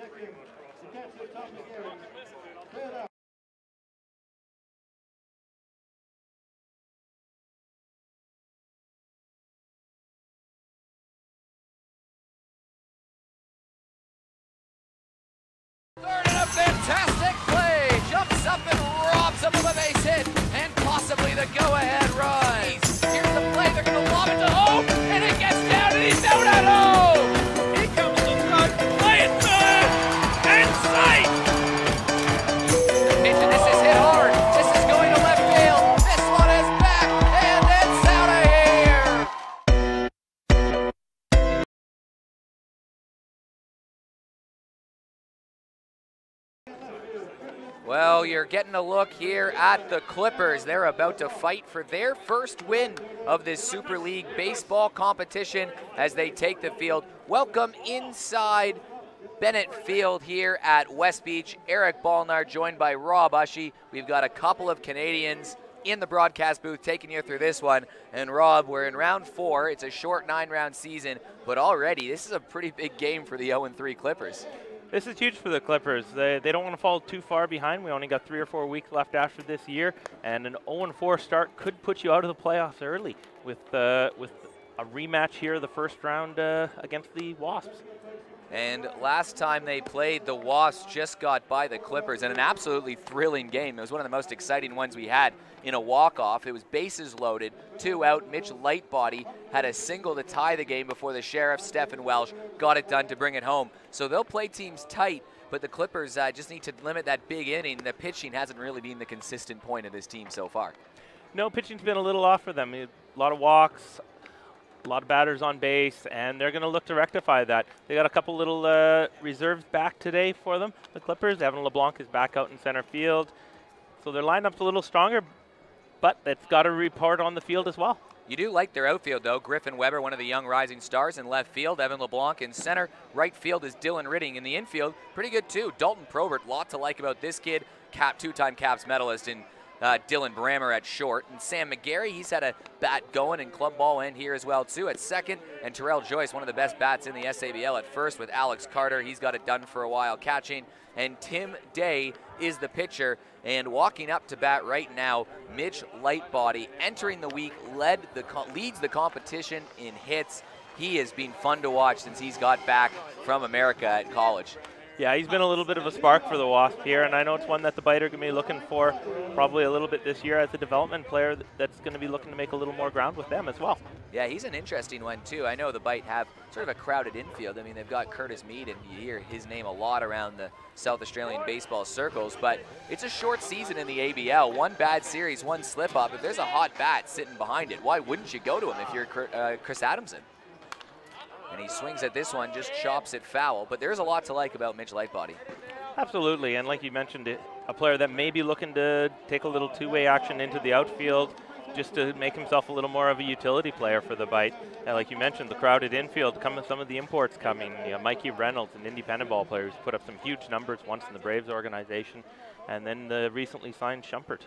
Third and a fantastic play. Jumps up and robs him of a base hit and possibly the go-ahead run. Here's the play. They're going to lob it to home, and it gets down, and he's out at home. Here comes the run. Play it third and sight. The pitch, and this is hit hard. This is going to left field. This one is back, and it's out of here. Well, you're getting a look here at the Clippers. They're about to fight for their first win of this Super League Baseball competition as they take the field. Welcome inside Bennett Field here at West Beach. Eric Balnar joined by Rob Ushy. We've got a couple of Canadians in the broadcast booth taking you through this one. And Rob, we're in round 4. It's a short 9-round season, but already this is a pretty big game for the 0-3 Clippers. This is huge for the Clippers. They don't want to fall too far behind. We only got 3 or 4 weeks left after this year, and an 0-4 start could put you out of the playoffs early with a rematch here, the first round against the Wasps. And last time they played, the Wasps just got by the Clippers in an absolutely thrilling game. It was one of the most exciting ones we had in a walk-off. It was bases loaded, 2 out. Mitch Lightbody had a single to tie the game before the Sheriff, Stephen Welsh, got it done to bring it home. So they'll play teams tight, but the Clippers just need to limit that big inning. The pitching hasn't really been the consistent point of this team so far. No, pitching's been a little off for them. A lot of walks, a lot of batters on base, and they're going to look to rectify that. They got a couple little reserves back today for them, the Clippers. Evan LeBlanc is back out in center field. So their lineup's a little stronger, but it's got to report on the field as well. You do like their outfield, though. Griffin Weber, one of the young rising stars in left field. Evan LeBlanc in center. Right field is Dylan Ridding. In the infield, pretty good, too. Dalton Probert, lot to like about this kid. Two-time Caps medalist in Dylan Brammer at short. And Sam McGarry, he's had a bat going and club ball in here as well, too, at second. And Terrell Joyce, one of the best bats in the SABL at first with Alex Carter. He's got it done for a while catching. And Tim Day is the pitcher. And walking up to bat right now, Mitch Lightbody, entering the week, leads the competition in hits. He has been fun to watch since he's got back from America at college. Yeah, he's been a little bit of a spark for the Wasps here, and I know it's one that the Bite are going to be looking for probably a little bit this year as a development player that's going to be looking to make a little more ground with them as well. Yeah, he's an interesting one, too. I know the Bite have sort of a crowded infield. I mean, they've got Curtis Mead, and you hear his name a lot around the South Australian baseball circles, but it's a short season in the ABL. One bad series, one slip-up. If there's a hot bat sitting behind it, why wouldn't you go to him if you're Chris Adamson? And he swings at this one, just chops it foul. But there's a lot to like about Mitch Lightbody. Absolutely, and like you mentioned, a player that may be looking to take a little two-way action into the outfield just to make himself a little more of a utility player for the Bite. And like you mentioned, the crowded infield, some of the imports coming. You know, Mikey Reynolds, an independent ball player who's put up some huge numbers once in the Braves organization, and then the recently signed Schumpert.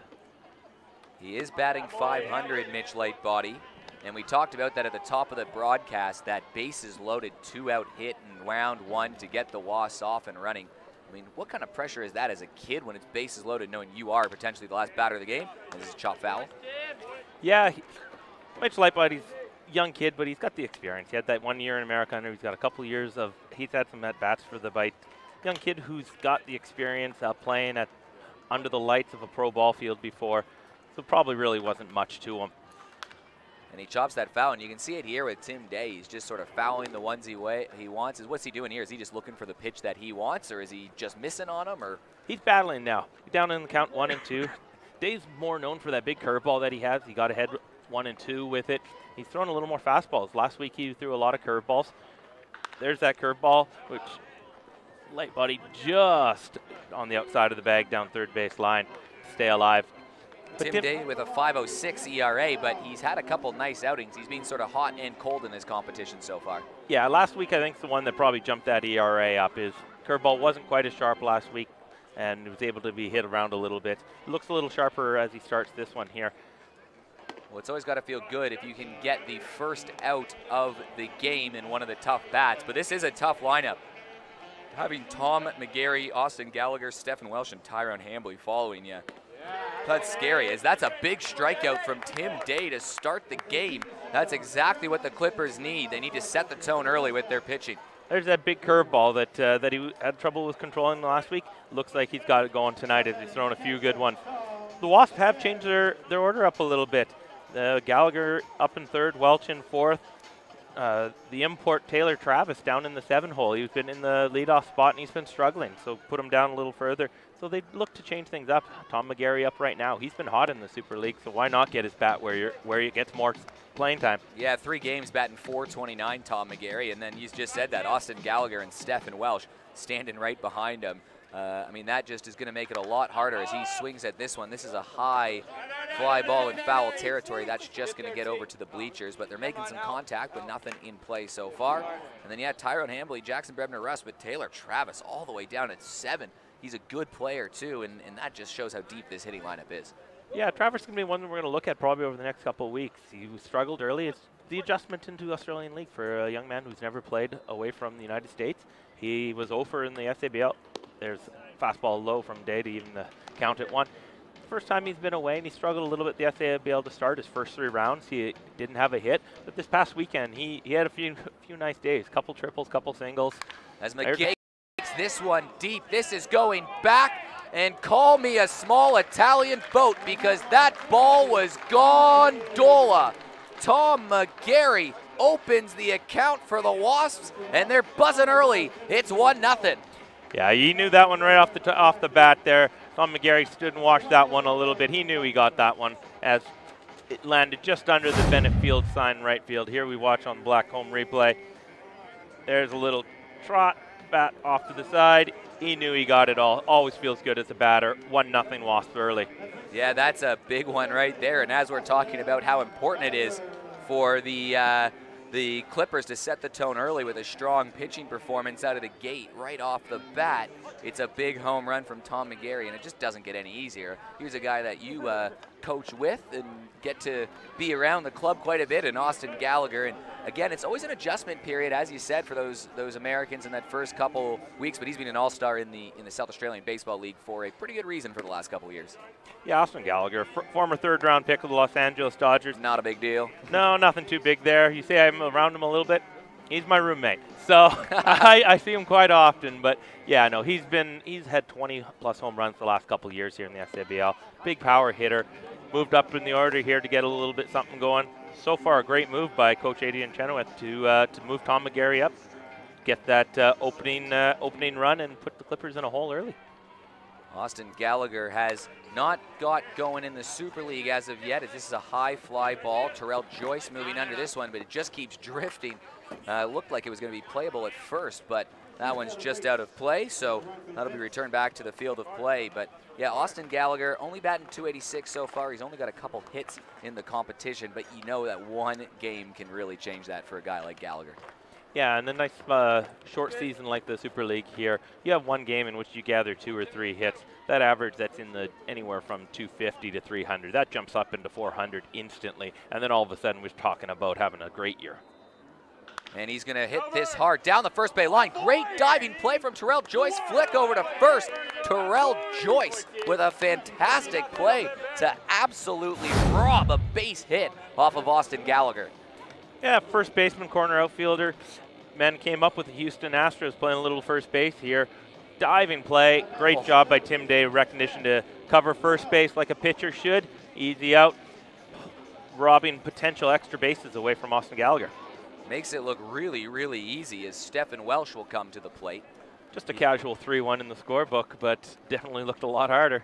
He is batting .500, Mitch Lightbody. And we talked about that at the top of the broadcast, that bases loaded 2-out hit in round 1 to get the Wasps off and running. I mean, what kind of pressure is that as a kid when it's bases loaded, knowing you are potentially the last batter of the game? And this is a chop foul. Yeah, Mitch Lightbody's a young kid, but he's got the experience. He had that 1 year in America, and he's got a couple years of, he's had some at-bats for the Bite. Young kid who's got the experience playing under the lights of a pro ball field before, so probably really wasn't much to him. And he chops that foul, and you can see it here with Tim Day. He's just sort of fouling the ones he wants. What's he doing here? Is he just looking for the pitch that he wants, or is he just missing on him? Or he's battling now. Down in the count 1 and 2. Day's more known for that big curveball that he has. He got ahead 1 and 2 with it. He's throwing a little more fastballs. Last week he threw a lot of curveballs. There's that curveball, which Lightbody just on the outside of the bag down third base line. Stay alive. Tim Day with a 5.06 ERA, but he's had a couple nice outings. He's been sort of hot and cold in this competition so far. Yeah, last week I think the one that probably jumped that ERA up. His curveball wasn't quite as sharp last week, and was able to be hit around a little bit. It looks a little sharper as he starts this one here. Well, it's always got to feel good if you can get the first out of the game in one of the tough bats, but this is a tough lineup. having Tom McGarry, Austin Gallagher, Stephen Welsh, and Tyrone Hambley following you. That's scary, as that's a big strikeout from Tim Day to start the game. That's exactly what the Clippers need. They need to set the tone early with their pitching. There's that big curveball that he had trouble with controlling last week. Looks like he's got it going tonight as he's thrown a few good ones. The Wasps have changed their order up a little bit. Gallagher up in third, Welch in fourth. The import Taylor Travis down in the 7 hole. He's been in the leadoff spot and he's been struggling, so put him down a little further. So they look to change things up. Tom McGarry up right now. He's been hot in the Super League, so why not get his bat where he gets more playing time? Yeah, 3 games batting .429, Tom McGarry, and then you just said that Austin Gallagher and Stephen Welsh standing right behind him. I mean, that just is going to make it a lot harder as he swings at this one. This is a high fly ball in foul territory. That's just going to get over to the bleachers, but they're making some contact, but nothing in play so far. And then, yeah, Tyrone Hambley, Jackson Brebner Russ with Taylor Travis all the way down at 7. He's a good player, too, and that just shows how deep this hitting lineup is. Yeah, Travis is going to be one that we're going to look at probably over the next couple of weeks. He struggled early. It's the adjustment into Australian League for a young man who's never played away from the United States. He was 0 in the SABL. There's fastball low from Day to even count at 1. First time he's been away, and he struggled a little bit the SABL to start his first 3 rounds. He didn't have a hit, but this past weekend he had a few nice days. Couple triples, couple singles. As McGay takes this one deep, this is going back, and call me a small Italian boat because that ball was gondola. Tom McGarry opens the account for the Wasps, and they're buzzing early. It's 1-0. Yeah, he knew that one right off the bat there. Tom McGarry stood and watched that one a little bit. He knew he got that one as it landed just under the Bennett Field sign right field. Here we watch on Black Home Replay. There's a little trot, bat off to the side. He knew he got it all. Always feels good as a batter. 1-0 Wasps early. Yeah, that's a big one right there. And as we're talking about how important it is for the Clippers to set the tone early with a strong pitching performance out of the gate right off the bat, it's a big home run from Tom McGarry, and it just doesn't get any easier. He was a guy that you coach with and get to be around the club quite a bit, and Austin Gallagher. And again, it's always an adjustment period, as you said, for those Americans in that first couple weeks, but he's been an all-star in the South Australian Baseball League for a pretty good reason for the last couple years. Yeah, Austin Gallagher, former 3rd-round pick of the Los Angeles Dodgers. Not a big deal. No, nothing too big there. You say I'm around him a little bit. He's my roommate, so I see him quite often. But yeah, no, he's had 20+ home runs the last couple of years here in the SABL. Big power hitter. Moved up in the order here to get a little bit something going. So far, a great move by Coach Adrian Chenoweth to move Tom McGarry up, get that opening run, and put the Clippers in a hole early. Austin Gallagher has not got going in the Super League as of yet. This is a high fly ball. Terrell Joyce moving under this one, but it just keeps drifting. Looked like it was going to be playable at first, but that one's just out of play, so that'll be returned back to the field of play. But yeah, Austin Gallagher only batting .286 so far. He's only got a couple hits in the competition, but you know that one game can really change that for a guy like Gallagher. Yeah, and a nice short season like the Super League here, you have one game in which you gather 2 or 3 hits. That average, that's in the anywhere from 250 to 300. That jumps up into 400 instantly, and then all of a sudden we're talking about having a great year. And he's going to hit this hard down the first base line. Great diving play from Terrell Joyce. Flick over to first. Terrell Joyce with a fantastic play to absolutely rob a base hit off of Austin Gallagher. Yeah, first baseman, corner outfielder. Men came up with the Houston Astros playing a little first base here. Diving play. Great job by Tim Day. Recognition to cover first base like a pitcher should. Easy out. Robbing potential extra bases away from Austin Gallagher. Makes it look really, really easy as Stephen Welsh will come to the plate. Just a casual 3-1 in the scorebook, but definitely looked a lot harder.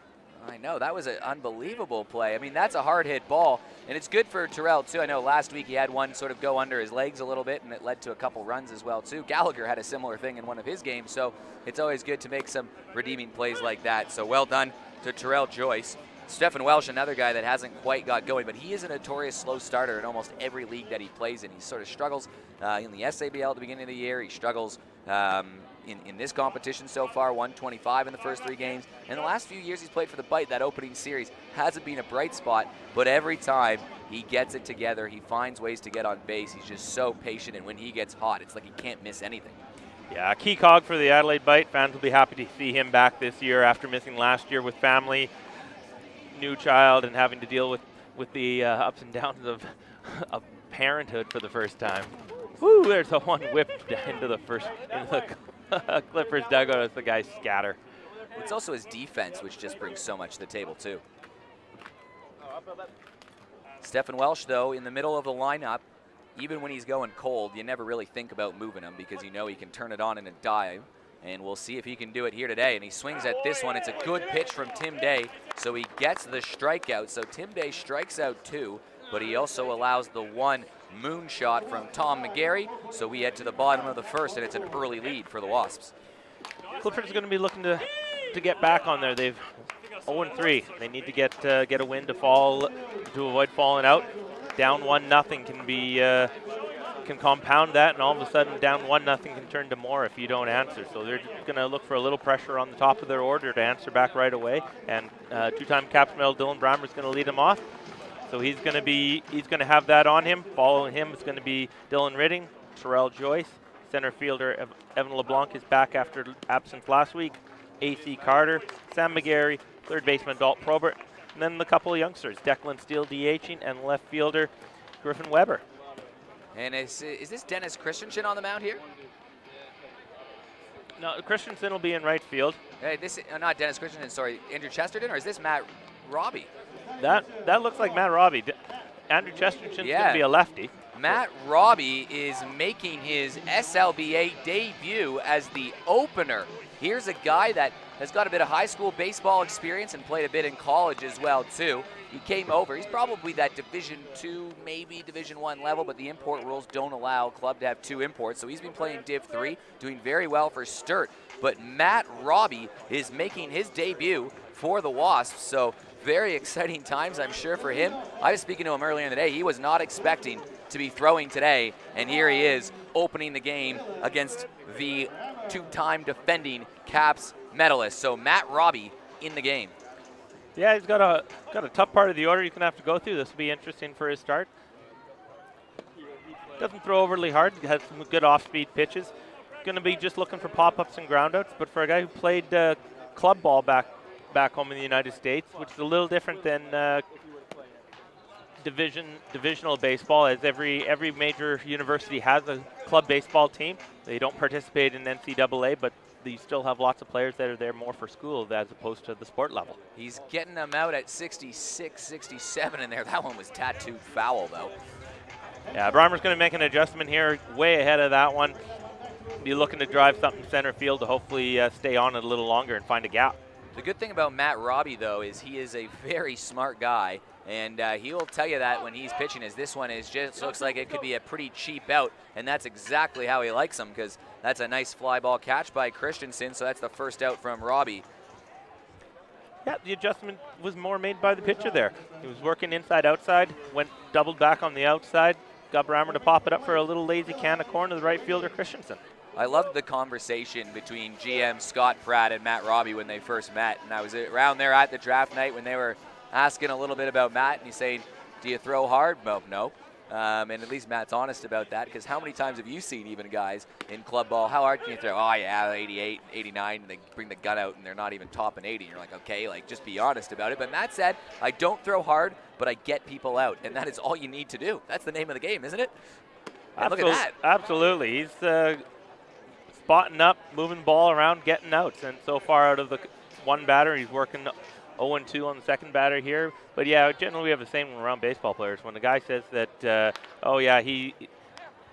I know, that was an unbelievable play. I mean, that's a hard hit ball, and it's good for Terrell, too. I know last week he had one sort of go under his legs a little bit, and it led to a couple runs as well, too. Gallagher had a similar thing in one of his games, so it's always good to make some redeeming plays like that. So well done to Terrell Joyce. Stephen Welsh, another guy that hasn't quite got going, but he is a notorious slow starter in almost every league that he plays in. He sort of struggles in the SABL at the beginning of the year. He struggles in this competition so far, 125 in the first 3 games. In the last few years he's played for the Bite, that opening series hasn't been a bright spot, but every time he gets it together, he finds ways to get on base. He's just so patient, and when he gets hot, it's like he can't miss anything. Yeah, a key cog for the Adelaide Bite. Fans will be happy to see him back this year after missing last year with family, new child, and having to deal with the ups and downs of parenthood for the first time. Woo! There's a one whip into the Clippers dugout as the guys scatter. It's also his defense, which just brings so much to the table, too. Stephen Welsh, though, in the middle of the lineup, even when he's going cold, you never really think about moving him because you know he can turn it on in a dive. And we'll see if he can do it here today. And he swings at this one. It's a good pitch from Tim Day, so he gets the strikeout. So Tim Day strikes out 2, but he also allows the 1 moonshot from Tom McGarry. So we head to the bottom of the first, and it's an early lead for the Wasps. Clippers are going to be looking to get back on there. They've 0-3. They need to get a win to avoid falling out. Down 1-0 can be can compound that, and all of a sudden down 1-0 can turn to more if you don't answer. So they're going to look for a little pressure on the top of their order to answer back right away. And two-time Caps medal Dylan Brammer is going to lead him off. So he's going to have that on him. Following him is going to be Dylan Ridding, Terrell Joyce, center fielder Evan LeBlanc is back after absence last week. A.C. Carter, Sam McGarry, third baseman Dalton Probert, and then the couple of youngsters, Declan Steele DHing, and left fielder Griffin Weber. And is this Dennis Christensen on the mound here? No, Christensen will be in right field. Hey, this not Dennis Christensen, sorry, Andrew Chesterton, or is this Matt Robbie? That looks like Matt Robbie. Andrew Chesterton's going to be a lefty. Matt Robbie is making his SLBA debut as the opener. Here's a guy that has got a bit of high school baseball experience and played a bit in college as well, too. He came over. He's probably that Division II, maybe Division I level, but the import rules don't allow a club to have 2 imports. So he's been playing Div 3, doing very well for Sturt. But Matt Robbie is making his debut for the Wasps. So very exciting times, I'm sure, for him. I was speaking to him earlier in the day. He was not expecting to be throwing today, and here he is opening the game against the 2-time defending Caps medalist. So Matt Robbie in the game. Yeah, he's got a tough part of the order he's going to have to go through. This will be interesting for his start. Doesn't throw overly hard. Has some good off-speed pitches. Going to be just looking for pop-ups and groundouts. But for a guy who played club ball back home in the United States, which is a little different than divisional baseball, as every major university has a club baseball team. They don't participate in NCAA, but you still have lots of players that are there more for school as opposed to the sport level. He's getting them out at 66, 67 in there. That one was tattooed foul, though. Yeah, Brammer's going to make an adjustment here, way ahead of that one. Be looking to drive something center field to hopefully stay on it a little longer and find a gap. The good thing about Matt Robbie, though, is he is a very smart guy, and he'll tell you that when he's pitching, as this one is just looks like it could be a pretty cheap out, and that's exactly how he likes them, because that's a nice fly ball catch by Christensen, so that's the first out from Robbie. Yeah, the adjustment was more made by the pitcher there. He was working inside-outside, went doubled back on the outside, got Brammer to pop it up for a little lazy can of corn to the right fielder, Christensen. I loved the conversation between GM Scott Pratt and Matt Robbie when they first met, and I was around there at the draft night when they were asking a little bit about Matt, and he's saying, do you throw hard? Well, no. And at least Matt's honest about that, because how many times have you seen even guys in club ball, how hard can you throw? Oh, yeah, 88, 89, and they bring the gun out, and they're not even topping 80. You're like, okay, like, just be honest about it. But Matt said, I don't throw hard, but I get people out, and that is all you need to do. That's the name of the game, isn't it? And look at that. Absolutely. He's spotting up, moving ball around, getting outs, and so far out of the one batter, he's working 0-2 on the second batter here. But yeah, generally we have the same around baseball players. When the guy says that, oh yeah,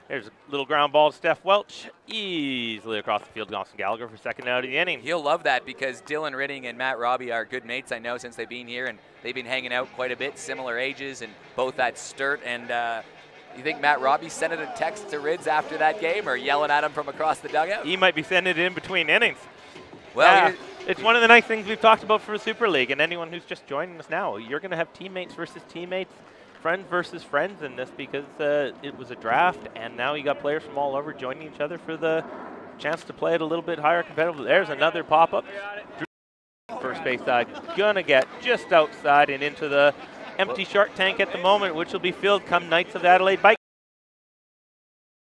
there's a little ground ball to Steph Welch, easily across the field, Austin Gallagher for second out of the inning. He'll love that because Dylan Ridding and Matt Robbie are good mates, I know, since they've been here, and they've been hanging out quite a bit, similar ages, and both at Sturt. And you think Matt Robbie sent a text to Rids after that game or yelling at him from across the dugout? He might be sending it in between innings. Well, it's one of the nice things we've talked about for the Super League, and anyone who's just joining us now, you're going to have teammates versus teammates, friends versus friends in this, because it was a draft, and now you got players from all over joining each other for the chance to play at a little bit higher competitive. There's another pop-up. First base side, gonna get just outside and into the empty shark tank at the moment, which will be filled come Knights of Adelaide.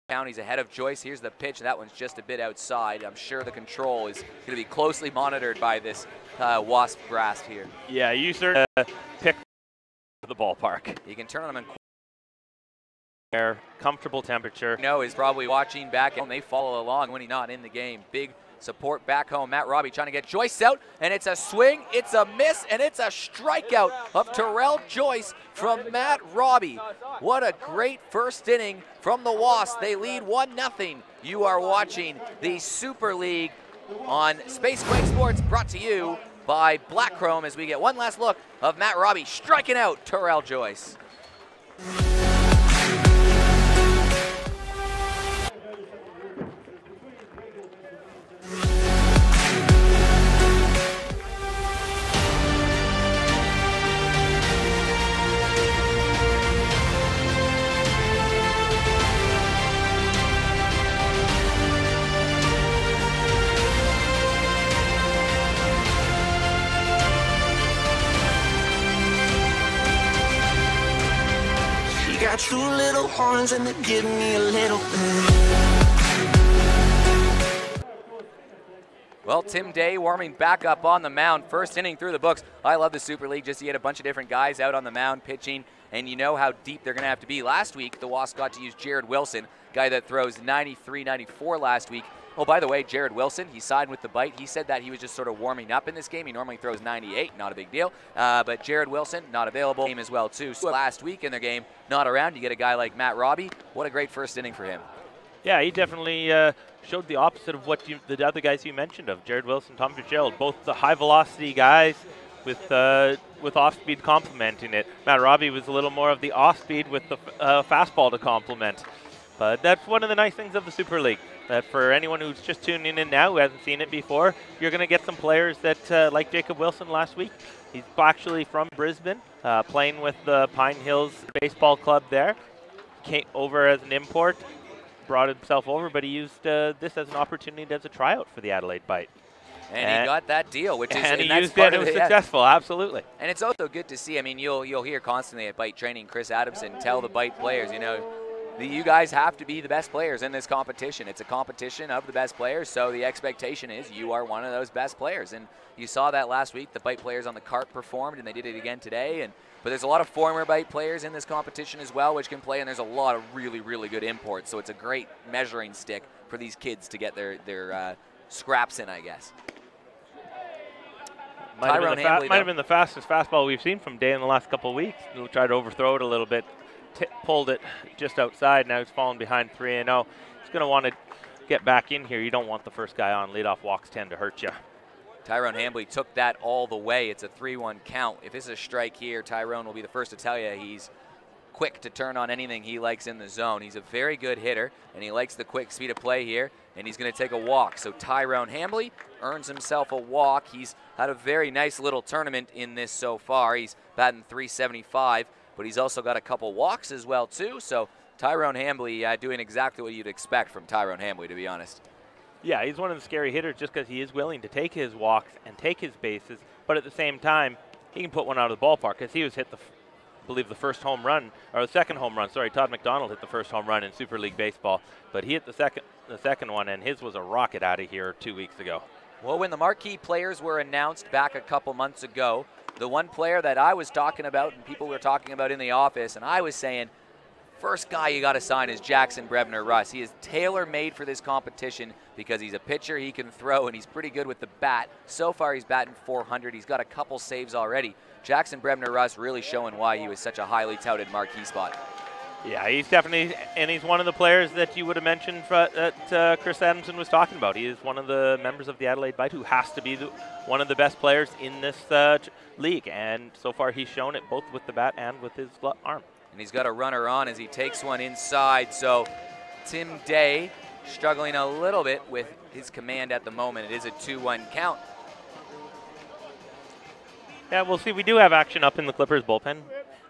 County's ahead of Joyce. Here's the pitch. That one's just a bit outside. I'm sure the control is going to be closely monitored by this Wasp grasp here. Yeah, you certainly pick the ballpark. You can turn on them in air, comfortable temperature. No, is probably watching back, and they follow along when he's not in the game. Big support back home. Matt Robbie trying to get Joyce out, and it's a swing, it's a miss, and it's a strikeout of Terrell Joyce from Matt Robbie. What a great first inning from the Wasps. They lead 1-0. You are watching the Super League on Space Quake Sports, brought to you by Black Chrome, as we get one last look of Matt Robbie striking out Terrell Joyce. Got two little horns and they give me a little bit. Well, Tim Day warming back up on the mound. First inning through the books. I love the Super League. Just to get a bunch of different guys out on the mound pitching, and you know how deep they're going to have to be. Last week, the Wasps got to use Jared Wilson, guy that throws 93, 94 last week. Oh, by the way, Jared Wilson, he signed with the bite. He said that he was just sort of warming up in this game. He normally throws 98, not a big deal. But Jared Wilson, not available. Game as well, too. So last week in their game, not around. You get a guy like Matt Robbie. What a great first inning for him. Yeah, he definitely showed the opposite of what the other guys you mentioned of Jared Wilson, Tom Fitzgerald, both the high-velocity guys with off-speed complementing it. Matt Robbie was a little more of the off-speed with the fastball to complement. But that's one of the nice things of the Super League, that for anyone who's just tuning in now who hasn't seen it before, you're going to get some players that, like Jacob Wilson last week, he's actually from Brisbane, playing with the Pine Hills Baseball Club there, came over as an import, brought himself over, but he used this as an opportunity as a tryout for the Adelaide Bite. And he got that deal, which is and he used it. It was successful, absolutely. And it's also good to see. I mean, you'll hear constantly at Bite Training, Chris Adamson tell the Bite players, you know, you guys have to be the best players in this competition. It's a competition of the best players, so the expectation is you are one of those best players. And you saw that last week. The Bite players on the cart performed, and they did it again today. But there's a lot of former Bite players in this competition as well, which can play, and there's a lot of really, really good imports. So it's a great measuring stick for these kids to get their scraps in, I guess. Might have been the fastest fastball we've seen from Day in the last couple of weeks. He'll try to overthrow it a little bit. Pulled it just outside. Now he's falling behind 3-0. He's going to want to get back in here. You don't want the first guy on. Leadoff walks tend to hurt you. Tyrone Hambley took that all the way. It's a 3-1 count. If this is a strike here, Tyrone will be the first to tell you he's quick to turn on anything he likes in the zone. He's a very good hitter, and he likes the quick speed of play here, and he's going to take a walk. So Tyrone Hambley earns himself a walk. He's had a very nice little tournament in this so far. He's batting .375. But he's also got a couple walks as well, too. So Tyrone Hambley doing exactly what you'd expect from Tyrone Hambley, to be honest. Yeah, he's one of the scary hitters just because he is willing to take his walks and take his bases. But at the same time, he can put one out of the ballpark because he was hit, I believe, the first home run, or the second home run. Sorry, Todd McDonald hit the first home run in Super League Baseball. But he hit the second one, and his was a rocket out of here 2 weeks ago. Well, when the marquee players were announced back a couple months ago, the one player that I was talking about and people were talking about in the office, and I was saying, first guy you got to sign is Jackson Brebner-Russ. He is tailor-made for this competition because he's a pitcher, he can throw, and he's pretty good with the bat. So far, he's batting .400. He's got a couple saves already. Jackson Brebner-Russ really showing why he was such a highly touted marquee spot. Yeah, he's definitely, and he's one of the players that you would have mentioned that Chris Adamson was talking about. He is one of the members of the Adelaide Bite who has to be one of the best players in this league, and so far he's shown it both with the bat and with his arm. And he's got a runner on as he takes one inside, so Tim Day struggling a little bit with his command at the moment. It is a 2-1 count. Yeah, we'll see. We do have action up in the Clippers bullpen,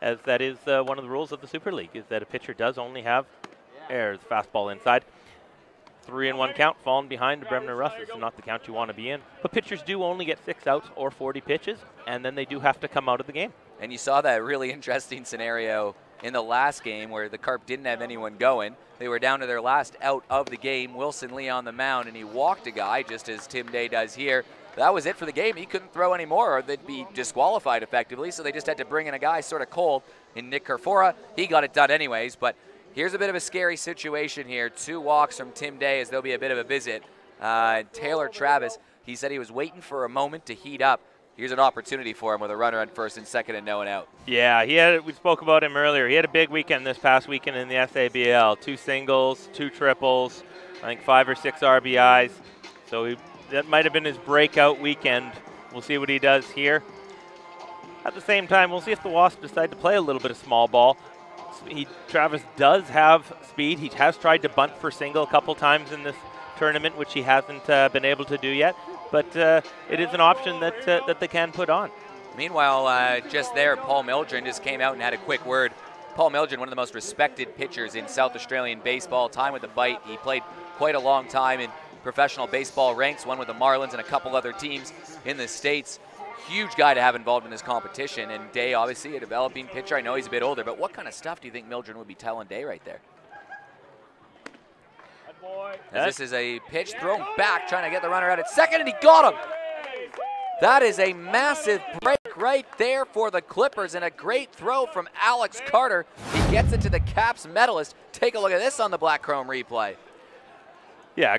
as that is one of the rules of the Super League, is that a pitcher does only have the fastball inside. 3-1 count, falling behind to Brebner-Russ is not the count you want to be in. But pitchers do only get 6 outs or 40 pitches, and then they do have to come out of the game. And you saw that really interesting scenario in the last game where the Carp didn't have anyone going. They were down to their last out of the game. Wilson Lee on the mound, and he walked a guy just as Tim Day does here. That was it for the game. He couldn't throw anymore or they'd be disqualified effectively, so they just had to bring in a guy sort of cold in Nick Kerfora. He got it done anyways, but here's a bit of a scary situation here. 2 walks from Tim Day as there'll be a bit of a visit. Taylor Travis, he said he was waiting for a moment to heat up. Here's an opportunity for him with a runner on first and second and no one out. Yeah, we spoke about him earlier. He had a big weekend this past weekend in the SABL. 2 singles, 2 triples, I think 5 or 6 RBIs. So that might have been his breakout weekend. We'll see what he does here. At the same time, we'll see if the Wasps decide to play a little bit of small ball. Travis does have speed. He has tried to bunt for single a couple times in this tournament, which he hasn't been able to do yet. But it is an option that they can put on. Meanwhile, just there, Paul Mildren just came out and had a quick word. Paul Mildren, one of the most respected pitchers in South Australian baseball, time with the bite. He played quite a long time in professional baseball ranks, one with the Marlins and a couple other teams in the States. Huge guy to have involved in this competition, and Day, obviously a developing pitcher. I know he's a bit older, but what kind of stuff do you think Mildren would be telling Day right there? As this is a pitch thrown back, trying to get the runner out at second, and he got him. That is a massive break right there for the Clippers, and a great throw from Alex Carter. He gets it to the Caps medalist. Take a look at this on the Black Chrome replay. Yeah,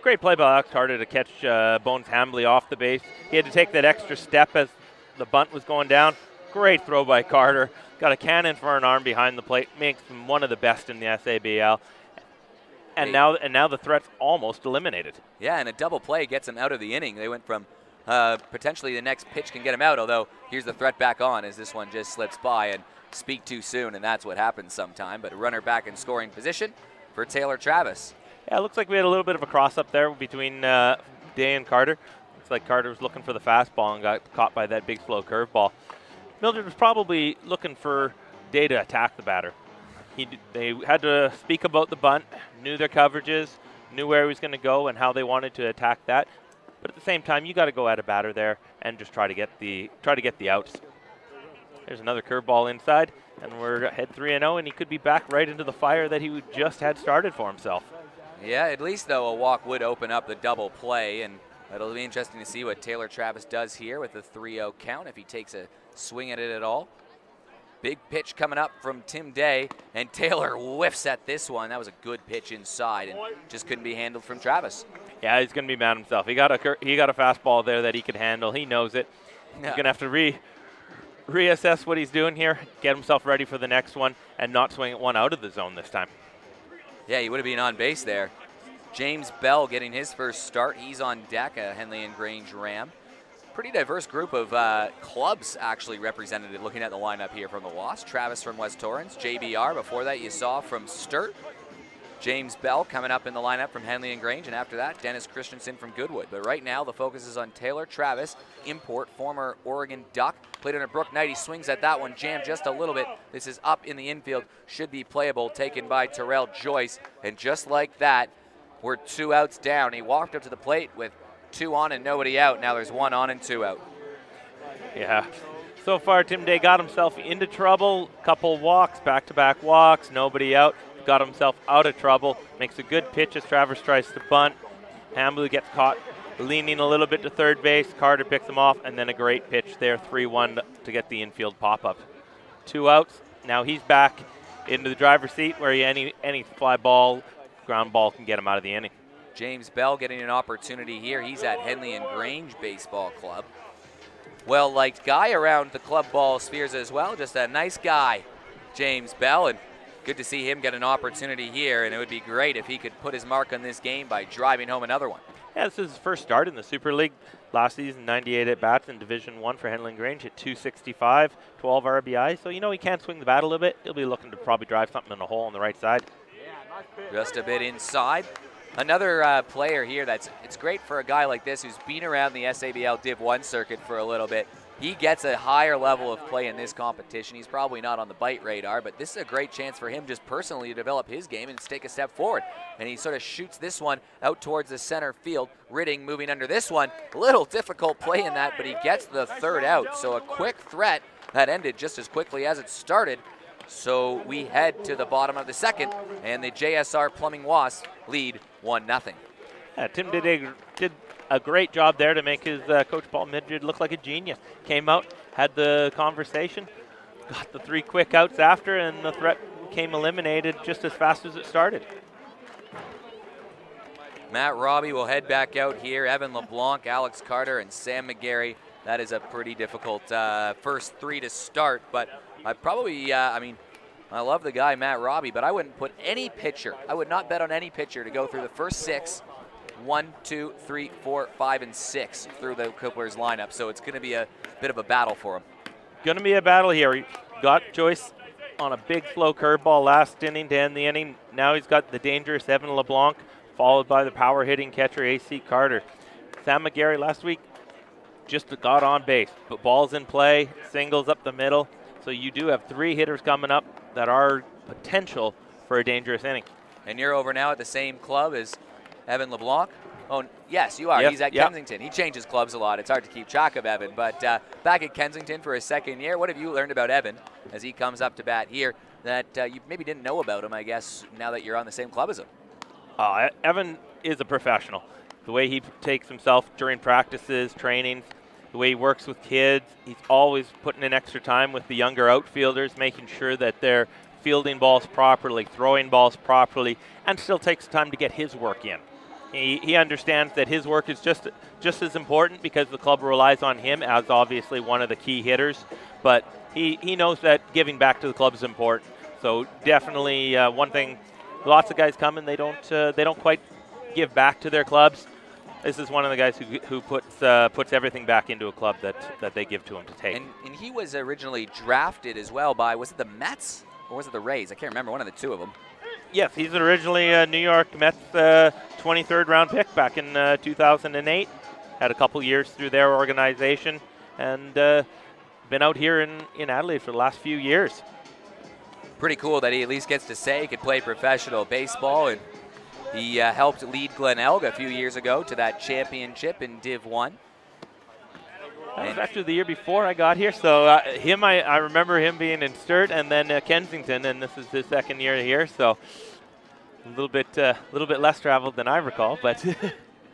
great play by Alex Carter to catch Bones Hambley off the base. He had to take that extra step as the bunt was going down. Great throw by Carter. Got a cannon for an arm behind the plate. Makes him one of the best in the SABL. And now the threat's almost eliminated. Yeah, and a double play gets him out of the inning. They went from potentially the next pitch can get him out, although here's the threat back on as this one just slips by and speak too soon, and that's what happens sometime. But a runner back in scoring position for Taylor Travis. Yeah, it looks like we had a little bit of a cross-up there between Day and Carter. Looks like Carter was looking for the fastball and got caught by that big slow curveball. Mildred was probably looking for Day to attack the batter. They had to speak about the bunt, knew their coverages, knew where he was going to go and how they wanted to attack that. But at the same time, you got to go at a batter there and just try to get the outs. There's another curveball inside, and we're ahead 3-0, and he could be back right into the fire that he just had started for himself. Yeah, at least though a walk would open up the double play, and it'll be interesting to see what Taylor Travis does here with the 3-0 count, if he takes a swing at it at all. Big pitch coming up from Tim Day, and Taylor whiffs at this one. That was a good pitch inside, and just couldn't be handled from Travis. Yeah, he's going to be mad himself. He got a fastball there that he could handle. He knows it. Yeah. He's going to have to reassess what he's doing here, get himself ready for the next one, and not swing at one out of the zone this time. Yeah, he would have been on base there. James Bell getting his first start. He's on deck, a Henley and Grange Ram. Pretty diverse group of clubs actually represented looking at the lineup here from the Wasps. Travis from West Torrens, JBR. Before that you saw from Sturt. James Bell coming up in the lineup from Henley and Grange, and after that, Dennis Christensen from Goodwood. But right now, the focus is on Taylor Travis, import, former Oregon Duck. Played under Brook Knight. He swings at that one, jammed just a little bit. This is up in the infield, should be playable, taken by Terrell Joyce. And just like that, we're 2 outs down. He walked up to the plate with 2 on and nobody out. Now there's 1 on and 2 out. Yeah. So far, Tim Day got himself into trouble. Couple walks, back-to-back walks, nobody out. Got himself out of trouble. Makes a good pitch as Travis tries to bunt. Hambley gets caught leaning a little bit to third base. Carter picks him off, and then a great pitch there, 3-1 to get the infield pop-up. 2 outs. Now he's back into the driver's seat where any fly ball, ground ball can get him out of the inning. James Bell getting an opportunity here. He's at Henley and Grange Baseball Club. Well-liked guy around the club ball spheres as well. Just a nice guy, James Bell, and good to see him get an opportunity here, and it would be great if he could put his mark on this game by driving home another one. Yeah, this is his first start in the Super League. Last season, 98 at-bats in Division I for Henley and Grange at 265, 12 RBI. So, he can't swing the bat a little bit. He'll be looking to probably drive something in the hole on the right side. Just a bit inside. Another player here it's great for a guy like this who's been around the SABL Div 1 circuit for a little bit. He gets a higher level of play in this competition. He's probably not on the bite radar, but this is a great chance for him just personally to develop his game and take a step forward. And he sort of shoots this one out towards the center field. Ridding moving under this one. A little difficult play in that, but he gets the 3rd out. So a quick threat that ended just as quickly as it started. So we head to the bottom of the second, and the JSR Plumbing Wasps lead 1-0. Yeah, Tim did a great job there to make his Coach Paul Midrid look like a genius. Came out, had the conversation, got the 3 quick outs after, and the threat came eliminated just as fast as it started. Matt Robbie will head back out here. Evan LeBlanc, Alex Carter, and Sam McGarry. That is a pretty difficult first 3 to start, but I probably, I love the guy, Matt Robbie, but I wouldn't put any pitcher. I would not bet on any pitcher to go through the first 6, 1, 2, 3, 4, 5, and 6 through the Couplers lineup. So it's going to be a bit of a battle for him. Going to be a battle here. He got Joyce on a big slow curveball last inning to end the inning. Now he's got the dangerous Evan LeBlanc, followed by the power hitting catcher AC Carter. Sam McGarry last week just got on base, but balls in play, singles up the middle. So you do have 3 hitters coming up that are potential for a dangerous inning. And you're over now at the same club as Evan LeBlanc? Oh, yes, you are. Yep, He's at Kensington. He changes clubs a lot. It's hard to keep track of Evan. But back at Kensington for his second year, what have you learned about Evan as he comes up to bat here that you maybe didn't know about him, I guess, now that you're on the same club as him? Evan is a professional. The way he takes himself during practices, trainings, the way he works with kids, he's always putting in extra time with the younger outfielders, making sure that they're fielding balls properly, throwing balls properly, and still takes time to get his work in. He understands that his work is just as important because the club relies on him as obviously one of the key hitters, but he knows that giving back to the club is important. So definitely one thing, lots of guys come and they don't quite give back to their clubs. This is one of the guys who puts everything back into a club that they give to him to take. And he was originally drafted as well by, was it the Mets or was it the Rays? I can't remember, one of the 2 of them. Yes, he's originally a New York Mets 23rd round pick back in 2008. Had a couple years through their organization and been out here in Adelaide for the last few years. Pretty cool that he at least gets to say he could play professional baseball, and he helped lead Glenelg a few years ago to that championship in Div 1. That was actually the year before I got here, so I remember him being in Sturt and then Kensington, and this is his second year here, so a little bit less traveled than I recall, but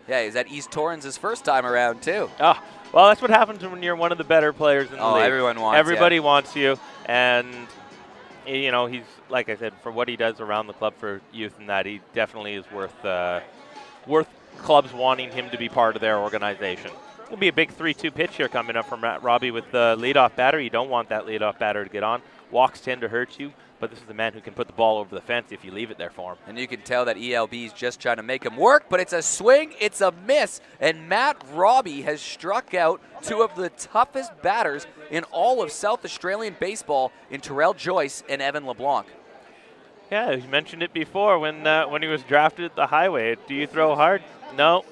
yeah, he's at East Torrens his first time around too. Oh, well, that's what happens when you're one of the better players in the league. Everybody wants you, and you know, he's, like I said, for what he does around the club for youth and that, he definitely is worth clubs wanting him to be part of their organization. It'll be a big 3-2 pitch here coming up from Matt Robbie with the leadoff batter. You don't want that leadoff batter to get on. Walks tend to hurt you, but this is the man who can put the ball over the fence if you leave it there for him. And you can tell that ELB's just trying to make him work, but it's a swing, it's a miss, and Matt Robbie has struck out 2 of the toughest batters in all of South Australian baseball in Terrell Joyce and Evan LeBlanc. Yeah, you mentioned it before when he was drafted at the Highway. Do you throw hard? No,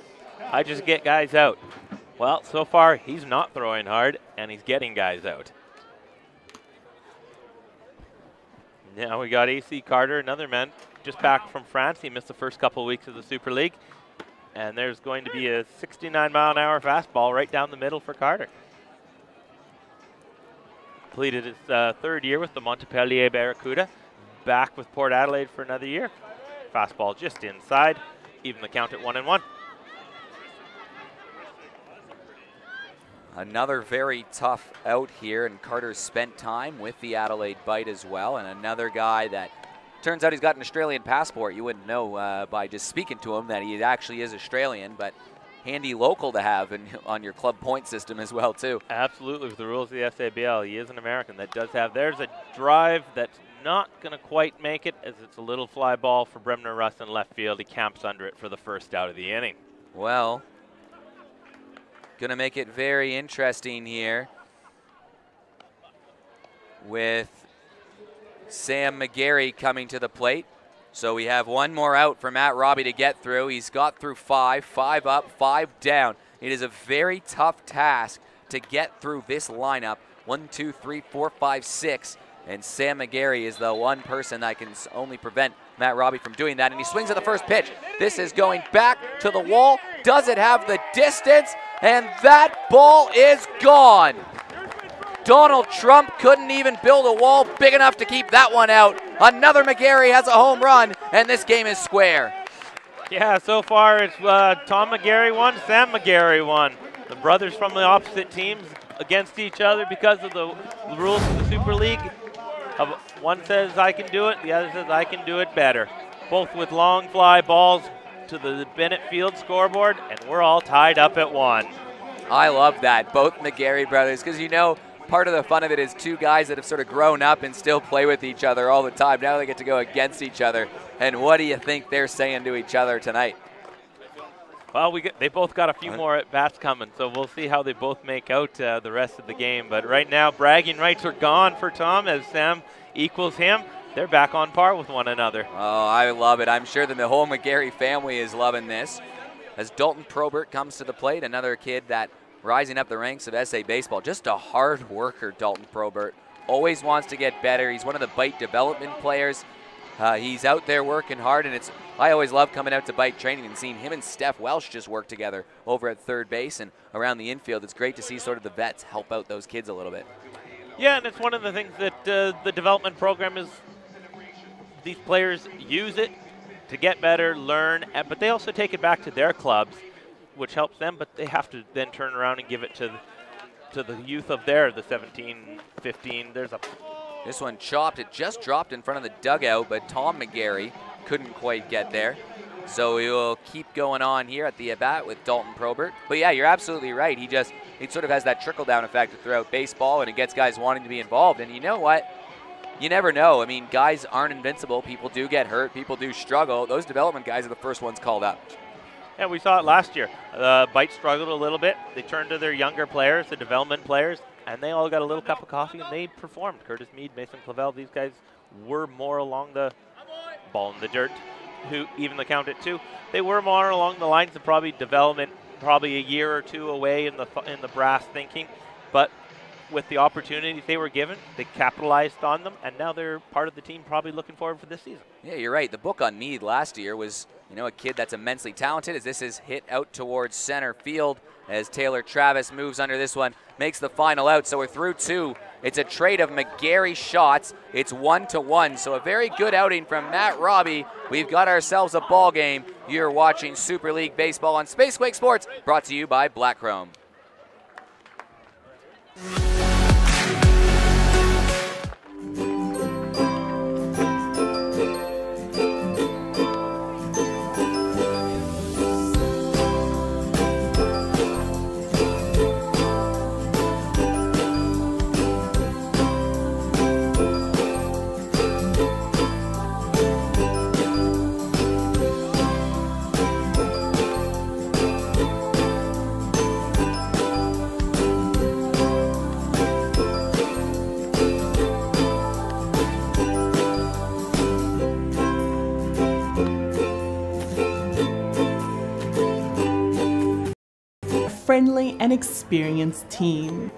I just get guys out. Well, so far he's not throwing hard, and he's getting guys out. Now we got AC Carter, another man just back from France. He missed the first couple of weeks of the Super League. And there's going to be a 69-mile-an-hour fastball right down the middle for Carter. Completed his 3rd year with the Montpellier Barracuda. Back with Port Adelaide for another year. Fastball just inside. Even the count at 1-1. Another very tough out here, and Carter's spent time with the Adelaide Bite as well, and another guy that turns out he's got an Australian passport. You wouldn't know by just speaking to him that he actually is Australian, but handy local to have on your club point system as well too. Absolutely, with the rules of the SABL, he is an American that does have. There's a drive that's not going to quite make it, as it's a little fly ball for Bremner Russ in left field. He camps under it for the first out of the inning. Well, going to make it very interesting here with Sam McGarry coming to the plate. So we have 1 more out for Matt Robbie to get through. He's got through 5 up, 5 down. It is a very tough task to get through this lineup. 1, 2, 3, 4, 5, 6. And Sam McGarry is the one person that can only prevent Matt Robbie from doing that. And he swings at the first pitch. This is going back to the wall. Does it have the distance? And that ball is gone. Donald Trump couldn't even build a wall big enough to keep that one out. Another McGarry has a home run, and this game is square. Yeah, so far it's Tom McGarry won, Sam McGarry won. The brothers from the opposite teams against each other because of the rules of the Super League. One says I can do it, the other says I can do it better. Both with long fly balls to the Bennett Field scoreboard, and we're all tied up at 1. I love that, both McGarry brothers, because you know, part of the fun of it is two guys that have sort of grown up and still play with each other all the time. Now they get to go against each other. And what do you think they're saying to each other tonight? Well, they both got a few more at-bats coming, so we'll see how they both make out the rest of the game. But right now, bragging rights are gone for Tom as Sam equals him. They're back on par with one another. Oh, I love it. I'm sure that the whole McGarry family is loving this. As Dalton Probert comes to the plate, another kid that rising up the ranks of SA Baseball. Just a hard worker, Dalton Probert. Always wants to get better. He's one of the Bite development players. He's out there working hard, and I always love coming out to Bite training and seeing him and Steph Welsh just work together over at third base and around the infield. It's great to see sort of the vets help out those kids a little bit. Yeah, and it's one of the things that the development program is, these players use it to get better, learn, but they also take it back to their clubs, which helps them, but they have to then turn around and give it to the youth of the 17, 15. This one chopped. It just dropped in front of the dugout, but Tom McGarry couldn't quite get there. So we will keep going on here at the at-bat with Dalton Probert. But yeah, you're absolutely right. He sort of has that trickle-down effect throughout baseball, and it gets guys wanting to be involved. And you know what? You never know. I mean, guys aren't invincible. People do get hurt. People do struggle. Those development guys are the first ones called up. Yeah, we saw it last year. Bite struggled a little bit. They turned to their younger players, the development players, and they all got a little cup of coffee, and they performed. Curtis Mead, Mason Clavel, these guys were more along the ball in the dirt, who even the count at 2. They were more along the lines of probably development, probably a year or two away in the brass thinking, but with the opportunities they were given, they capitalized on them, and now they're part of the team probably looking forward for this season. Yeah, you're right. The book on Mead last year was, a kid that's immensely talented, as this is hit out towards center field as Taylor Travis moves under this one, makes the final out. So we're through 2. It's a trade of McGarry shots. It's 1-1. So a very good outing from Matt Robbie. We've got ourselves a ball game. You're watching Super League Baseball on Spacequake Sports, brought to you by Black Chrome. Friendly and experienced team.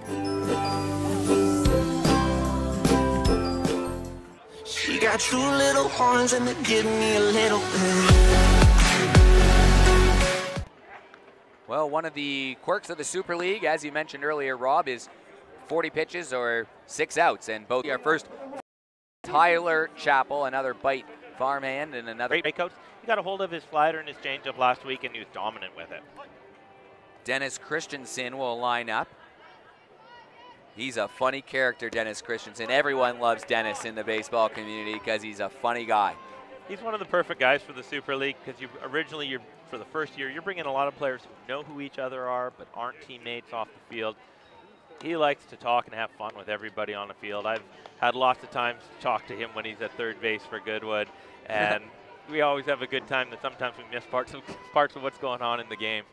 She got 2 little horns and they give me a little bit. Well, one of the quirks of the Super League, as you mentioned earlier, Rob, is 40 pitches or 6 outs. And both our first, Tyler Chappell, another Bite farmhand, and another breakout. He got a hold of his slider and his changeup last week, and he was dominant with it. Dennis Christensen will line up. He's a funny character, Dennis Christensen. Everyone loves Dennis in the baseball community because he's a funny guy. He's one of the perfect guys for the Super League because for the first year, you're bringing a lot of players who know who each other are but aren't teammates off the field. He likes to talk and have fun with everybody on the field. I've had lots of times to talk to him when he's at third base for Goodwood, and we always have a good time that sometimes we miss parts of what's going on in the game.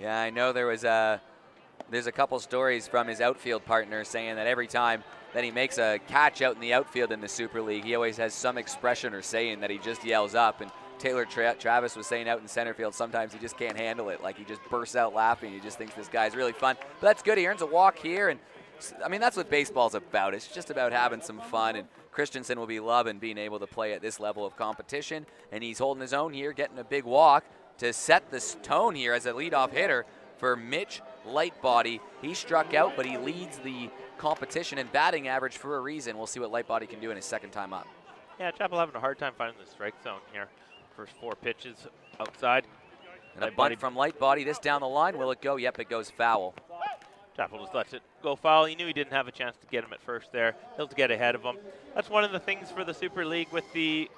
Yeah, I know there's a couple stories from his outfield partner saying that every time that he makes a catch out in the outfield in the Super League, he always has some expression or saying that he just yells up. And Taylor Travis was saying out in center field, sometimes he just can't handle it. Like he just bursts out laughing. He just thinks this guy's really fun. But that's good. He earns a walk here. And I mean, that's what baseball's about. It's just about having some fun. And Christensen will be loving being able to play at this level of competition. And he's holding his own here, getting a big walk to set this tone here as a leadoff hitter for Mitch Lightbody. He struck out, but he leads the competition in batting average for a reason. We'll see what Lightbody can do in his second time up. Yeah, Chapel having a hard time finding the strike zone here. First 4 pitches outside. And a bunt from Lightbody. This down the line. Will it go? Yep, it goes foul. Chapel just lets it go foul. He knew he didn't have a chance to get him at first there. He'll get ahead of him. That's one of the things for the Super League with the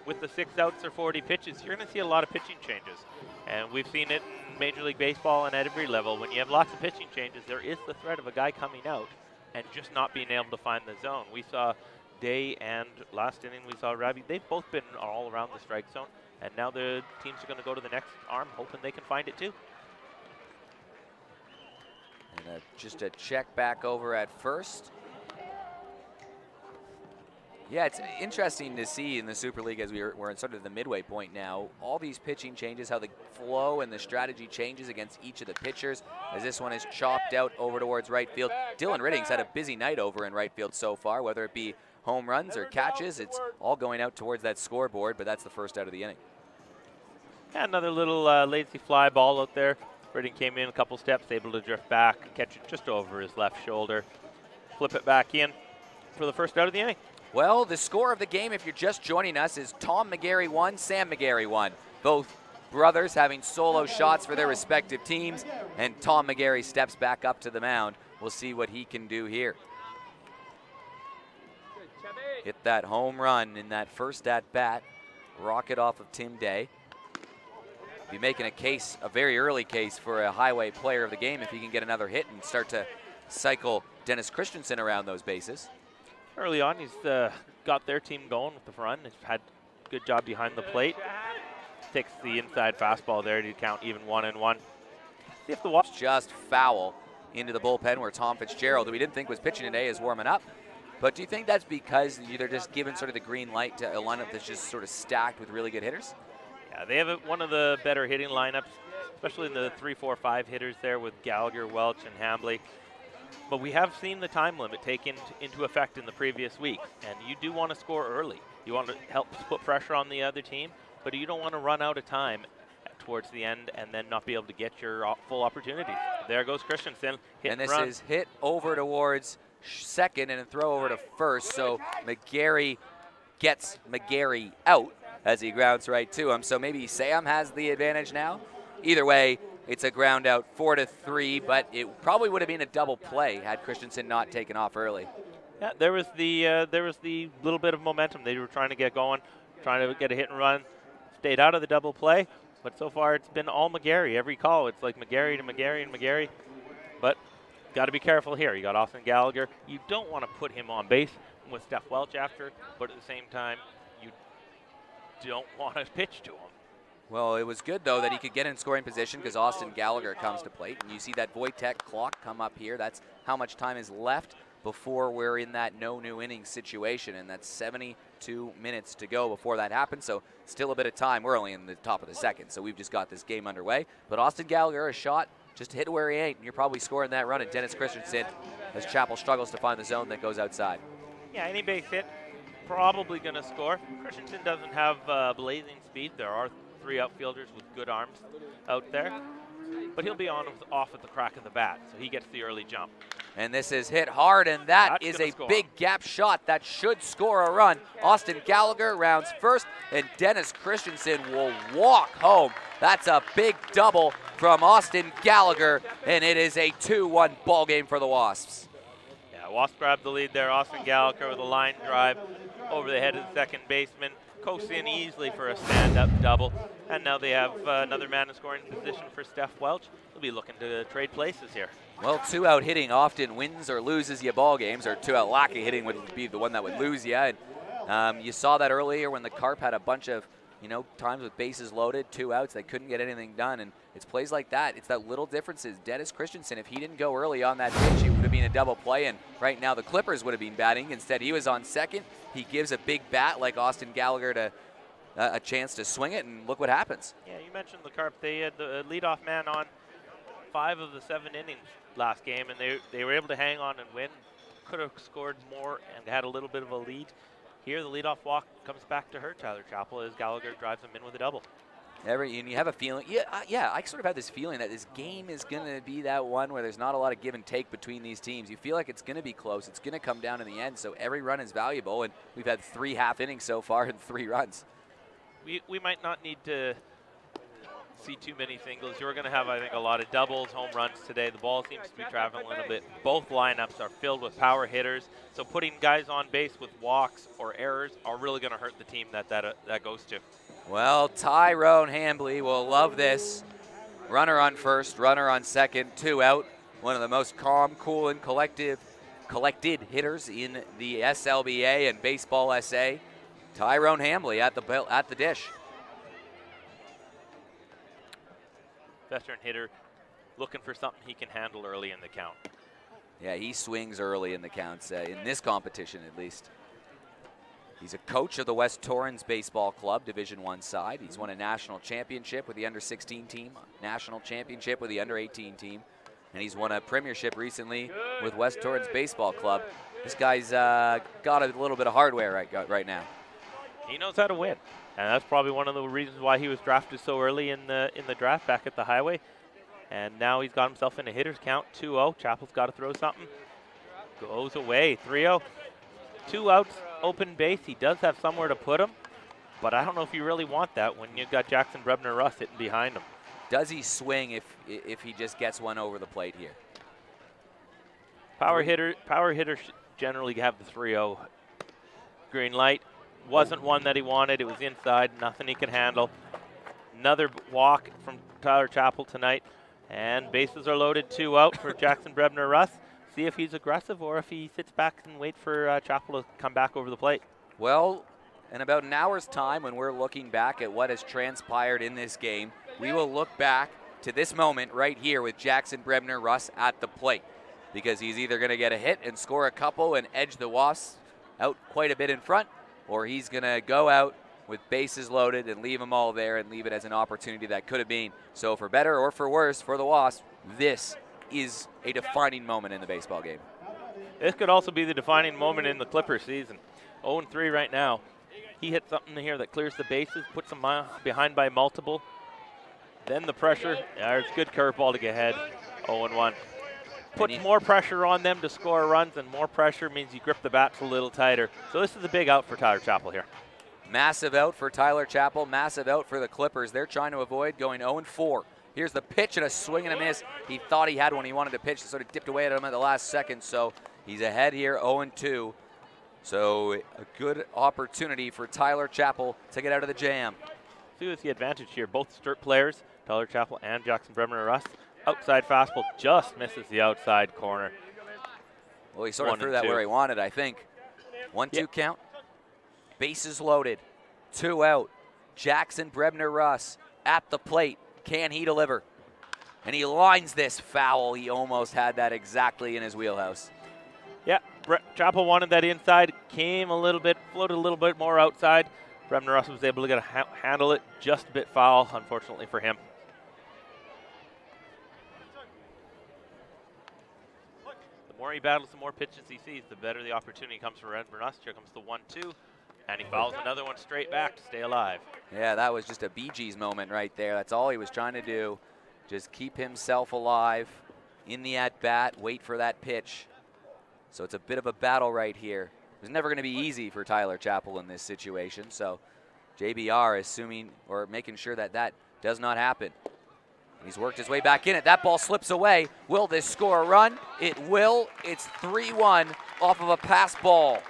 6 outs or 40 pitches. You're going to see a lot of pitching changes. And we've seen it in Major League Baseball and at every level. When you have lots of pitching changes, there is the threat of a guy coming out and just not being able to find the zone. We saw Day and last inning we saw Ravi. They've both been all around the strike zone. And now the teams are going to go to the next arm hoping they can find it too. And just a check back over at first. Yeah, it's interesting to see in the Super League as we're in sort of the midway point now, all these pitching changes, how the flow and the strategy changes against each of the pitchers as this one is chopped out over towards right field. Dylan Ridding's had a busy night over in right field so far, whether it be home runs or catches, it's all going out towards that scoreboard, but that's the first out of the inning. Yeah, another little lazy fly ball out there. Ridding came in a couple steps, able to drift back, catch it just over his left shoulder, flip it back in for the first out of the inning. Well, the score of the game, if you're just joining us, is Tom McGarry 1, Sam McGarry 1. Both brothers having solo shots for their respective teams, and Tom McGarry steps back up to the mound. We'll see what he can do here. Hit that home run in that first at-bat, rocket off of Tim Day. Be making a case, a very early case for a highway player of the game if he can get another hit and start to cycle Dennis Christensen around those bases. Early on, he's got their team going with the run. He's had a good job behind the plate. Takes the inside fastball there to count even 1-1. See if the Wasps just foul into the bullpen where Tom Fitzgerald, who we didn't think was pitching today, is warming up. But do you think that's because they're just given sort of the green light to a lineup that's just sort of stacked with really good hitters? Yeah, they have one of the better hitting lineups, especially in the 3, 4, 5 hitters there with Gallagher, Welch, and Hambley. But we have seen the time limit take into effect in the previous week, and you do want to score early. You want to help put pressure on the other team, but you don't want to run out of time towards the end and then not be able to get your full opportunities. There goes Christensen. And this is hit over towards second and a throw over to first, so McGarry gets McGarry out as he grounds right to him. So maybe Sam has the advantage now. Either way, it's a ground out 4-3, but it probably would have been a double play had Christensen not taken off early. Yeah, there was the little bit of momentum they were trying to get going, trying to get a hit and run. Stayed out of the double play, but so far it's been all McGarry. Every call, it's like McGarry to McGarry and McGarry. But got to be careful here. You got Austin Gallagher. You don't want to put him on base with Steph Welch after, but at the same time, you don't want to pitch to him. Well, it was good, though, that he could get in scoring position because Austin Gallagher comes to plate. And you see that Wojtek clock come up here. That's how much time is left before we're in that no new innings situation. And that's 72 minutes to go before that happens. So still a bit of time. We're only in the top of the second, so we've just got this game underway. But Austin Gallagher, a shot, just hit where he ain't. And you're probably scoring that run. And Dennis Christensen, as Chapel struggles to find the zone that goes outside. Yeah, any base hit, probably going to score. Christensen doesn't have blazing speed. There are 3 outfielders with good arms out there, but he'll be off at the crack of the bat, so he gets the early jump. And this is hit hard, and that's a big gap shot that should score a run. Austin Gallagher rounds first, and Dennis Christensen will walk home. That's a big double from Austin Gallagher, and it is a 2-1 ball game for the Wasps. Yeah, Wasps grabbed the lead there. Austin Gallagher with a line drive over the head of the second baseman. Coasts in easily for a stand-up double. And now they have another man in scoring position for Steph Welch. He'll be looking to trade places here. Well, 2-out hitting often wins or loses you ball games, or 2-out lack of hitting would be the one that would lose you. And you saw that earlier when the Carp had a bunch of, times with bases loaded, 2 outs, they couldn't get anything done. And it's plays like that. It's that little differences. Dennis Christensen, if he didn't go early on that pitch, it would have been a double play. And right now the Clippers would have been batting. Instead, he was on second. He gives a big bat like Austin Gallagher to a chance to swing it, and look what happens. Yeah, you mentioned the Carp. They had the leadoff man on 5 of the 7 innings last game, and they were able to hang on and win. Could have scored more and had a little bit of a lead. Here, the leadoff walk comes back to hurt Tyler Chappell as Gallagher drives him in with a double. And you have a feeling, yeah, I sort of have this feeling that this game is going to be that one where there's not a lot of give and take between these teams. You feel like it's going to be close. It's going to come down in the end, so every run is valuable, and we've had 3 half innings so far and 3 runs. We might not need to see too many singles. You're going to have, I think, a lot of doubles, home runs today. The ball seems to be traveling a little bit. Both lineups are filled with power hitters, so putting guys on base with walks or errors are really going to hurt the team that goes to. Well, Tyrone Hambley will love this. Runner on first, runner on second, 2 out. One of the most calm, cool, and collected hitters in the SLBA and Baseball SA. Tyrone Hambley at the dish. Veteran hitter looking for something he can handle early in the count. Yeah, he swings early in the counts, in this competition at least. He's a coach of the West Torrens Baseball Club, Division I side. He's won a national championship with the under-16 team, national championship with the under-18 team, and he's won a premiership recently with West Torrens Baseball Club. This guy's got a little bit of hardware right now. He knows how to win, and that's probably one of the reasons why he was drafted so early in the draft back at the Highway. And now he's got himself in a hitter's count, 2-0. Chappell's got to throw something. Goes away, 3-0. 2 outs, open base. He does have somewhere to put him, but I don't know if you really want that when you've got Jackson Brebner-Russ hitting behind him. Does he swing if he just gets one over the plate here? Power hitters generally have the 3-0 green light. Wasn't one that he wanted. It was inside, nothing he could handle. Another walk from Tyler Chappell tonight, and bases are loaded, 2 out for Jackson Brebner-Russ. See if he's aggressive or if he sits back and wait for Chappell to come back over the plate. Well, in about an hour's time, when we're looking back at what has transpired in this game, we will look back to this moment right here with Jackson Brebner-Russ at the plate, because he's either going to get a hit and score a couple and edge the Wasps out quite a bit in front, or he's going to go out with bases loaded and leave them all there and leave it as an opportunity that could have been. So for better or for worse for the Wasps, this is a defining moment in the baseball game. This could also be the defining moment in the Clippers season. 0-3 right now. He hit something here that clears the bases, puts them behind by multiple. Then the pressure. There's a good curveball to get ahead. 0-1. Puts more pressure on them to score runs, and more pressure means you grip the bats a little tighter. So this is a big out for Tyler Chappell here. Massive out for Tyler Chappell, massive out for the Clippers. They're trying to avoid going 0-4. Here's the pitch and a swing and a miss. He thought he had one. He wanted to pitch. Sort of dipped away at him at the last second. So he's ahead here, 0-2. So a good opportunity for Tyler Chappell to get out of the jam. See what's the advantage here. Both Sturt players, Tyler Chappell and Jackson Brebner-Russ. Outside fastball just misses the outside corner. Well, he sort of threw that where he wanted, I think. 1-2 count. Bases loaded. 2 out. Jackson Brebner-Russ at the plate. Can he deliver? And he lines this foul. He almost had that exactly in his wheelhouse. Yeah, Chappell wanted that inside. Came a little bit, floated a little bit more outside. Brebner-Russ was able to get handle it. Just a bit foul, unfortunately for him. The more he battles, the more pitches he sees, the better the opportunity comes for Brebner-Russ. Here comes the 1-2. And he fouls another one straight back to stay alive. Yeah, that was just a Bee Gees moment right there. That's all he was trying to do. Just keep himself alive in the at-bat, wait for that pitch. So it's a bit of a battle right here. It was never going to be easy for Tyler Chappell in this situation. So JBR assuming or making sure that that does not happen. He's worked his way back in it. That ball slips away. Will this score a run? It will. It's 3-1 off of a pass ball.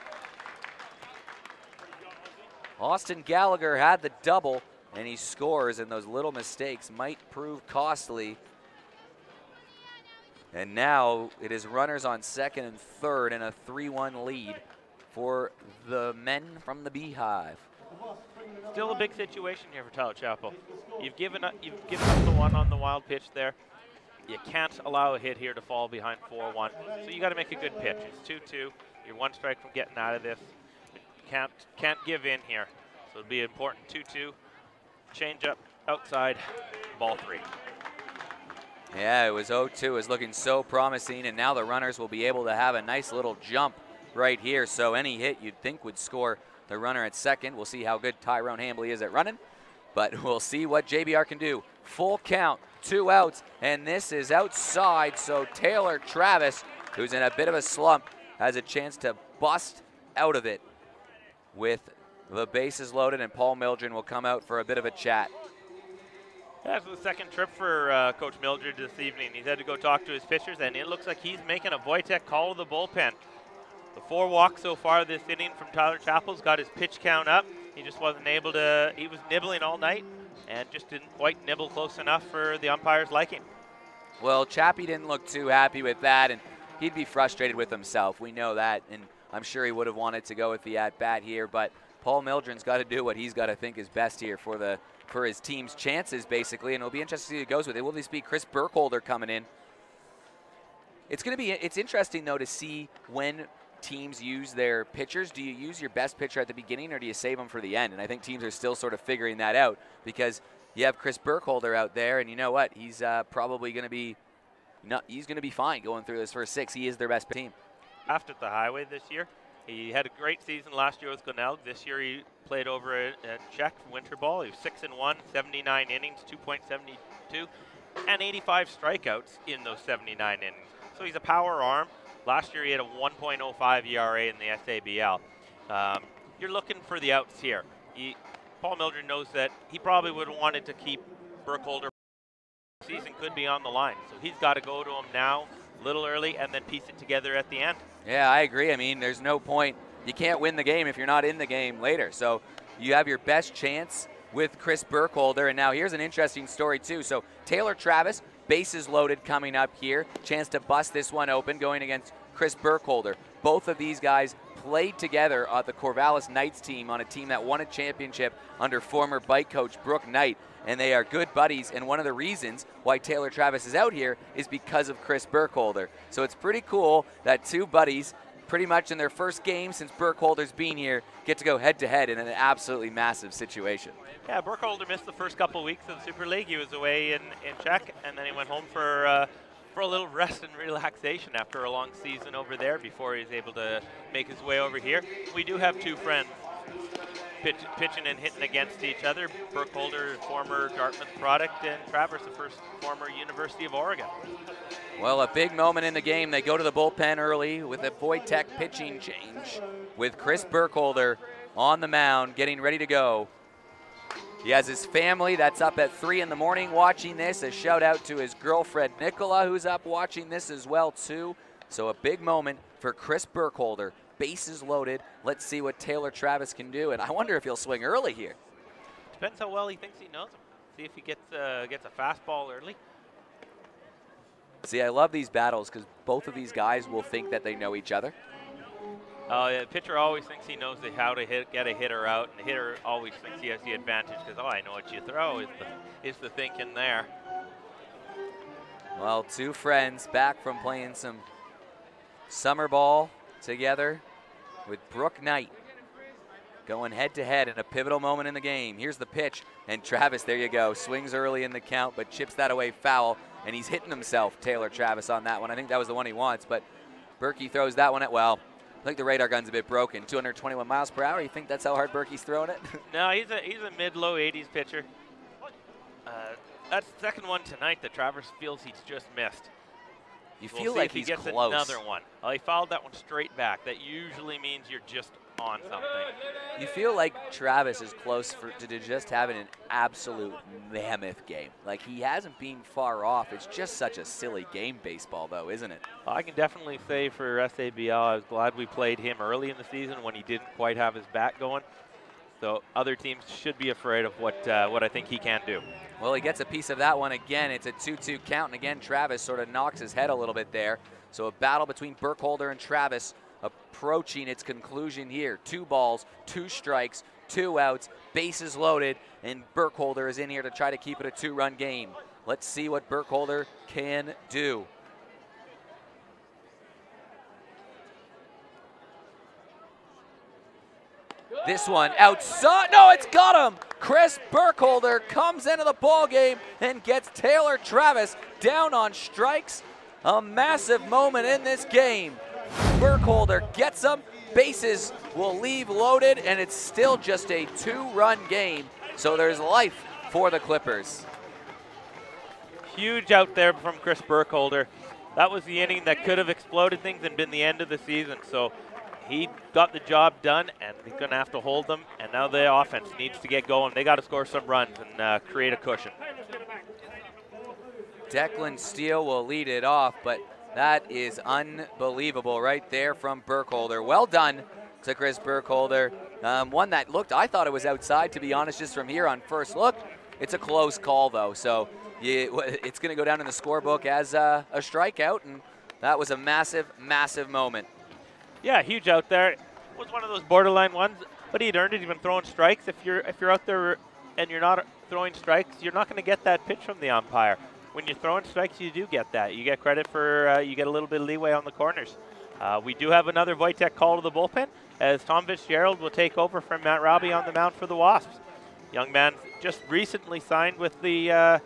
Austin Gallagher had the double, and he scores, and those little mistakes might prove costly. And now it is runners on second and third and a 3-1 lead for the men from the Beehive. Still a big situation here for Tyler Chappell. You've given up the one on the wild pitch there. You can't allow a hit here to fall behind 4-1. So you got to make a good pitch. It's 2-2. You're 1 strike from getting out of this. Can't give in here. So it'll be important. 2-2. Change up outside. Ball 3. Yeah, it was 0-2. It was looking so promising, and now the runners will be able to have a nice little jump right here. So any hit you'd think would score the runner at second. We'll see how good Tyrone Hambley is at running. but we'll see what JBR can do. Full count, 2 outs, and this is outside, so Taylor Travis, who's in a bit of a slump, has a chance to bust out of it with the bases loaded, and Paul Mildred will come out for a bit of a chat. That's the second trip for Coach Mildred this evening. He's had to go talk to his pitchers, and it looks like he's making a Wojtek call to the bullpen. The 4 walks so far this inning from Tyler Chappell's got his pitch count up. He just wasn't able to, he was nibbling all night and just didn't quite nibble close enough for the umpire's liking. Well, Chappie didn't look too happy with that, and he'd be frustrated with himself. We know that, and I'm sure he would have wanted to go with the at-bat here, but Paul Mildred's got to do what he's got to think is best here for his team's chances, basically, and it'll be interesting to see who goes with it. Will this be Chris Burkholder coming in? It's interesting, though, to see when teams use their pitchers. Do you use your best pitcher at the beginning, or do you save them for the end? And I think teams are still sort of figuring that out, because you have Chris Burkholder out there, and you know what? He's probably going to be he's going to be fine going through this first 6. He is their best team. After the highway this year, he had a great season last year with Glenelg. This year he played over at Czech winter ball. He was 6-1, 79 innings, 2.72, and 85 strikeouts in those 79 innings. So he's a power arm. Last year he had a 1.05 ERA in the SABL. You're looking for the outs here. Paul Mildred knows that he probably would have wanted to keep Burkholder. Season could be on the line, so he's got to go to him now, a little early, and then piece it together at the end. Yeah, I agree. I mean, there's no point. You can't win the game if you're not in the game later. So you have your best chance with Chris Burkholder. And now here's an interesting story, too. So Taylor Travis, bases loaded coming up here. Chance to bust this one open going against Chris Burkholder. Both of these guys played together on the Corvallis Knights team, on a team that won a championship under former bike coach Brooke Knight. And they are good buddies, and one of the reasons why Taylor Travis is out here is because of Chris Burkholder. So it's pretty cool that 2 buddies, pretty much in their first game since Burkholder's been here, get to go head-to-head in an absolutely massive situation. Yeah, Burkholder missed the first couple weeks of the Super League. He was away in Czech, and then he went home for a little rest and relaxation after a long season over there before he was able to make his way over here. We do have 2 friends pitching and hitting against each other. Burkholder, former Dartmouth product, and Travers, the first former University of Oregon. Well, a big moment in the game. They go to the bullpen early with a Wojtek pitching change with Chris Burkholder on the mound getting ready to go. He has his family that's up at 3 in the morning watching this. A shout out to his girlfriend Nicola, who's up watching this as well too. So a big moment for Chris Burkholder. Bases loaded. Let's see what Taylor Travis can do, and I wonder if he'll swing early here. Depends how well he thinks he knows him. See if he gets a fastball early. See, I love these battles because both of these guys will think that they know each other. Yeah, the pitcher always thinks he knows how to get a hitter out, and the hitter always thinks he has the advantage because, oh, I know what you throw is the thinking there. Well, 2 friends back from playing some summer ball together with Brooke Knight going head-to-head in a pivotal moment in the game. Here's the pitch, and Travis, there you go, swings early in the count, but chips that away foul, and he's hitting himself, Taylor Travis, on that one. I think that was the one he wants, but Berkey throws that one at, well, I think the radar gun's a bit broken. 221 miles per hour. You think that's how hard Berkey's throwing it? No, he's a mid-low 80s pitcher. That's the second one tonight that Travers feels he's just missed. You feel like he's gets close. Another one. He fouled that one straight back. That usually means you're just on something. You feel like Travis is close to just having an absolute mammoth game. Like, he hasn't been far off. It's just such a silly game, baseball, though, isn't it? Well, I can definitely say for SABL, I was glad we played him early in the season when he didn't quite have his bat going. So other teams should be afraid of what I think he can do. Well, he gets a piece of that one again. It's a 2-2 count, and again, Travis sort of knocks his head a little bit there. So a battle between Burkholder and Travis approaching its conclusion here. 2 balls, 2 strikes, 2 outs, bases loaded, and Burkholder is in here to try to keep it a 2-run game. Let's see what Burkholder can do. This one outside. No, it's got him. Chris Burkholder comes into the ball game and gets Taylor Travis down on strikes. A massive moment in this game. Burkholder gets him. Bases will leave loaded, and it's still just a 2-run game So there's life for the Clippers. Huge out there from Chris Burkholder. That was the inning that could have exploded things and been the end of the season. So he got the job done, and he's going to have to hold them. And now the offense needs to get going. They got to score some runs and create a cushion. Declan Steele will lead it off, but that is unbelievable right there from Burkholder. Well done to Chris Burkholder. One that looked, I thought it was outside, to be honest, just from here on first look. It's a close call, though, so it's going to go down in the scorebook as a strikeout, and that was a massive, massive moment. Yeah, huge out there. It was one of those borderline ones, but he'd earned it. He'd been throwing strikes. If you're out there and you're not throwing strikes, you're not going to get that pitch from the umpire. When you're throwing strikes, you do get that. You get credit for, you get a little bit of leeway on the corners. We do have another Wojtek call to the bullpen, as Tom Fitzgerald will take over from Matt Robbie on the mound for the Wasps. Young man just recently signed with the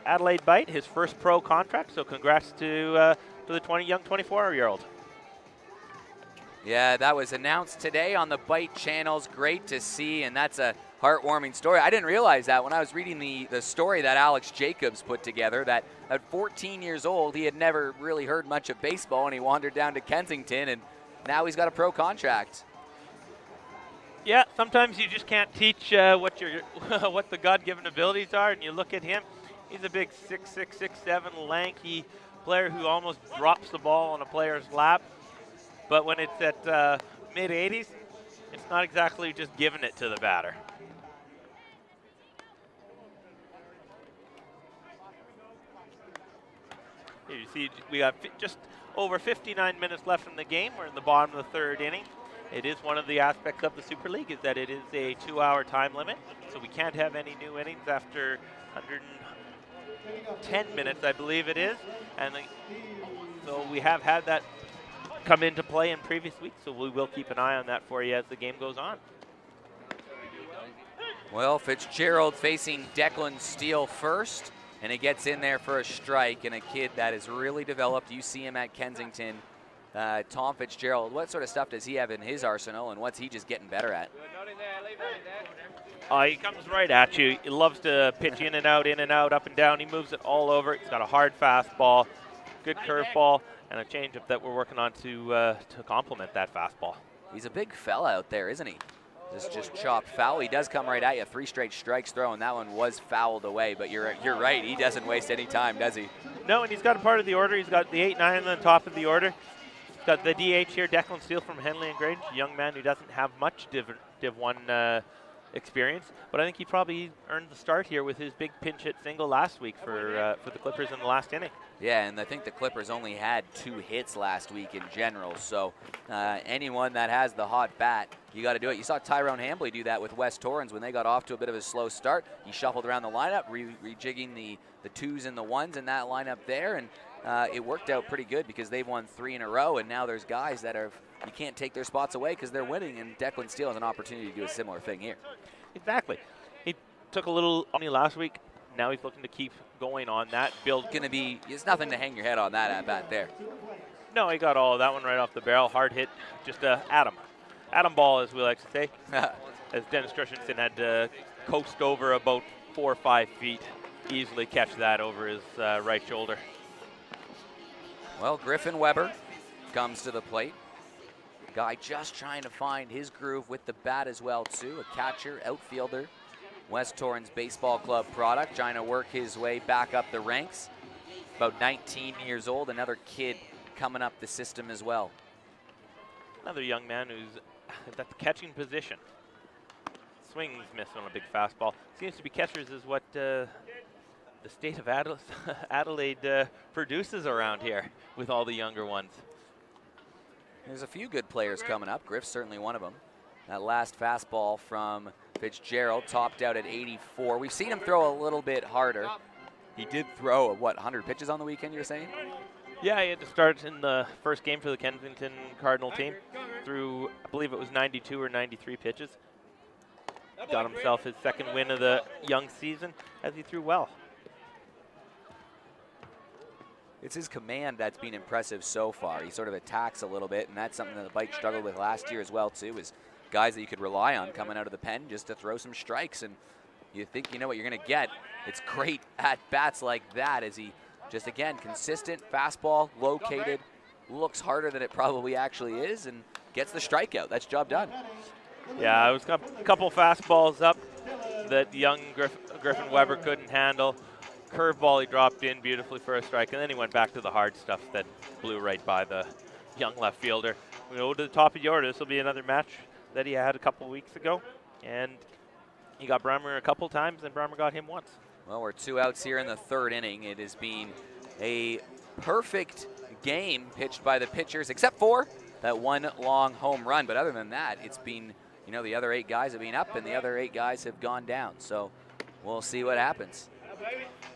Adelaide Bite, his first pro contract, so congrats to the young 24-year-old. Yeah, that was announced today on the Bite channels. Great to see, and that's a heartwarming story. I didn't realize that when I was reading the story that Alex Jacobs put together, that at 14 years old, he had never really heard much of baseball, and he wandered down to Kensington, and now he's got a pro contract. Yeah, sometimes you just can't teach what the God-given abilities are, and you look at him. He's a big 6'6", 6'7", lanky player who almost drops the ball on a player's lap. But when it's at mid-80s, it's not exactly just giving it to the batter. Here you see we got just over 59 minutes left in the game. We're in the bottom of the third inning. It is one of the aspects of the Super League is that it is a 2-hour time limit, so we can't have any new innings after 110 minutes, I believe it is. And so we have had that come into play in previous weeks, so we will keep an eye on that for you as the game goes on. Well, Fitzgerald facing Declan Steele first, and it gets in there for a strike, and a kid that is really developed. You see him at Kensington. Tom Fitzgerald, what sort of stuff does he have in his arsenal, and what's he just getting better at? He comes right at you. He loves to pitch in and out, up and down. He moves it all over. He's got a hard fastball, good curveball, and a changeup that we're working on to complement that fastball. He's a big fella out there, isn't he? Just chopped foul. He does come right at you. 3 straight strikes throw, and that one was fouled away. But you're right. He doesn't waste any time, does he? No, and he's got a part of the order. He's got the 8-9 on the top of the order. He's got the DH here, Declan Steele from Henley and Grange, a young man who doesn't have much Div 1 experience, but I think he probably earned the start here with his big pinch hit single last week for the Clippers in the last inning. Yeah, and I think the Clippers only had 2 hits last week in general, so anyone that has the hot bat, you got to do it. You saw Tyrone Hambley do that with West Torrens when they got off to a bit of a slow start. He shuffled around the lineup, rejigging the 2s and the 1s in that lineup there, and it worked out pretty good because they've won 3 in a row, and now there's guys that you can't take their spots away because they're winning, and Declan Steele has an opportunity to do a similar thing here. Exactly. He took a little on me last week. Now he's looking to keep going on that build. It's nothing to hang your head on that at bat there. No, he got all of that one right off the barrel. Hard hit, just Atom ball, as we like to say. As Dennis Christensen had to coast over about 4 or 5 feet, easily catch that over his right shoulder. Well, Griffin Weber comes to the plate. Guy just trying to find his groove with the bat as well, too. A catcher, outfielder, West Torrens Baseball Club product, trying to work his way back up the ranks. About 19 years old, another kid coming up the system as well. Another young man who's at the catching position. Swings miss on a big fastball. Seems to be catchers is what the state of Adelaide produces around here with all the younger ones. There's a few good players coming up. Griff's certainly one of them. That last fastball from Fitzgerald topped out at 84. We've seen him throw a little bit harder. He did throw, 100 pitches on the weekend, you're saying? Yeah, he had to start in the first game for the Kensington Cardinal team. Threw, I believe it was 92 or 93 pitches. Got himself his 2nd win of the young season as he threw well. It's his command that's been impressive so far. He sort of attacks a little bit, and that's something that the Bite struggled with last year as well, too, is guys that you could rely on coming out of the pen just to throw some strikes, and you think you know what you're going to get. It's great at-bats like that as he just, again, consistent, fastball, located, looks harder than it probably actually is, and gets the strikeout. That's job done. Yeah, it was a couple fastballs up that young Griffin Weber couldn't handle. Curveball he dropped in beautifully for a strike, and then he went back to the hard stuff that blew right by the young left fielder. We go to the top of the order. This will be another match that he had a couple weeks ago, and he got Brammer a couple times, and Brammer got him once. Well, we're 2 outs here in the 3rd inning. It has been a perfect game pitched by the pitchers, except for that one long home run. But other than that, it's been, you know, the other 8 guys have been up and the other 8 guys have gone down. So we'll see what happens.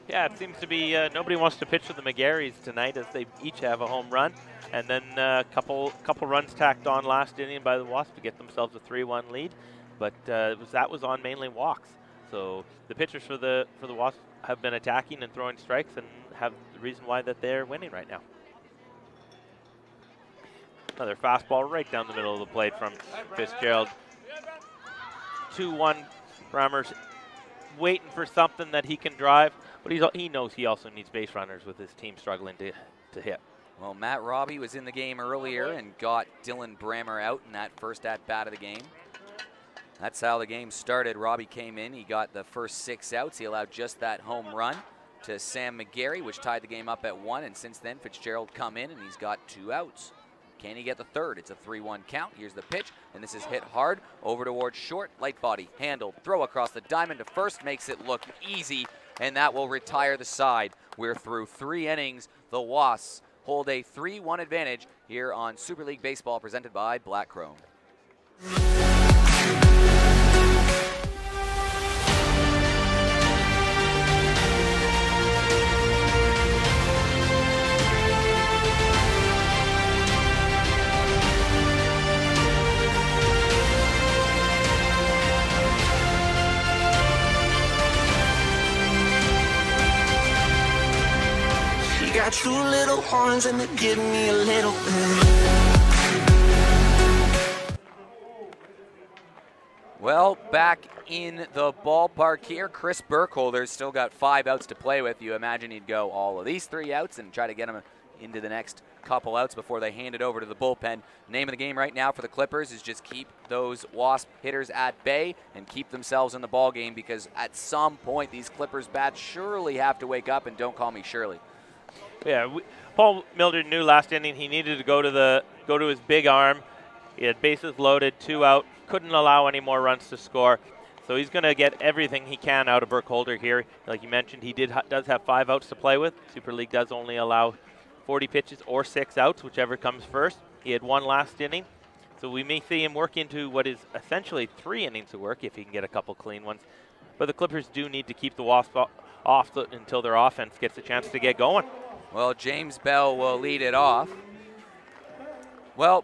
Yeah, it seems to be nobody wants to pitch for the McGarrys tonight, as they each have a home run, and then a couple runs tacked on last inning by the Wasps to get themselves a 3-1 lead. But that was on mainly walks. So the pitchers for the Wasps have been attacking and throwing strikes, and have the reason why that they're winning right now. Another fastball right down the middle of the plate from Fitzgerald. 2-1. Brammer's waiting for something that he can drive, but he knows he also needs base runners with his team struggling to hit. Well, Matt Robbie was in the game earlier and got Dylan Brammer out in that first at-bat of the game. That's how the game started. Robbie came in, he got the first 6 outs. He allowed just that home run to Sam McGarry, which tied the game up at 1, and since then Fitzgerald come in and he's got 2 outs. Can he get the 3rd? It's a 3-1 count. Here's the pitch, and this is hit hard over towards short. Light body, handled, throw across the diamond to first, makes it look easy, and that will retire the side. We're through 3 innings. The Wasps hold a 3-1 advantage here on Super League Baseball, presented by Black Chrome. Got 2 little horns and they give me a little bit. Well, back in the ballpark here, Chris Burkholder's still got 5 outs to play with. You imagine he'd go all of these 3 outs and try to get them into the next couple outs before they hand it over to the bullpen. Name of the game right now for the Clippers is just keep those Wasp hitters at bay and keep themselves in the ball game, because at some point these Clippers bats surely have to wake up, and don't call me Shirley. Yeah, Paul Mildred knew last inning he needed to go to his big arm. He had bases loaded, 2 out, couldn't allow any more runs to score. So he's going to get everything he can out of Burkholder here. Like you mentioned, he does have 5 outs to play with. Super League does only allow 40 pitches or 6 outs, whichever comes first. He had 1 last inning. So we may see him work into what is essentially 3 innings of work if he can get a couple clean ones. But the Clippers do need to keep the Wasps off until their offense gets a chance to get going. Well, James Bell will lead it off. Well,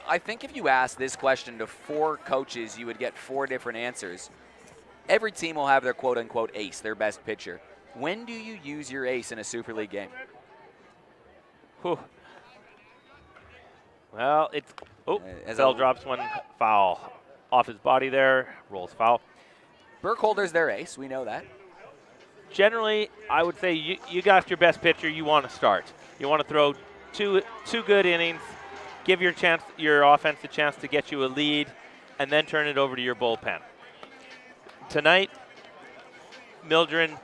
I think if you ask this question to 4 coaches, you would get 4 different answers. Every team will have their quote-unquote ace, their best pitcher. When do you use your ace in a Super League game? Whew. Well, it's... Oh, Bell drops one foul. Off his body there, rolls foul. Burkholder's their ace, we know that. Generally, I would say you got your best pitcher, you want to start. You want to throw two good innings, give your offense a chance to get you a lead, and then turn it over to your bullpen. Tonight, Mildren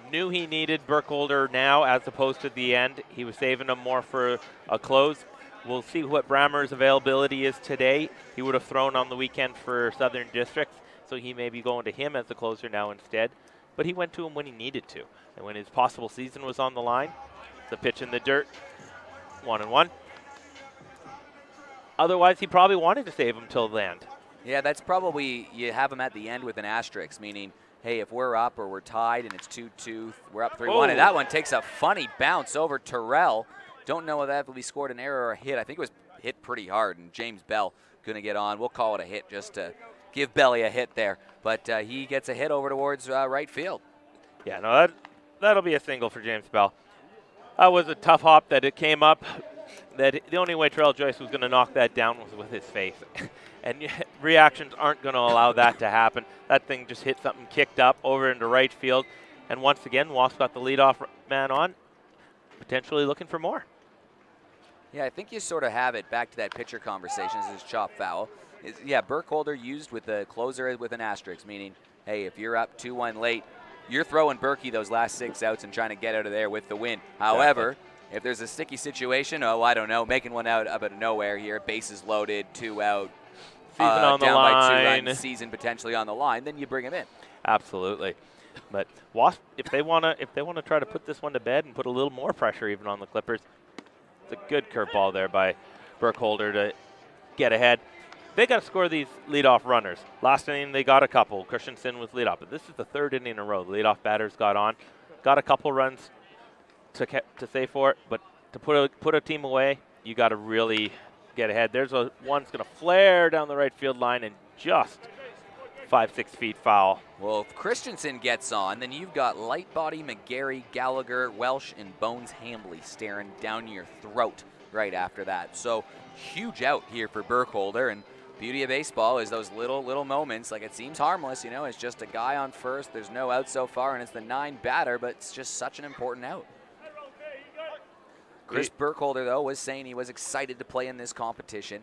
knew he needed Burkholder now as opposed to the end. He was saving him more for a close. We'll see what Brammer's availability is today. He would have thrown on the weekend for Southern Districts, so he may be going to him as the closer now instead. But he went to him when he needed to. And when his possible season was on the line, the pitch in the dirt, 1-1. Otherwise, he probably wanted to save him till the end. Yeah, that's probably, you have him at the end with an asterisk, meaning, hey, if we're up or we're tied and it's 2-2, we're up 3-1. And that one takes a funny bounce over Terrell. Don't know whether that will be scored an error or a hit. I think it was hit pretty hard, and James Bell going to get on. We'll call it a hit just to give Belly a hit there. But he gets a hit over towards right field. Yeah, no, that'll be a single for James Bell. That was a tough hop that it came up. that the only way Terrell Joyce was going to knock that down was with his face. And reactions aren't going to allow that to happen. That thing just hit something, kicked up over into right field. And once again, Wasps got the leadoff man on, potentially looking for more. Yeah, I think you sort of have it back to that pitcher conversation. This is chop foul. Yeah, Burkholder used with the closer with an asterisk, meaning, hey, if you're up 2-1 late, you're throwing Berkey those last 6 outs and trying to get out of there with the win. However, if there's a sticky situation, I don't know, making one out of nowhere here, bases loaded, 2 out, season on the down line, by 2 runs, season potentially on the line, then you bring him in. Absolutely. But Wasp, if they want to try to put this one to bed and put a little more pressure even on the Clippers, it's a good curveball there by Burkholder to get ahead. They got to score these leadoff runners. Last inning, they got a couple. Christensen was leadoff, but this is the 3rd inning in a row. The leadoff batters got on, got a couple runs to save for it, but to put a team away, you got to really get ahead. There's one's going to flare down the right field line and just 5-6 feet foul. Well, if Christensen gets on, then you've got Lightbody, McGarry, Gallagher, Welsh, and Bones Hambley staring down your throat right after that. So huge out here for Burkholder, and beauty of baseball is those little moments. Like, it seems harmless, it's just a guy on first. There's no out so far, and it's the 9 batter, but it's just such an important out. Chris Burkholder, though, was saying he was excited to play in this competition,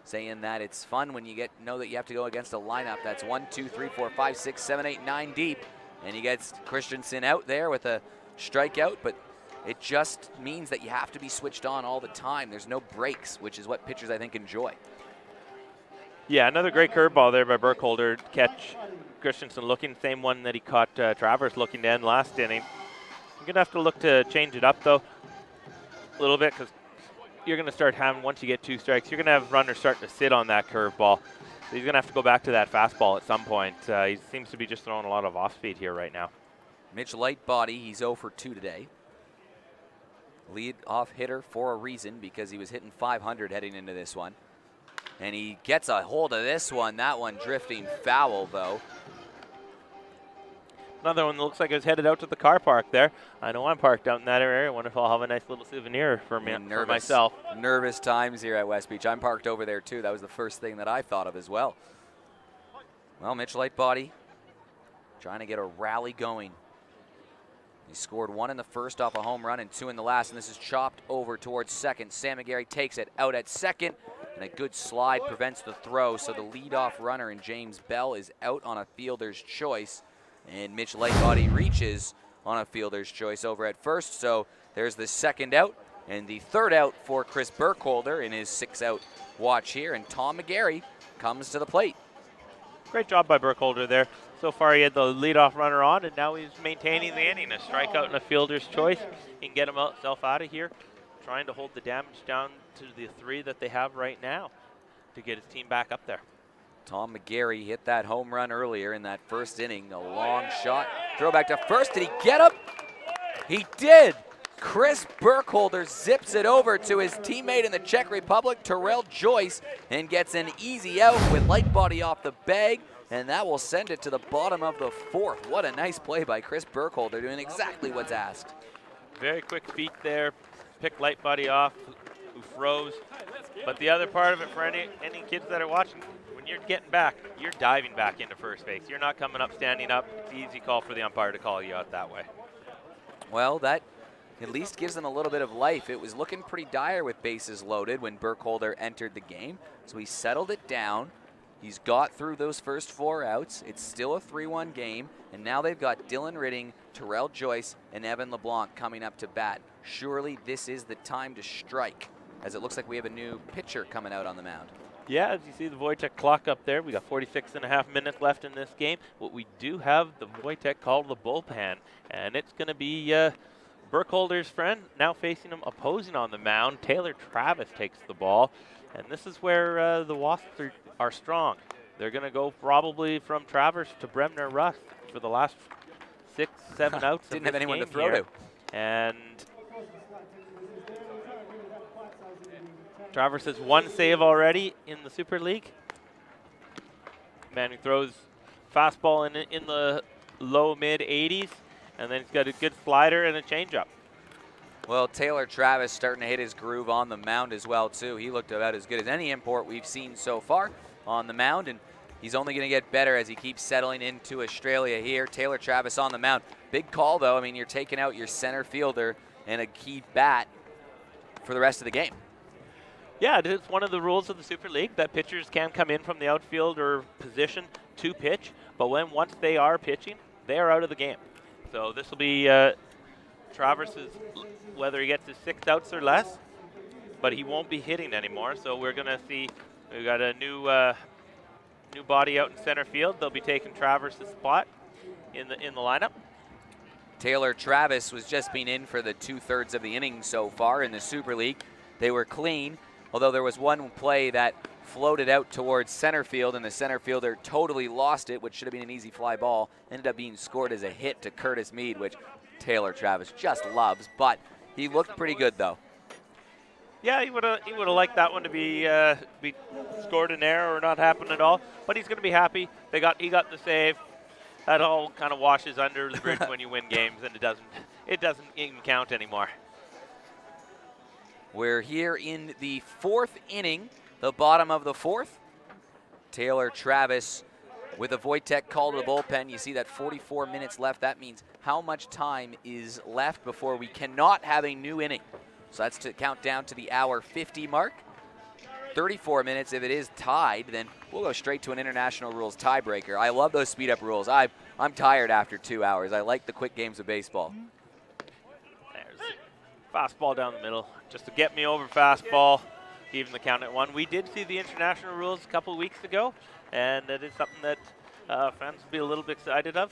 saying that it's fun when you know that you have to go against a lineup that's 1, 2, 3, 4, 5, 6, 7, 8, 9 deep, and he gets Christensen out there with a strikeout, but it just means that you have to be switched on all the time. There's no breaks, which is what pitchers, I think, enjoy. Yeah, another great curveball there by Burkholder. Catch Christensen looking, same one that he caught Travers looking to end last inning. You're going to have to look to change it up, though, a little bit, because you're going to start having, once you get 2 strikes, you're going to have runners starting to sit on that curveball. So he's going to have to go back to that fastball at some point. He seems to be just throwing a lot of off-speed here right now. Mitch Lightbody, he's 0 for 2 today. Lead off hitter for a reason, because he was hitting 500 heading into this one. And he gets a hold of this one. That one drifting foul, though. Another one that looks like it was headed out to the car park there. I know I'm parked out in that area. I wonder if I'll have a nice little souvenir for me, for myself. Nervous times here at West Beach. I'm parked over there, too. That was the first thing that I thought of as well. Well, Mitch Lightbody trying to get a rally going. He scored 1 in the first off a home run and 2 in the last, and this is chopped over towards second. Sam McGarry takes it out at second, and a good slide prevents the throw, so the leadoff runner in James Bell is out on a fielder's choice, and Mitch Lightbody reaches on a fielder's choice over at first, so there's the second out, and the 3rd out for Chris Burkholder in his 6-out watch here, and Tom McGarry comes to the plate. Great job by Burkholder there. So far, he had the leadoff runner on, and now he's maintaining the inning. A strikeout and a fielder's choice. He can get himself out of here, trying to hold the damage down to the 3 that they have right now to get his team back up there. Tom McGarry hit that home run earlier in that first inning. A long shot. Throw back to first. Did he get up? He did. Chris Burkholder zips it over to his teammate in the Czech Republic, Terrell Joyce, and gets an easy out with Lightbody off the bag. And that will send it to the bottom of the 4th. What a nice play by Chris Burkholder, doing exactly what's asked. Very quick feet there. Pick Lightbody off, who froze. But the other part of it for any kids that are watching, when you're getting back, you're diving back into first base. You're not coming up, standing up. It's an easy call for the umpire to call you out that way. Well, that at least gives them a little bit of life. It was looking pretty dire with bases loaded when Burkholder entered the game. So he settled it down. He's got through those first 4 outs. It's still a 3-1 game, and now they've got Dylan Ridding, Terrell Joyce, and Evan LeBlanc coming up to bat. Surely this is the time to strike, as it looks like we have a new pitcher coming out on the mound. Yeah, as you see the Wojtek clock up there, we got 46.5 minutes left in this game. What we do have the Wojtek called the bullpen, and it's going to be Burkholder's friend now facing him, opposing on the mound. Taylor Travis takes the ball, and this is where the Wasps are strong. They're going to go probably from Travers to Bremner Rust for the last 6, 7 outs. Didn't have anyone to throw here. to. And Travers has 1 save already in the Super League. Manning throws fastball in the low mid 80s, and then he's got a good slider and a changeup. Well, Taylor Travis starting to hit his groove on the mound as well, too. He looked about as good as any import we've seen so far on the mound, and he's only going to get better as he keeps settling into Australia here. Taylor Travis on the mound. Big call, though. I mean, you're taking out your center fielder and a key bat for the rest of the game. Yeah, it's one of the rules of the Super League that pitchers can come in from the outfield or position to pitch, but once they are pitching, they are out of the game. So this will be Travis's, whether he gets his 6 outs or less, but he won't be hitting anymore. So we're going to see we got a new body out in center field. They'll be taking Travis's spot in the lineup. Taylor Travis was just been in for the 2/3 of the innings so far in the Super League. They were clean, although there was one play that floated out towards center field, and the center fielder totally lost it, which should have been an easy fly ball. Ended up being scored as a hit to Curtis Mead, which Taylor Travis just loves, but he looked pretty good, though. Yeah, he would have liked that one to be scored in there or not happen at all, but he's going to be happy. He got the save. That all kind of washes under the bridge when you win games, and it doesn't even count anymore. We're here in the 4th inning, the bottom of the 4th. Taylor Travis with a Wojtek call to the bullpen. You see that 44 minutes left. That means how much time is left before we cannot have a new inning. So that's to count down to the hour 50 mark. 34 minutes. If it is tied, then we'll go straight to an international rules tiebreaker. I love those speed up rules. I'm tired after 2 hours. I like the quick games of baseball. There's fastball down the middle. Just to get me over fastball, even the count at 1. We did see the international rules a couple weeks ago, and that is something that fans will be a little bit excited of,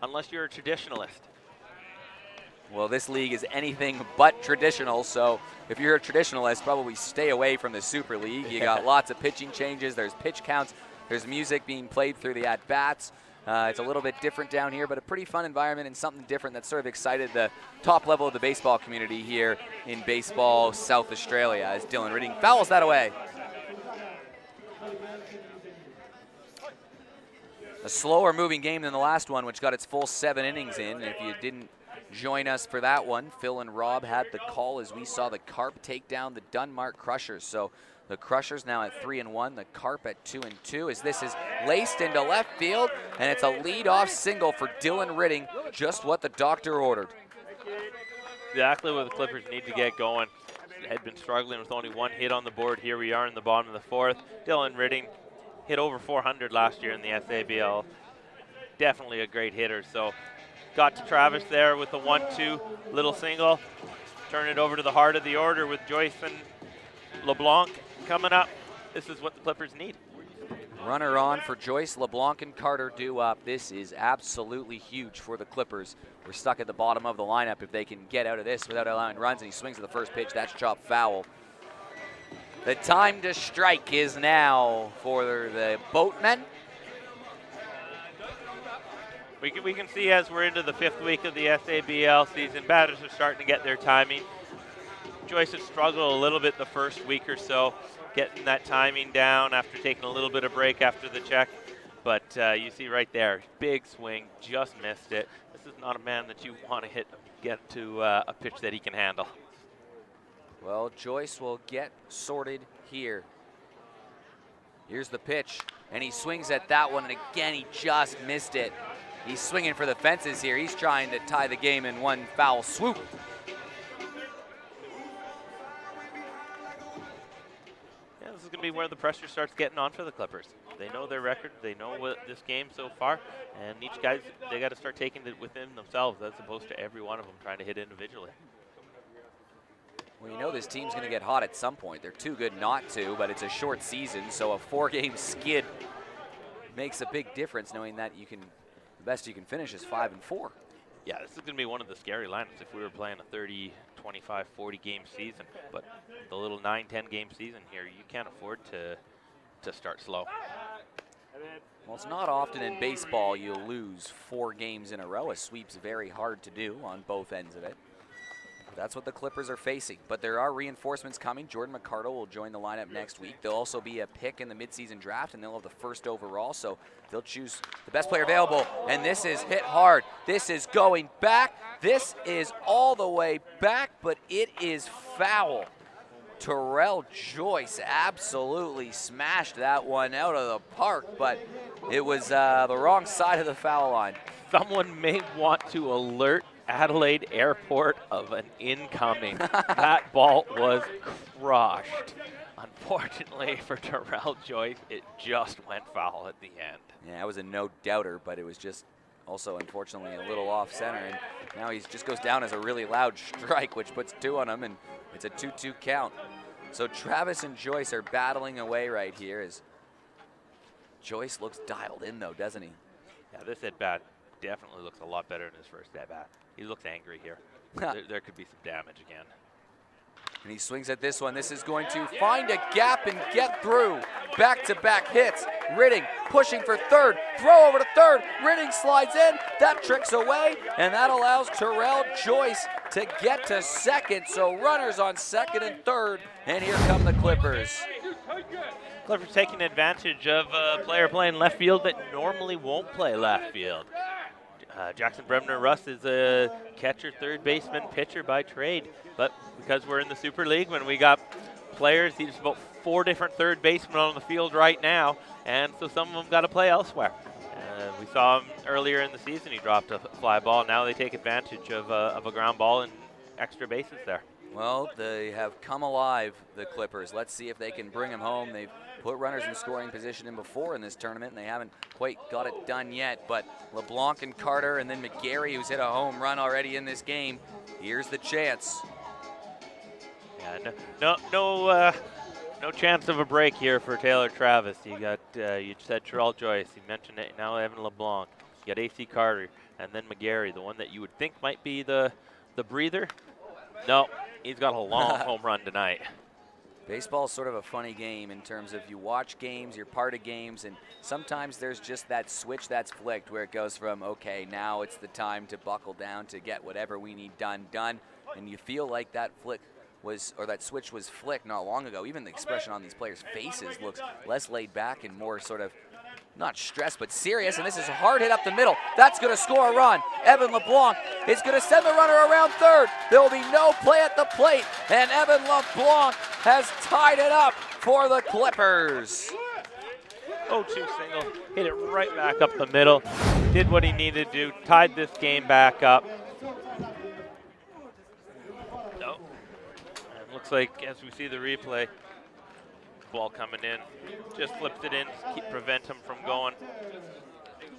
unless you're a traditionalist. Well, this league is anything but traditional, so if you're a traditionalist, probably stay away from the Super League. You got lots of pitching changes, there's pitch counts, there's music being played through the at-bats. It's a little bit different down here, but a pretty fun environment and something different that sort of excited the top level of the baseball community here in Baseball South Australia as Dylan Ridding fouls that away. A slower moving game than the last one, which got its full 7 innings in. If you didn't join us for that one, Phil and Rob had the call as we saw the Carp take down the Dunmark Crushers. So the Crushers now at 3-1, the Carp at 2-2, as this is laced into left field, and it's a lead-off single for Dylan Ridding, just what the doctor ordered. Exactly what the Clippers need to get going. Had been struggling with only 1 hit on the board. Here we are in the bottom of the 4th. Dylan Ridding hit over 400 last year in the SABL. Definitely a great hitter. So got to Travis there with the 1-2 little single. Turn it over to the heart of the order with Joyce and LeBlanc coming up. This is what the Clippers need. Runner on for Joyce, LeBlanc, and Carter due up. This is absolutely huge for the Clippers. We're stuck at the bottom of the lineup. If they can get out of this without allowing runs, and he swings at the first pitch, that's chopped foul. The time to strike is now for the Boatmen. We can see as we're into the 5th week of the SABL season, batters are starting to get their timing. Joyce has struggled a little bit the first week or so, getting that timing down after taking a little bit of break after the check. But you see right there, big swing, just missed it. This is not a man that you want to get to a pitch that he can handle. Well, Joyce will get sorted here. Here's the pitch, and he swings at that one, and again, he just missed it. He's swinging for the fences here. He's trying to tie the game in one foul swoop. Yeah, this is going to be where the pressure starts getting on for the Clippers. They know their record. They know what this game so far. And each guy, they got to start taking it within themselves as opposed to every one of them trying to hit individually. Well, you know this team's going to get hot at some point. They're too good not to, but it's a short season, so a 4-game skid makes a big difference knowing that you can, the best you can finish is 5-4. Yeah, this is going to be one of the scary lineups if we were playing a 30, 25, 40-game season. But the little 9, 10-game season here, you can't afford to start slow. Well, it's not often in baseball you'll lose 4 games in a row. A sweep's very hard to do on both ends of it. That's what the Clippers are facing. But there are reinforcements coming. Jordan McCardle will join the lineup next week. There'll also be a pick in the midseason draft, and they'll have the first overall. So they'll choose the best player available. And this is hit hard. This is going back. This is all the way back, but it is foul. Terrell Joyce absolutely smashed that one out of the park, but it was the wrong side of the foul line. Someone may want to alert Adelaide Airport of an incoming. That ball was crushed. Unfortunately for Terrell Joyce, it just went foul at the end. Yeah, it was a no-doubter, but it was just also, unfortunately, a little off-center, and now he just goes down as a really loud strike, which puts 2 on him, and it's a 2-2 count. So Travis and Joyce are battling away right here as Joyce looks dialed in, though, doesn't he? Yeah, this at-bat definitely looks a lot better than his first at-bat. He looks angry here. there could be some damage again. And he swings at this one. This is going to find a gap and get through. Back-to-back hits. Ridding pushing for third. Throw over to third. Ridding slides in. That tricks away, and that allows Terrell Joyce to get to second. So runners on second and third, and here come the Clippers. Clippers taking advantage of a player playing left field that normally won't play left field. Jackson Bremner-Russ is a catcher, third baseman, pitcher by trade. But because we're in the Super League, when we got players, there's about 4 different third basemen on the field right now, and so some of them got to play elsewhere. We saw him earlier in the season. He dropped a fly ball. Now they take advantage of a ground ball and extra bases there. Well, they have come alive, the Clippers. Let's see if they can bring them home. They've put runners in scoring position in before in this tournament, and they haven't quite got it done yet. But LeBlanc and Carter, and then McGarry, who's hit a home run already in this game. Here's the chance. Yeah, no chance of a break here for Taylor Travis. You got, you said Terrell Joyce. You mentioned it. Now Evan LeBlanc. You got AC Carter, and then McGarry, the one that you would think might be the breather. No, he's got a long home run tonight. Baseball's sort of a funny game in terms of you watch games, you're part of games, and sometimes there's just that switch that's flicked where it goes from, okay, now it's the time to buckle down to get whatever we need done, and you feel like that flick was, or that switch was flicked not long ago. Even the expression on these players' faces looks less laid back and more sort of not stressed, but serious, and this is a hard hit up the middle. That's going to score a run. Evan LeBlanc is going to send the runner around third. There will be no play at the plate, and Evan LeBlanc has tied it up for the Clippers. 0-2 single, hit it right back up the middle. Did what he needed to do, tied this game back up. No. And looks like, as we see the replay, ball coming in, just flipped it in to prevent him from going.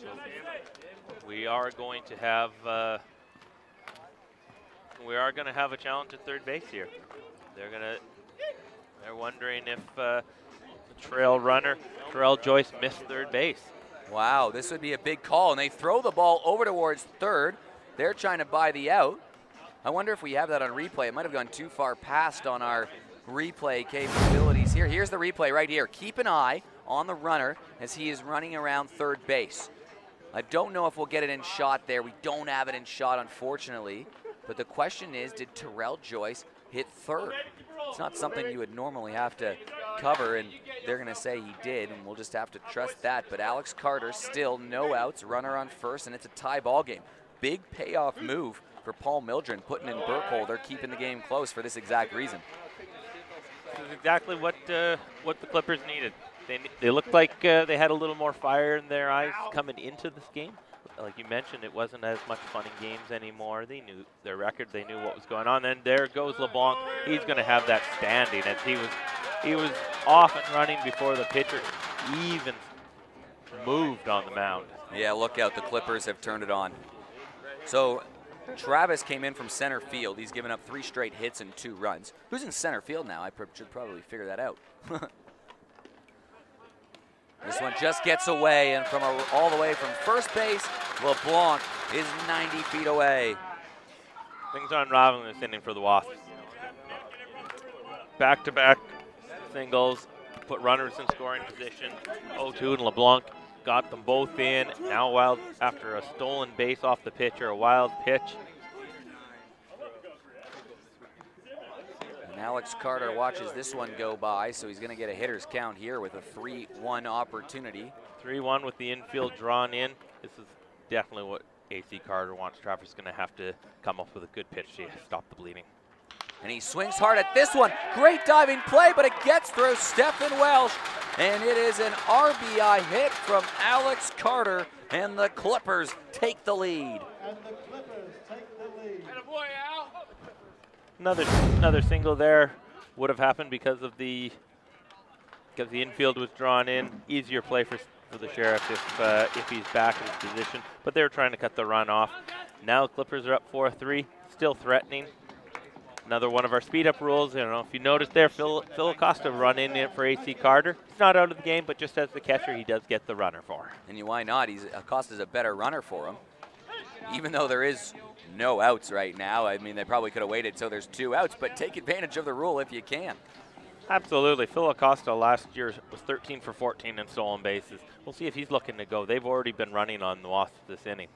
So we are going to have a challenge at third base here. They're wondering if the trail runner Terrell Joyce missed third base. Wow, this would be a big call, and they throw the ball over towards third. They're trying to buy the out. I wonder if we have that on replay. It might have gone too far past on our replay capabilities here. Here's the replay right here. Keep an eye on the runner as he is running around third base. I don't know if we'll get it in shot there. We don't have it in shot, unfortunately. But the question is, did Terrell Joyce hit third? It's not something you would normally have to cover, and they're going to say he did, and we'll just have to trust that. But Alex Carter still no outs, runner on first, and it's a tie ball game. Big payoff move for Paul Mildren, putting in Burkholder, keeping the game close for this exact reason. This is exactly what the Clippers needed. They looked like they had a little more fire in their eyes coming into this game. Like you mentioned, it wasn't as much fun in games anymore. They knew their record. They knew what was going on. And there goes LeBlanc. He's going to have that standing as he was off and running before the pitcher even moved on the mound. Yeah, look out. The Clippers have turned it on. So Travis came in from center field. He's given up 3 straight hits and 2 runs. Who's in center field now? I should probably figure that out. This one just gets away, and from all the way from first base, LeBlanc is 90 feet away. Things are unraveling this inning for the Wasps. Back-to-back singles, put runners in scoring position. 0-2, and LeBlanc got them both in. Now wild after a stolen base off the pitcher, a wild pitch. Alex Carter watches this one go by, so he's going to get a hitter's count here with a 3-1 opportunity. 3-1 with the infield drawn in. This is definitely what AC Carter wants. Travis going to have to come up with a good pitch to stop the bleeding. And he swings hard at this one. Great diving play, but it gets through Stephen Welsh. And it is an RBI hit from Alex Carter, and the Clippers take the lead. Another single there would have happened because the infield was drawn in. Easier play for the Sheriff if he's back in his position, but they were trying to cut the run off. Now Clippers are up 4-3, still threatening. Another one of our speed-up rules. I don't know if you noticed there, Phil Acosta run in for AC Carter. He's not out of the game, but just as the catcher, he does get the runner for. And why not? Acosta's a better runner for him. Even though there is no outs right now. I mean, they probably could have waited till there's 2 outs, but take advantage of the rule if you can. Absolutely. Phil Acosta last year was 13 for 14 in stolen bases. We'll see if he's looking to go. They've already been running on the Wasps this inning.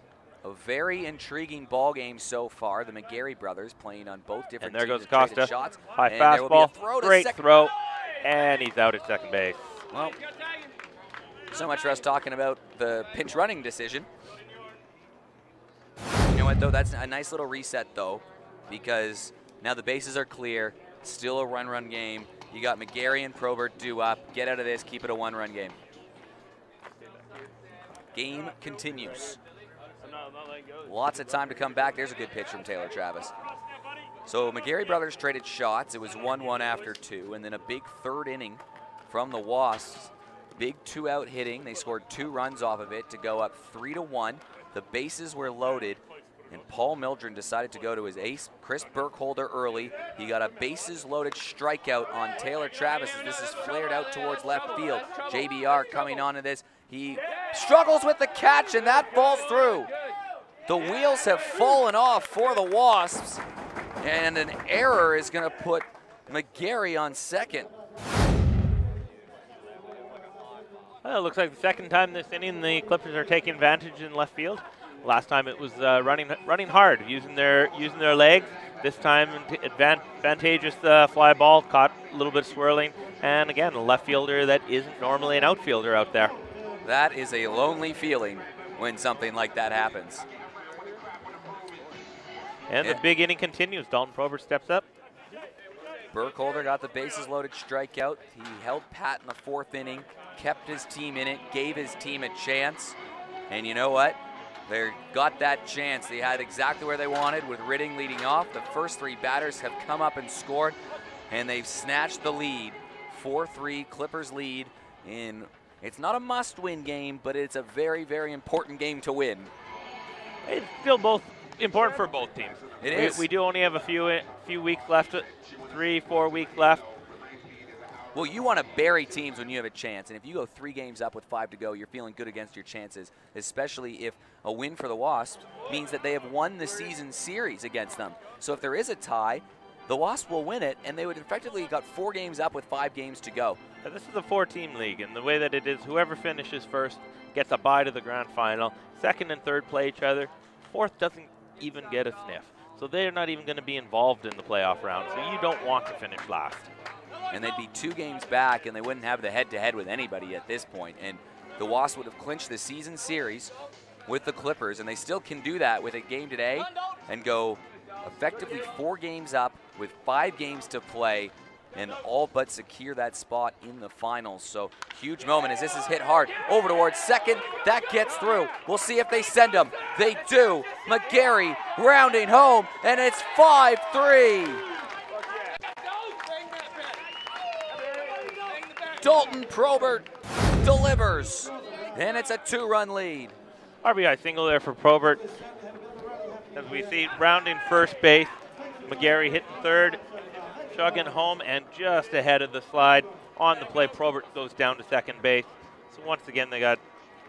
A very intriguing ball game so far. The McGarry brothers playing on both different teams. And there goes Acosta. Shots. High fastball. Great throw. And he's out at second base. Well, so much for us talking about the pinch running decision. You know what, though? That's a nice little reset, though, because now the bases are clear. Still a run game. You got McGarry and Probert due up. Get out of this. Keep it a 1-run game. Game continues. Lots of time to come back. There's a good pitch from Taylor Travis. So McGarry brothers traded shots. It was 1-1 after 2, and then a big 3rd inning from the Wasps. Big 2-out hitting. They scored 2 runs off of it to go up 3-1. The bases were loaded, and Paul Mildren decided to go to his ace, Chris Burkholder, early. He got a bases-loaded strikeout on Taylor Travis as this is flared out towards left field. JBR coming onto this. He struggles with the catch, and that falls through. The wheels have fallen off for the Wasps, and an error is going to put McGarry on second. Well, it looks like the second time this inning the Clippers are taking advantage in left field. Last time it was running hard, using their legs. This time advantageous fly ball, caught a little bit swirling, and again a left fielder that isn't normally an outfielder out there. That is a lonely feeling when something like that happens. And the big inning continues. Dalton Probert steps up. Burkholder got the bases loaded strikeout. He held pat in the 4th inning, kept his team in it, gave his team a chance. And you know what? They got that chance. They had exactly where they wanted with Ridding leading off. The first 3 batters have come up and scored, and they've snatched the lead. 4-3 Clippers lead in, it's not a must-win game, but it's a very, very important game to win. It's still both important for both teams. It is. We do only have a few weeks left, 3-4 weeks left. Well, you want to bury teams when you have a chance, and if you go 3 games up with 5 to go, you're feeling good against your chances, especially if a win for the Wasps means that they have won the season series against them. So if there is a tie, the Wasps will win it, and they would effectively got 4 games up with 5 games to go. Now, this is a 4-team league, and the way that it is, whoever finishes first gets a bye to the grand final. 2nd and 3rd play each other. 4th doesn't even get a sniff. So they're not even going to be involved in the playoff round, so you don't want to finish last. And they'd be 2 games back, and they wouldn't have the head-to-head with anybody at this point. And the Wasps would have clinched the season series with the Clippers, and they still can do that with a game today and go effectively 4 games up with 5 games to play and all but secure that spot in the finals. So huge moment as this is hit hard over towards second. That gets through. We'll see if they send him. They do. McGarry rounding home, and it's 5-3. Dalton Probert delivers, and it's a 2-run lead. RBI single there for Probert. As we see, rounding first base, McGarry hitting 3rd, chugging home, and just ahead of the slide on the play, Probert goes down to second base. So once again, they got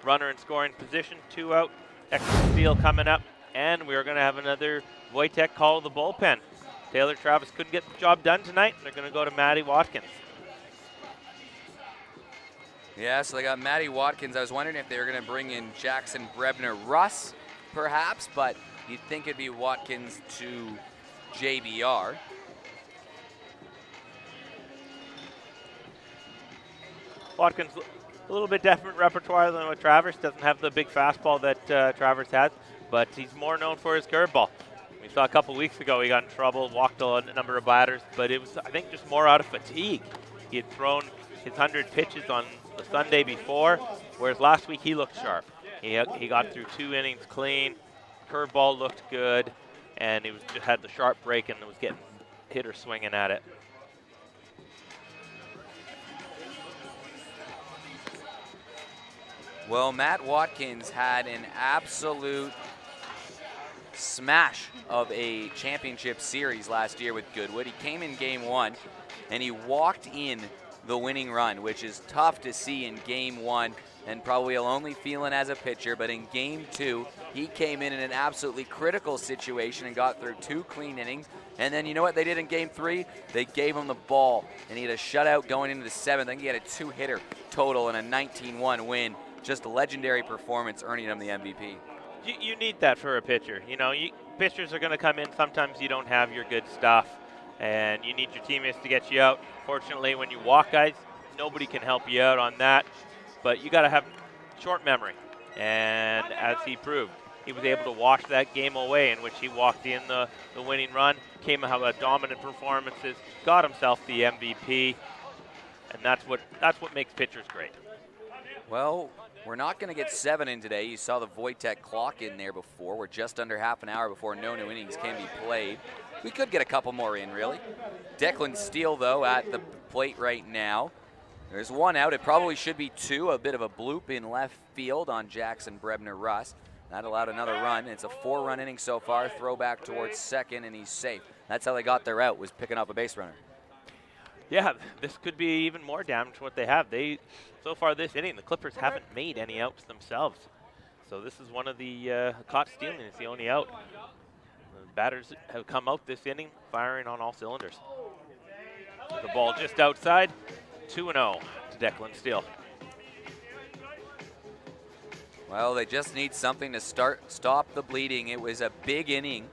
runner in scoring position, 2 out, extra steal coming up, and we are going to have another Wojtek call of the bullpen. Taylor Travis couldn't get the job done tonight. They're going to go to Matty Watkins. Yeah, so they got Matty Watkins. I was wondering if they were going to bring in Jackson Brebner Russ, perhaps, but you'd think it'd be Watkins to JBR. Watkins, a little bit different repertoire than what Travers. Doesn't have the big fastball that Travers has, but he's more known for his curveball. We saw a couple weeks ago he got in trouble, walked a number of batters, but it was, I think, just more out of fatigue. He had thrown his 100 pitches on the Sunday before, whereas last week he looked sharp. He got through 2 innings clean, curveball looked good, and he just had the sharp break and was getting hitter swinging at it. Well, Matt Watkins had an absolute smash of a championship series last year with Goodwood. He came in game 1 and he walked in the winning run, which is tough to see in game 1 and probably he'll only feel it as a pitcher, but in game 2 he came in an absolutely critical situation and got through 2 clean innings. And then you know what they did in game 3? They gave him the ball and he had a shutout going into the 7th. I think he had a 2-hitter total and a 19-1 win. Just a legendary performance, earning him the MVP. You need that for a pitcher. You know, pitchers are going to come in. Sometimes you don't have your good stuff, and you need your teammates to get you out. Fortunately, when you walk guys, nobody can help you out on that. But you got to have short memory, and as he proved, he was able to wash that game away in which he walked in the winning run, came out with dominant performances, got himself the MVP, and that's what makes pitchers great. Well, we're not going to get 7 in today. You saw the Wojtek clock in there before. We're just under half an hour before no new innings can be played. We could get a couple more in, really. Declan Steele, though, at the plate right now. There's 1 out. It probably should be 2. A bit of a bloop in left field on Jackson Brebner-Russ. That allowed another run. It's a 4-run inning so far. Throwback towards second, and he's safe. That's how they got their out, was picking up a base runner. Yeah, this could be even more damage to what they have. So far this inning, the Clippers haven't made any outs themselves. So this is one of the caught stealing. It's the only out. The batters have come out this inning firing on all cylinders. The ball just outside. 2-0 to Declan Steele. Well, they just need something to stop the bleeding. It was a big inning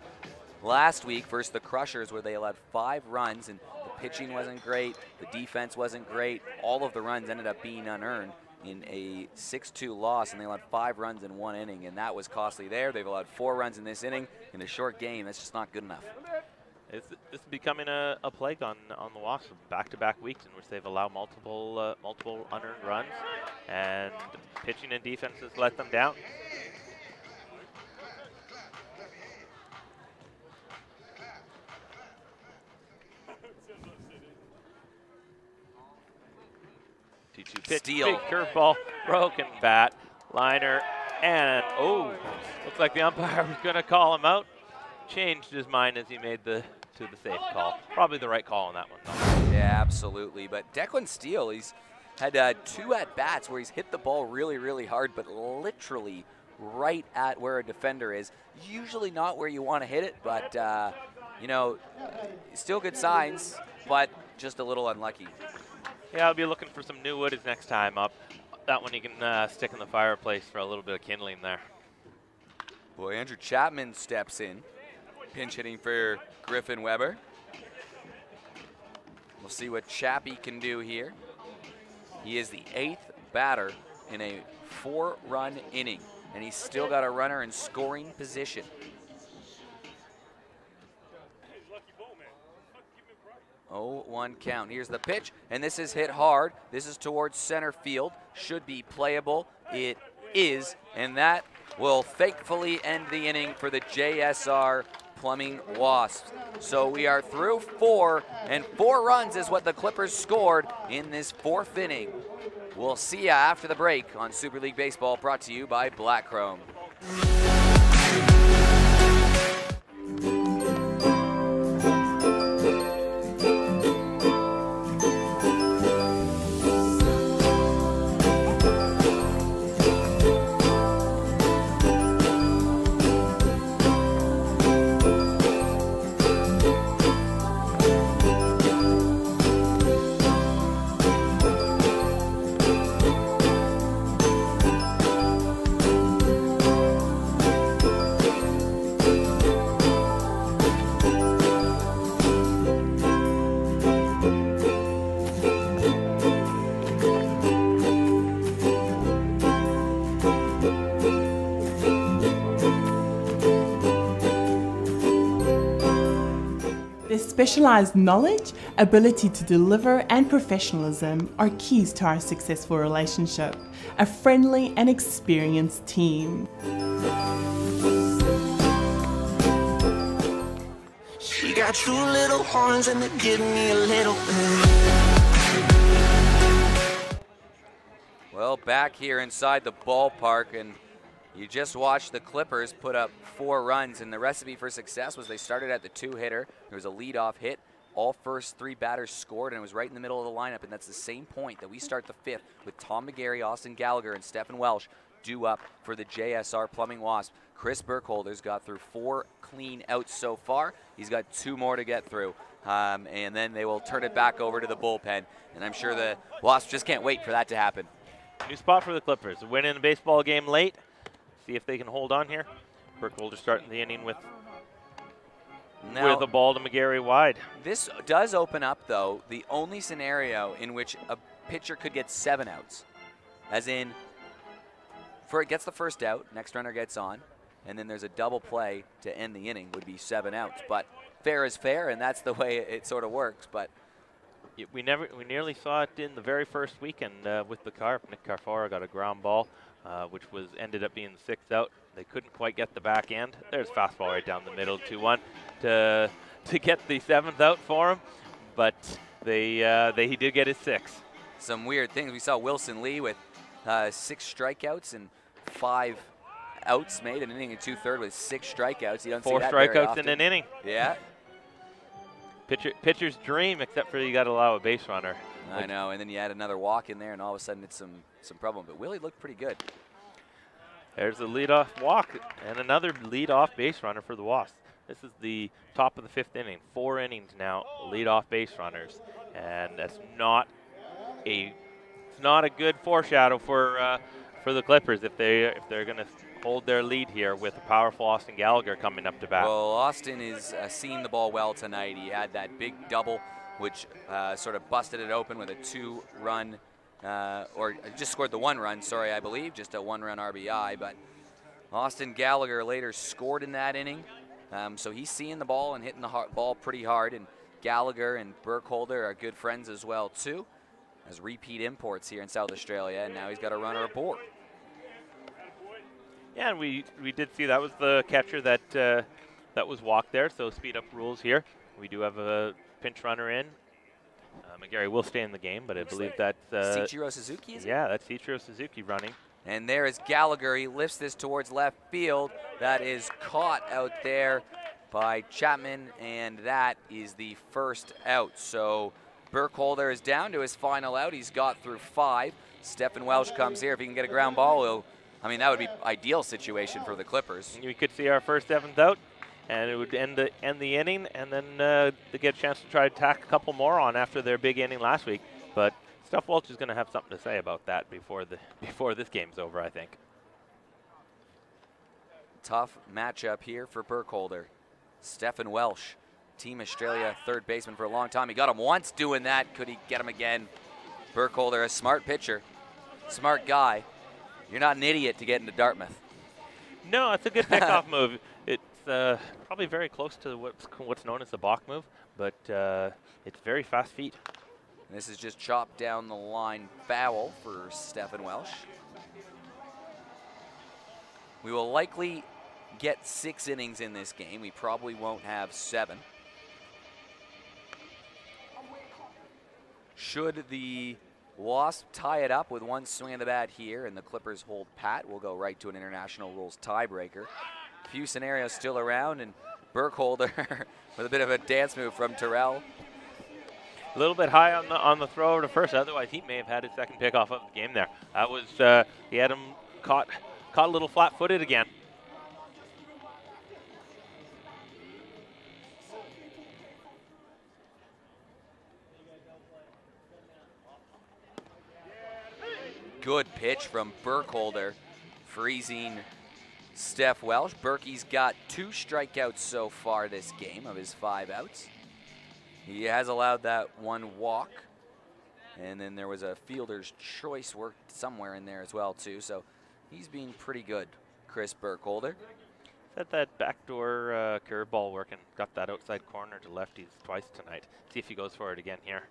last week versus the Crushers where they allowed 5 runs and the pitching wasn't great, the defense wasn't great. All of the runs ended up being unearned in a 6-2 loss, and they allowed 5 runs in 1 inning, and that was costly there. They've allowed 4 runs in this inning in a short game. That's just not good enough. This is becoming a plague on the Wasps. Back-to-back weeks in which they've allowed multiple unearned runs, and pitching and defense has let them down. Steele. Big curveball, broken bat, liner, and looks like the umpire was going to call him out. Changed his mind as he made the safe call. Probably the right call on that one, though. Yeah, absolutely. But Declan Steele, he's had 2 at-bats where he's hit the ball really, really hard, but literally right at where a defender is. Usually not where you want to hit it, but, you know, still good signs, but just a little unlucky. Yeah, I'll be looking for some new wood his next time up. That one you can stick in the fireplace for a little bit of kindling there. Boy, Andrew Chapman steps in. Pinch hitting for Griffin Weber. We'll see what Chappie can do here. He is the 8th batter in a 4-run inning, and he's still got a runner in scoring position. 0-1 count. Here's the pitch, and this is hit hard. This is towards center field. Should be playable. It is, and that will thankfully end the inning for the JSR Plumbing Wasps. So we are through 4, and 4 runs is what the Clippers scored in this 4th inning. We'll see ya after the break on Super League Baseball, brought to you by Black Chrome. Specialized knowledge, ability to deliver, and professionalism are keys to our successful relationship. A friendly and experienced team. She got two little horns and they give me a little bit. Well, back here inside the ballpark, and you just watched the Clippers put up 4 runs, and the recipe for success was they started at the 2-hitter. There was a leadoff hit. All first 3 batters scored, and it was right in the middle of the lineup, and that's the same point that we start the 5th with Tom McGarry, Austin Gallagher, and Stephen Welsh due up for the JSR Plumbing Wasps. Chris Burkholder's got through 4 clean outs so far. He's got 2 more to get through, and then they will turn it back over to the bullpen, and I'm sure the Wasps just can't wait for that to happen. New spot for the Clippers. Win in a baseball game late. See if they can hold on here. Burkholder starting the inning with a ball to McGarry wide. This does open up, though, the only scenario in which a pitcher could get 7 outs. As in, it gets the first out, next runner gets on, and then there's a double play to end the inning would be 7 outs. But fair is fair, and that's the way it sort of works. But we nearly saw it in the very first weekend with the Carp. Nick Carfara got a ground ball, which ended up being the 6th out. They couldn't quite get the back end. There's a fastball right down the middle, 2-1 to get the 7th out for him. But he did get his 6th. Some weird things. We saw Wilson Lee with 6 strikeouts and 5 outs made, an inning and 2/3 with 6 strikeouts. You don't see that very often. 4 strikeouts in an inning. Yeah. Pitcher's dream, except for you got to allow a base runner. I know, and then you add another walk in there, and all of a sudden it's some problem. But Willie looked pretty good. There's a leadoff walk and another leadoff base runner for the Wasps. This is the top of the 5th inning. 4 innings now, leadoff base runners, and that's not a good foreshadow for the Clippers if they're going to hold their lead here with a powerful Austin Gallagher coming up to bat. Well, Austin is seeing the ball well tonight. He had that big double, which sort of busted it open with a 2-run. Or just scored the 1 run, sorry, I believe, just a 1-run RBI. But Austin Gallagher later scored in that inning. So he's seeing the ball and hitting the ball pretty hard. And Gallagher and Burkholder are good friends as well, too, as repeat imports here in South Australia. And now he's got a runner aboard. Yeah, and we did see that was the catcher that was walked there. So speed up rules here. We do have a pinch runner in. McGarry will stay in the game, but I believe that's Seichiro Suzuki, is it? Yeah, that's Seichiro Suzuki running. And there is Gallagher. He lifts this towards left field. That is caught out there by Chapman, and that is the first out. So Burkholder is down to his final out. He's got through 5. Stephen Welsh comes here. If he can get a ground ball, that would be ideal situation for the Clippers. We could see our first 7th out, and it would end the inning, and then they get a chance to try to tack a couple more on after their big inning last week. But Steph Welch is going to have something to say about that before this game's over, I think. Tough matchup here for Burkholder. Stephen Welsh, Team Australia 3rd baseman for a long time. He got him once doing that. Could he get him again? Burkholder, a smart pitcher, smart guy. You're not an idiot to get into Dartmouth. No, it's a good pickoff move. It's probably very close to what's known as the balk move, but it's very fast feet. This is just chopped down the line foul for Stephen Welsh. We will likely get 6 innings in this game. We probably won't have 7. Should the Wasps tie it up with 1 swing of the bat here and the Clippers hold pat, we'll go right to an international rules tiebreaker. A few scenarios still around, and Burkholder with a bit of a dance move from Terrell. A little bit high on the throw over to first. Otherwise, he may have had his 2nd pickoff of the game there. That was he had him caught a little flat-footed again. Good pitch from Burkholder, freezing Steph Welsh. Berkey's got 2 strikeouts so far this game of his 5 outs. He has allowed that 1 walk, and then there was a fielder's choice worked somewhere in there as well too, so he's been pretty good, Chris Burkholder. Had that backdoor curveball working. Got that outside corner to lefties twice tonight. See if he goes for it again here.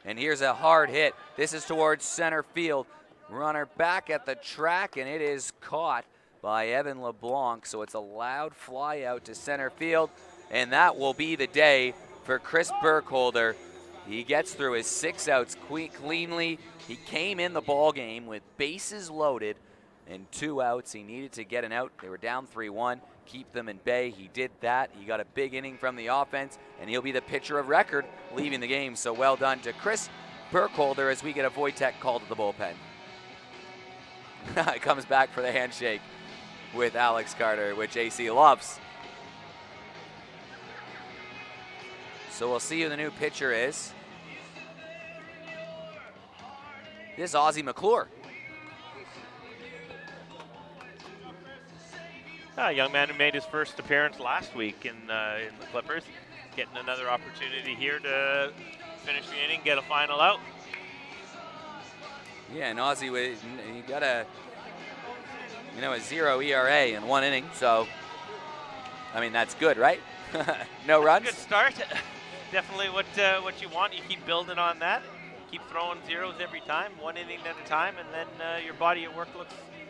And here's a hard hit. This is towards center field. Runner back at the track, and it is caught by Evan LeBlanc. So it's a loud fly out to center field, and that will be the day for Chris Burkholder. He gets through his 6 outs cleanly. He came in the ball game with bases loaded and 2 outs. He needed to get an out. They were down 3-1, keep them in bay. He did that. He got a big inning from the offense, and he'll be the pitcher of record leaving the game. So well done to Chris Burkholder as we get a Wojtek call to the bullpen. It comes back for the handshake with Alex Carter, which AC loves. So we'll see who the new pitcher is. This is Ozzie McClure. A young man who made his first appearance last week in the Clippers. Getting another opportunity here to finish the inning, get a final out. Yeah, and Ozzie, he got a 0 ERA in 1 inning, so, I mean, that's good, right? No runs? Good start. Definitely what you want. You keep building on that. Keep throwing zeros every time, 1 inning at a time, and then your body at work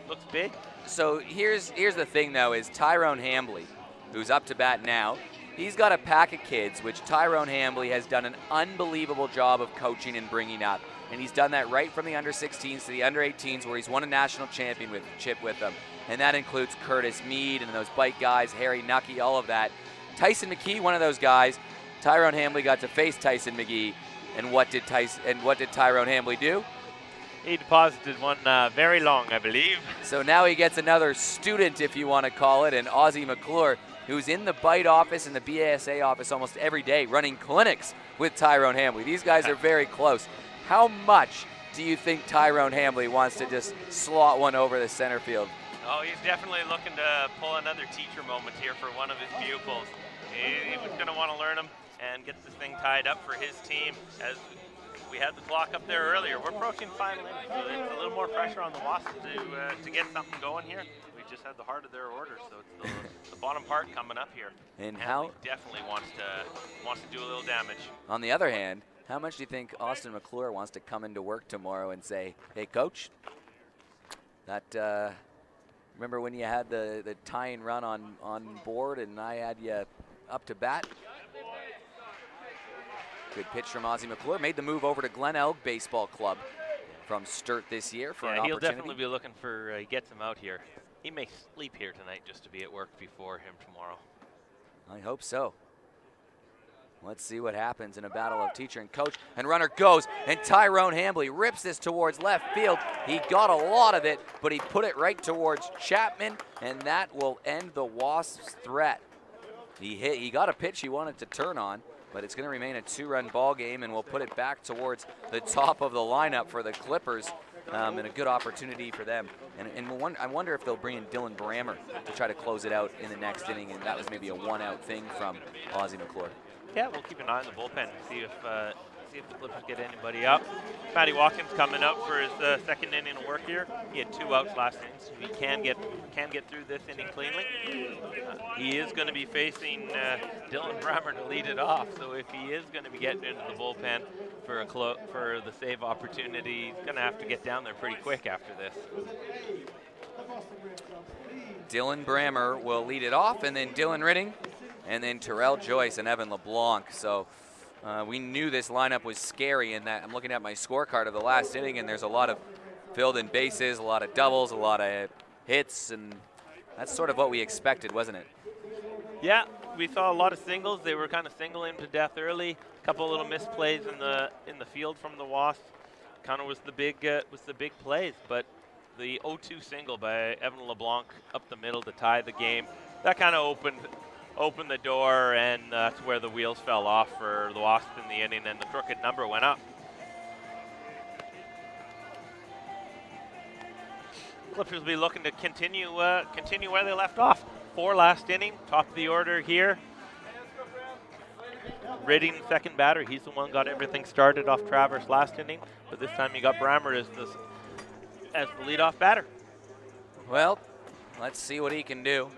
looks big. So here's the thing, though, is Tyrone Hambley, who's up to bat now, he's got a pack of kids, which Tyrone Hambley has done an unbelievable job of coaching and bringing up. And he's done that right from the under-16s to the under-18s, where he's won a national championship with them. And that includes Curtis Mead and those bike guys, Harry Nucky, all of that. Tyson McKee, one of those guys. Tyrone Hambley got to face Tyson McGee. And what did Tyrone Hambley do? He deposited one very long, I believe. So now he gets another student, if you want to call it, and Ozzie McClure, who's in the BITE office and the BASA office almost every day, running clinics with Tyrone Hambley. These guys are very close. How much do you think Tyrone Hambley wants to just slot one over the center field? Oh, he's definitely looking to pull another teacher moment here for one of his pupils. He was going to want to learn him and get this thing tied up for his team. As we had the clock up there earlier, we're approaching final innings, so it's a little more pressure on the Wasps to get something going here. We just had the heart of their order, so it's the bottom part coming up here. And how definitely wants to do a little damage. On the other hand, how much do you think Austin McClure wants to come into work tomorrow and say, hey, coach, that remember when you had the tying run on board and I had you up to bat? Good pitch from Ozzie McClure. Made the move over to Glen Elg Baseball Club from Sturt this year for an opportunity. He'll definitely be looking for, he gets him out here. He may sleep here tonight just to be at work before him tomorrow. I hope so. Let's see what happens in a battle of teacher and coach. And runner goes, and Tyrone Hambley rips this towards left field. He got a lot of it, but he put it right towards Chapman, and that will end the Wasps' threat. He got a pitch he wanted to turn on, but it's going to remain a 2-run ball game, and we'll put it back towards the top of the lineup for the Clippers, and a good opportunity for them. And I wonder if they'll bring in Dylan Brammer to try to close it out in the next inning, and that was maybe a 1-out thing from Ozzie McClure. Yeah, we'll keep an eye on the bullpen and see if the Clippers get anybody up. Matty Watkins coming up for his second inning of work here. He had 2 outs last inning, so he can get through this inning cleanly. He is going to be facing Dylan Brammer to lead it off. So if he is going to be getting into the bullpen for the save opportunity, he's going to have to get down there pretty quick after this. Dylan Brammer will lead it off, and then Dylan Ridding, and then Terrell Joyce and Evan LeBlanc. So we knew this lineup was scary in that I'm looking at my scorecard of the last inning, and there's a lot of filled in bases, a lot of doubles, a lot of hits, and that's sort of what we expected, wasn't it? Yeah, we saw a lot of singles. They were kind of singling to death early. A couple of little misplays in the field from the Wasps. Kind of was the big plays, but the 0-2 single by Evan LeBlanc up the middle to tie the game, that kind of opened the door, and that's where the wheels fell off for the Wasps in the inning, and the crooked number went up. Clippers will be looking to continue where they left off. 4 last inning, top of the order here. Ridding, second batter. He's the one got everything started off Travers last inning, but this time you got Brammer as the leadoff batter. Well, let's see what he can do.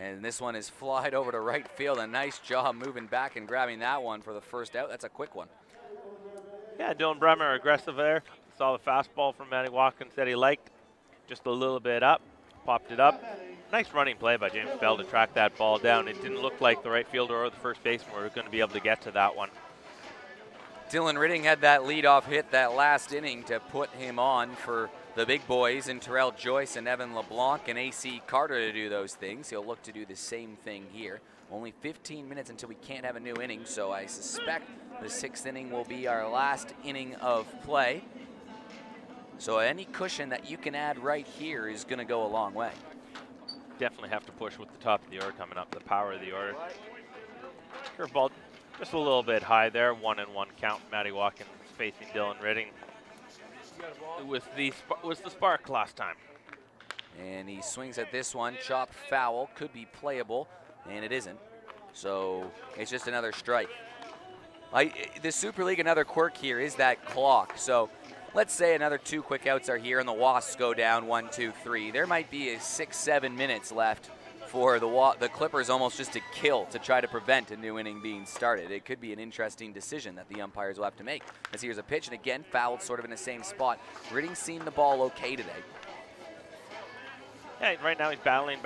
And this one is flied over to right field. A nice job moving back and grabbing that one for the first out. That's a quick one. Yeah, Dylan Bremer aggressive there. Saw the fastball from Matty Watkins that he liked. Just a little bit up, popped it up. Nice running play by James Bell to track that ball down. It didn't look like the right fielder or the first baseman were going to be able to get to that one. Dylan Ridding had that leadoff hit that last inning to put him on for the big boys and Terrell Joyce and Evan LeBlanc and AC Carter to do those things. He'll look to do the same thing here. Only 15 minutes until we can't have a new inning, so I suspect the 6th inning will be our last inning of play. So any cushion that you can add right here is going to go a long way. Definitely have to push with the top of the order coming up, the power of the order. Curveball just a little bit high there, 1-1 count. Matty Watkins facing Dylan Ridding. It was the spark last time. And he swings at this one, chopped foul, could be playable, and it isn't. So it's just another strike. The Super League, another quirk here is that clock. So let's say another 2 quick outs are here and the Wasps go down 1, 2, 3. There might be 6-7 minutes left for the Clippers almost just to kill to try to prevent a new inning being started. It could be an interesting decision that the umpires will have to make. As here's a pitch, and again, fouled sort of in the same spot. Ridding's seen the ball okay today. Yeah, right now he's battling.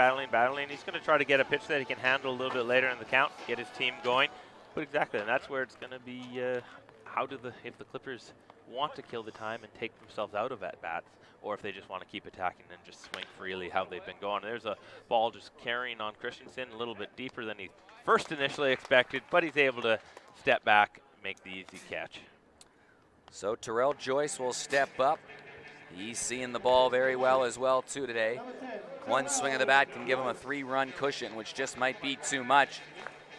He's going to try to get a pitch that he can handle a little bit later in the count, get his team going. But exactly, and that's where it's going to be, if the Clippers want to kill the time and take themselves out of at-bats, or if they just want to keep attacking and just swing freely how they've been going. There's a ball just carrying on Christensen a little bit deeper than he first initially expected, but he's able to step back, make the easy catch. So Terrell Joyce will step up. He's seeing the ball very well as well, too, today. One swing of the bat can give him a 3-run cushion, which just might be too much.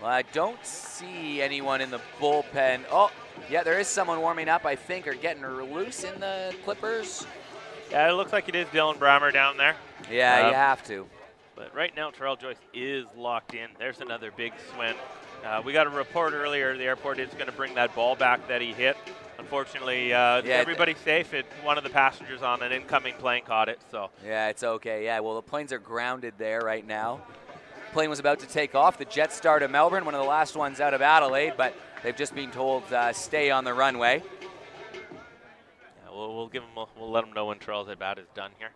Well, I don't see anyone in the bullpen. Oh, yeah, there is someone warming up, I think, or getting loose in the Clippers. Yeah, it looks like it is Dylan Bremer down there. Yeah, you have to. But right now, Terrell Joyce is locked in. There's another big swing. We got a report earlier. The airport is going to bring that ball back that he hit. Unfortunately, everybody's safe. One of the passengers on an incoming plane caught it. So yeah, it's okay. Yeah, well, the planes are grounded there right now. Plane was about to take off. The Jetstar to Melbourne, one of the last ones out of Adelaide, but they've just been told stay on the runway. Yeah, we'll let them know when Terrell's at bat is done here.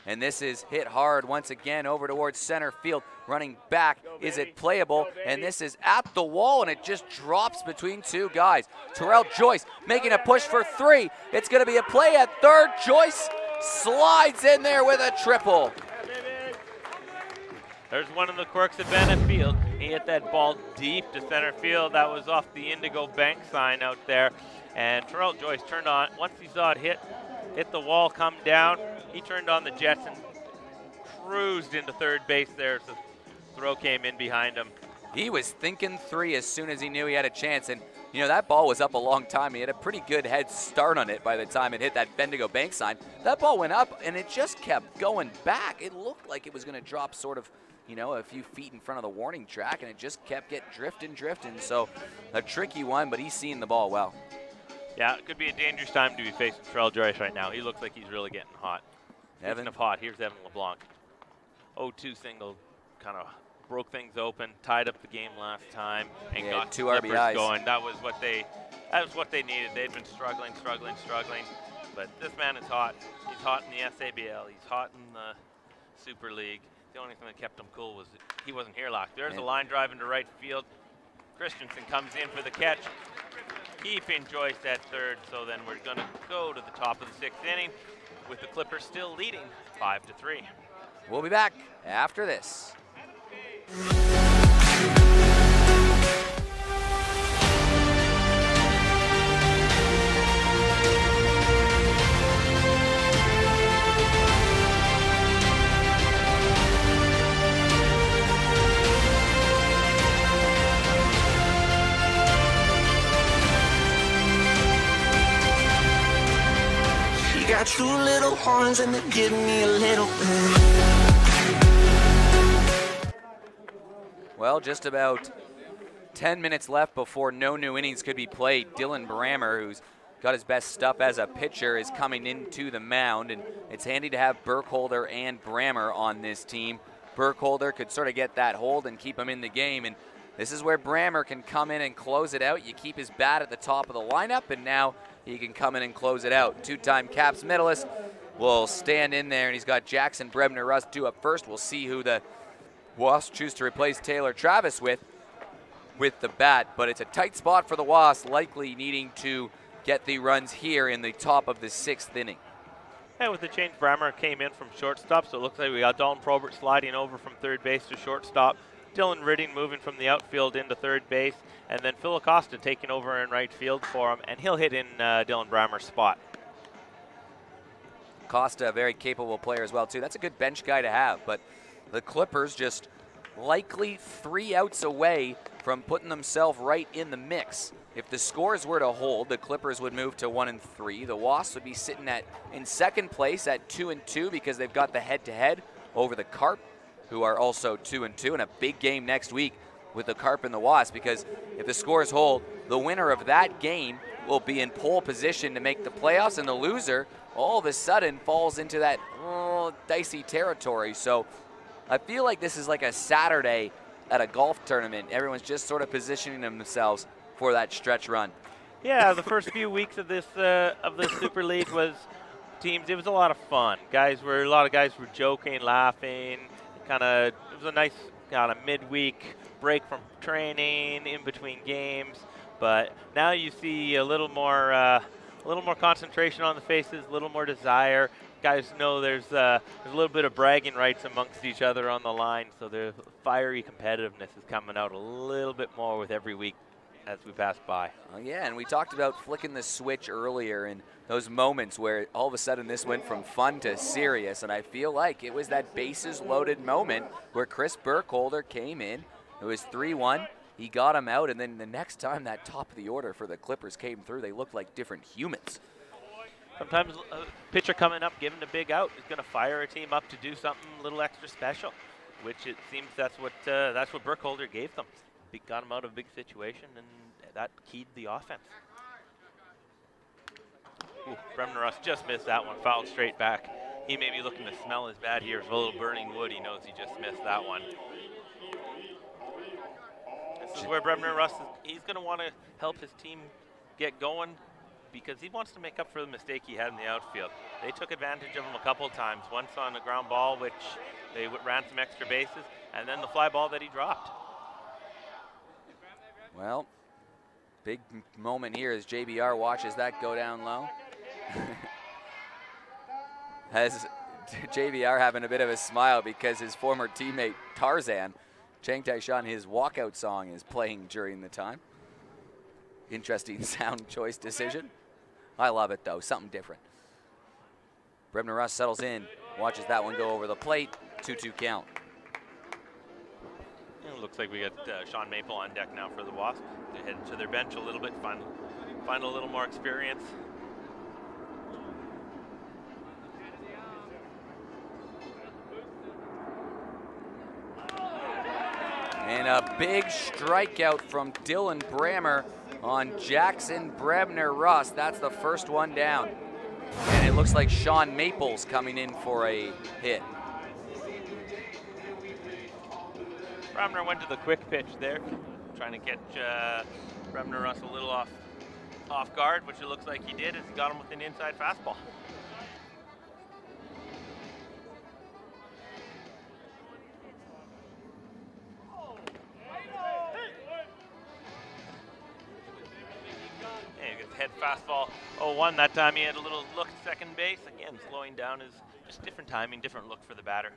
And this is hit hard once again over towards center field. Running back, is it playable? And this is at the wall, and it just drops between 2 guys. Terrell Joyce making a push for 3. It's going to be a play at third. Joyce slides in there with a triple. There's one of the quirks of Bennett Field. He hit that ball deep to center field. That was off the Indigo Bank sign out there. And Terrell Joyce turned on, once he saw it hit the wall, come down, he turned on the jets and cruised into third base there. So the throw came in behind him. He was thinking 3 as soon as he knew he had a chance. And, you know, that ball was up a long time. He had a pretty good head start on it by the time it hit that Bendigo Bank sign. That ball went up, and it just kept going back. It looked like it was going to drop sort of, you know, a few feet in front of the warning track, and it just kept drifting. So a tricky one, but he's seeing the ball well. Yeah, it could be a dangerous time to be facing Terrell Joyce right now. He looks like he's really getting hot. Speaking of hot, here's Evan LeBlanc. 0-2 single, kind of broke things open, tied up the game last time, and got 2 Clippers RBIs going. That was what they needed. They'd been struggling. But this man is hot. He's hot in the SABL. He's hot in the Super League. The only thing that kept him cool was he wasn't here last. There's a line drive into right field. Christensen comes in for the catch, keeping Joyce at third. So then we're going to go to the top of the 6th inning with the Clippers still leading 5-3. We'll be back after this. She got 2 little horns and they give me a little bit. Well, just about 10 minutes left before no new innings could be played. Dylan Bremer, who's got his best stuff as a pitcher, is coming into the mound, and it's handy to have Burkholder and Bremer on this team Burkholder could sort of get that hold and keep him in the game. And this is where Brammer can come in and close it out. You keep his bat at the top of the lineup, and now he can come in and close it out. Two-time Caps medalist will stand in there, and he's got Jackson Brebner-Rust due up first. We'll see who the Wasps choose to replace Taylor Travis with the bat, but it's a tight spot for the Wasps, likely needing to get the runs here in the top of the 6th inning. And with the change, Brammer came in from shortstop, so it looks like we got Dalton Probert sliding over from third base to shortstop. Dylan Ridding moving from the outfield into third base, and then Phil Acosta taking over in right field for him, and he'll hit in Dylan Brammer's spot. Acosta, a very capable player as well, too. That's a good bench guy to have, but the Clippers just likely 3 outs away from putting themselves right in the mix. If the scores were to hold, the Clippers would move to 1-3. The Wasps would be sitting in second place at 2-2 because they've got the head-to-head over the Carp, who are also 2-2, and a big game next week with the Carp and the Wasps, because if the scores hold, the winner of that game will be in pole position to make the playoffs, and the loser all of a sudden falls into that dicey territory. So I feel like this is like a Saturday at a golf tournament. Everyone's just sort of positioning themselves for that stretch run. Yeah, the first few weeks of this Super League was teams. It was a lot of fun. A lot of guys were joking, laughing. It was a nice kind of midweek break from training, in between games. But now you see a little more concentration on the faces, a little more desire. Guys know there's a little bit of bragging rights amongst each other on the line, so the fiery competitiveness is coming out a little bit more with every week as we pass by. Oh yeah, and we talked about flicking the switch earlier and those moments where all of a sudden this went from fun to serious, and I feel like it was that bases loaded moment where Chris Burkholder came in. It was 3-1. He got him out, and then the next time that top of the order for the Clippers came through, they looked like different humans. Sometimes a pitcher coming up, giving a big out, is going to fire a team up to do something a little extra special, which it seems that's what Burkholder gave them. He got him out of a big situation, and that keyed the offense. Brebner-Rust just missed that one, fouled straight back. He may be looking to smell his bat here. There's a little burning wood. He knows he just missed that one. This is where Brebner-Rust, he's going to want to help his team get going because he wants to make up for the mistake he had in the outfield. They took advantage of him a couple of times, once on a ground ball, which they ran some extra bases, and then the fly ball that he dropped. Well, big moment here as JBR watches that go down low. Has JBR having a bit of a smile because his former teammate Tarzan, Chang Tai-Shan, his walkout song is playing during the time. Interesting sound choice decision. I love it though, something different. Brebner-Rust settles in, watches that one go over the plate, 2-2 count. It looks like we got Sean Maple on deck now for the Wasps. They head to their bench a little bit, find a little more experience. And a big strikeout from Dylan Brammer on Jackson Brebner-Rust. That's the first one down. And it looks like Sean Maples coming in for a hit. Brebner went to the quick pitch there, trying to catch Brebner-Rust a little off guard, which it looks like he did as he got him with an inside fastball. Head fastball 0-1. That time he had a little look at second base. Again, slowing down is just different timing, different look for the batter.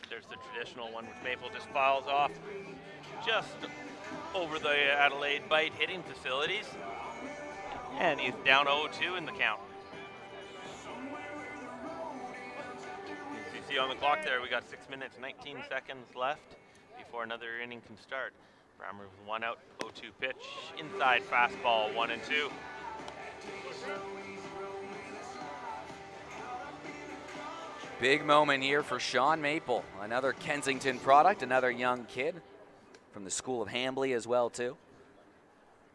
There's the traditional one which Maple just fouls off just over the Adelaide Bite hitting facilities. And he's down 0-2 in the count. As you see on the clock there, we got 6 minutes, 19 seconds left before another inning can start. Brammer with 1 out, 0-2 pitch, inside fastball, 1-2. Big moment here for Sean Maple, another Kensington product, another young kid from the School of Hambley as well too.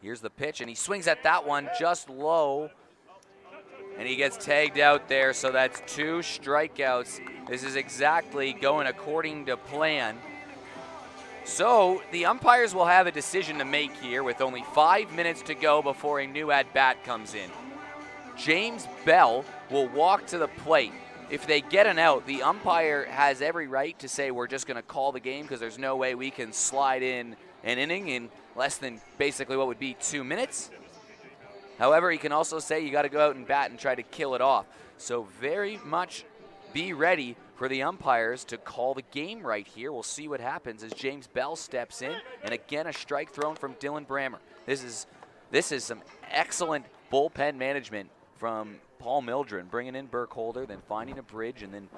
Here's the pitch, and he swings at that one just low. And he gets tagged out there, so that's 2 strikeouts. This is exactly going according to plan. So the umpires will have a decision to make here with only 5 minutes to go before a new at-bat comes in. James Bell will walk to the plate. If they get an out, the umpire has every right to say we're just going to call the game because there's no way we can slide in an inning in less than basically what would be 2 minutes. However, he can also say you got to go out and bat and try to kill it off. So very much be ready for the umpires to call the game right here. We'll see what happens as James Bell steps in, and again a strike thrown from Dylan Brammer. This is some excellent bullpen management from Paul Mildren, bringing in Burkholder, then finding a bridge, and then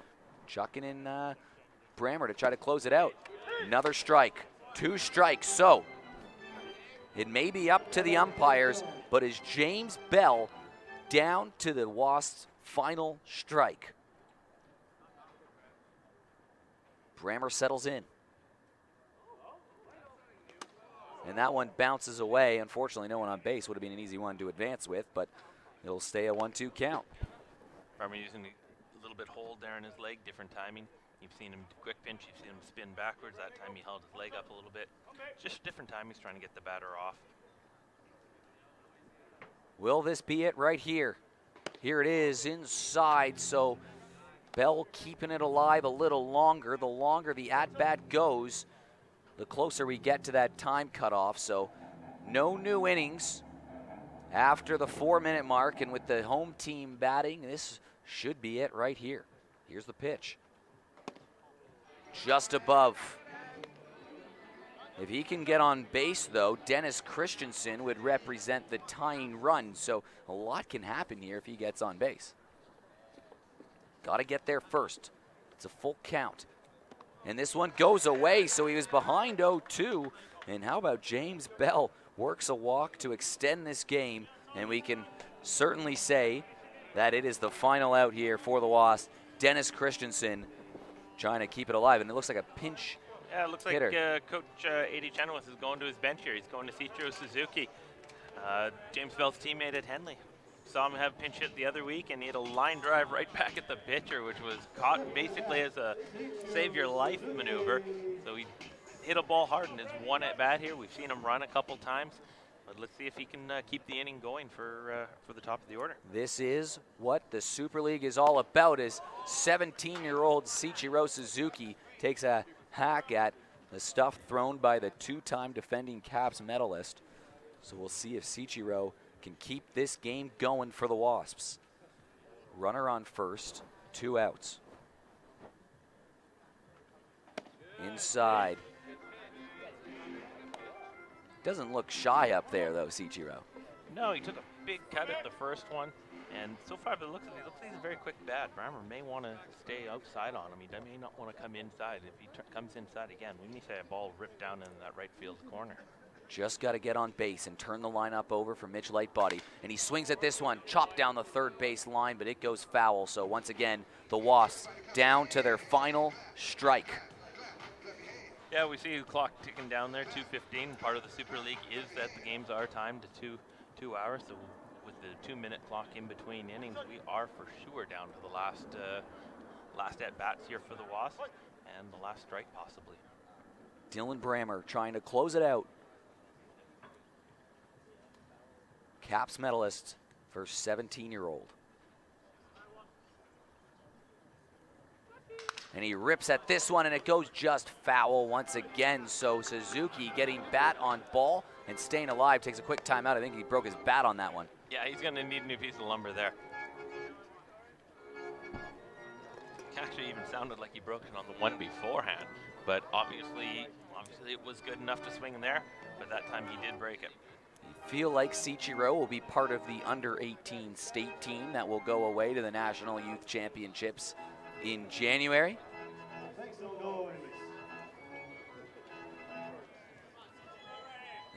chucking in Brammer to try to close it out. Another strike, 2 strikes. So it may be up to the umpires, but is James Bell down to the Wasps' final strike? Brammer settles in. And that one bounces away. Unfortunately, no one on base. Would have been an easy one to advance with, but it'll stay a 1-2 count. Brammer using a little bit hold there in his leg, different timing. You've seen him quick pinch, you've seen him spin backwards. That time he held his leg up a little bit. Just different time, he's trying to get the batter off. Will this be it right here? Here it is inside, so Bell keeping it alive a little longer. The longer the at-bat goes, the closer we get to that time cutoff. So no new innings after the 4-minute mark, and with the home team batting, this should be it right here. Here's the pitch. Just above. If he can get on base, though, Dennis Christensen would represent the tying run. So a lot can happen here if he gets on base. Got to get there first. It's a full count. And this one goes away, so he was behind 0-2. And how about James Bell works a walk to extend this game, and we can certainly say that it is the final out here for the Wasps. Dennis Christensen trying to keep it alive, and it looks like a pinch Yeah, it looks like Coach A.D. Chenoweth is going to his bench here. He's going to Seichiro Suzuki, James Bell's teammate at Henley. Saw him have pinch hit the other week, and he had a line drive right back at the pitcher, which was caught basically as a save your life maneuver. So he hit a ball hard in his one at bat here. We've seen him run a couple times, but let's see if he can keep the inning going for the top of the order. This is what the Super League is all about, as 17-year-old Seichiro Suzuki takes a hack at the stuff thrown by the 2-time defending Caps medalist. So we'll see if Seichiro can keep this game going for the Wasps. Runner on first, 2 outs. Inside. Doesn't look shy up there, though, Seichiro. No, he took a big cut at the first one, and so far, but it looks like he's a very quick bat. Brammer may want to stay outside on him. He may not want to come inside. If he comes inside again, we may see a ball ripped down in that right field corner. Just got to get on base and turn the lineup over for Mitch Lightbody. And he swings at this one, chopped down the third base line, but it goes foul. So once again, the Wasps down to their final strike. Yeah, we see the clock ticking down there, 2:15. Part of the Super League is that the games are timed to two hours. So with the 2-minute clock in between innings, we are for sure down to the last at-bats here for the Wasps, and the last strike possibly. Dylan Brammer trying to close it out. Caps medalist for 17-year-old. And he rips at this one, and it goes just foul once again. So Suzuki getting bat on ball and staying alive. Takes a quick timeout. I think he broke his bat on that one. Yeah, he's going to need a new piece of lumber there. Actually even sounded like he broke it on the one beforehand, but obviously it was good enough to swing in there, but that time he did break it. I feel like Seichiro will be part of the under-18 state team that will go away to the National Youth Championships in January.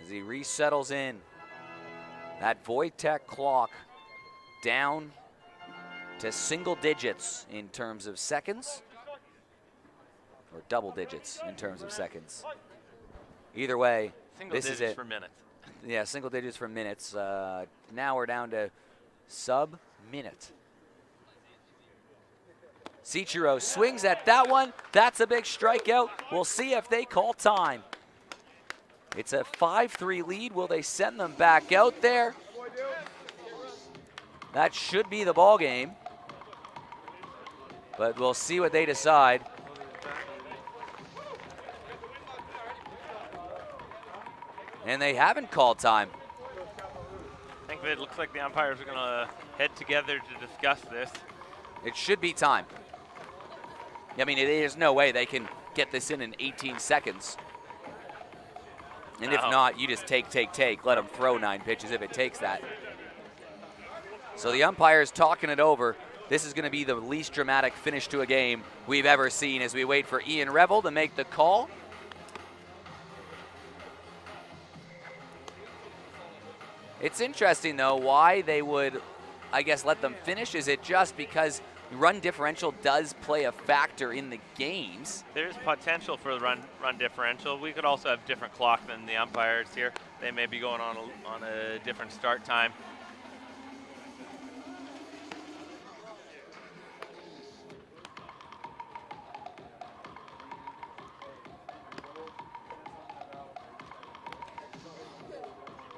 As he resettles in, that Wojtek clock down to single digits in terms of seconds, or double digits in terms of seconds. Either way, this is it. For minutes. Yeah, single digits for minutes. Now we're down to sub minute. Cichiro swings at that one. That's a big strikeout. We'll see if they call time. It's a 5-3 lead. Will they send them back out there? That should be the ball game. But we'll see what they decide. And they haven't called time. I think it looks like the umpires are going to head together to discuss this. It should be time. I mean, there's no way they can get this in 18 seconds. And if not, you just take. Let them throw 9 pitches if it takes that. So the umpire's talking it over. This is going to be the least dramatic finish to a game we've ever seen as we wait for Ian Revel to make the call. It's interesting, though, why they would, I guess, let them finish. Is it just because run differential does play a factor in the games? There's potential for the run differential. We could also have different clock than the umpires here. They may be going on a different start time.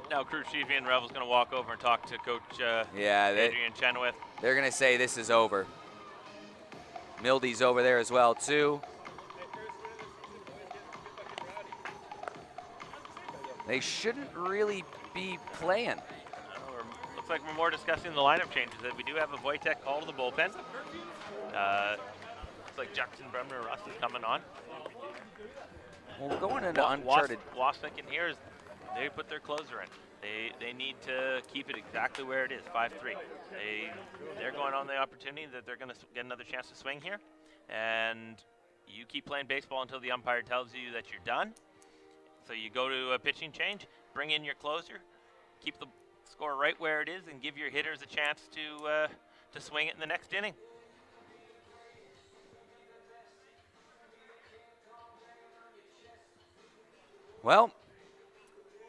Now, crew chief Ian Revel's going to walk over and talk to Coach Adrian Chenoweth. They're going to say this is over. Mildy's over there as well, too. They shouldn't really be playing. Looks like we're more discussing the lineup changes. That we do have a Wojtek call to the bullpen. Looks like Jackson Bremner Russ is coming on. Well, going into uncharted. Wasps thinking here is they put their closer in. They need to keep it exactly where it is, 5-3. They're going on the opportunity that they're going to get another chance to swing here. And you keep playing baseball until the umpire tells you that you're done. So you go to a pitching change, bring in your closer, keep the score right where it is, and give your hitters a chance to swing it in the next inning. Well,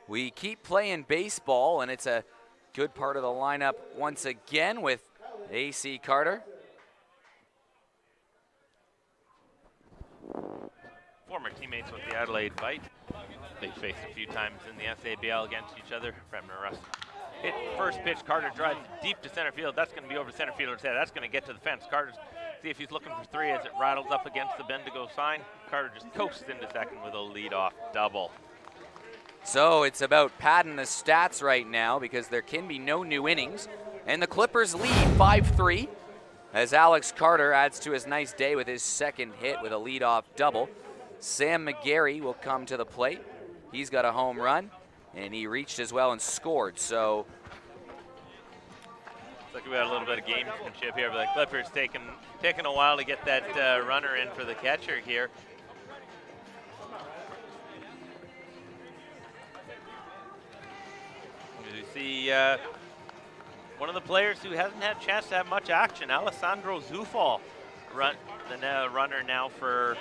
we keep playing baseball, and it's a good part of the lineup once again with A.C. Carter. Former teammates with the Adelaide Fight. They faced a few times in the SABL against each other. Bremner Russ hit first pitch. Carter drives deep to center field. That's going to be over center fielder's head. That's going to get to the fence. Carter, see if he's looking for 3 as it rattles up against the Bendigo sign. Carter just coasts into second with a leadoff double. So it's about padding the stats right now because there can be no new innings. And the Clippers lead 5-3 as Alex Carter adds to his nice day with his second hit with a leadoff double. Sam McGarry will come to the plate. He's got a home run, and he reached as well and scored. So looks like we had a little bit of gamesmanship here, but the Clippers taking a while to get that runner in for the catcher here. You see one of the players who hasn't had a chance to have much action, Alessandro Zufall, the runner now for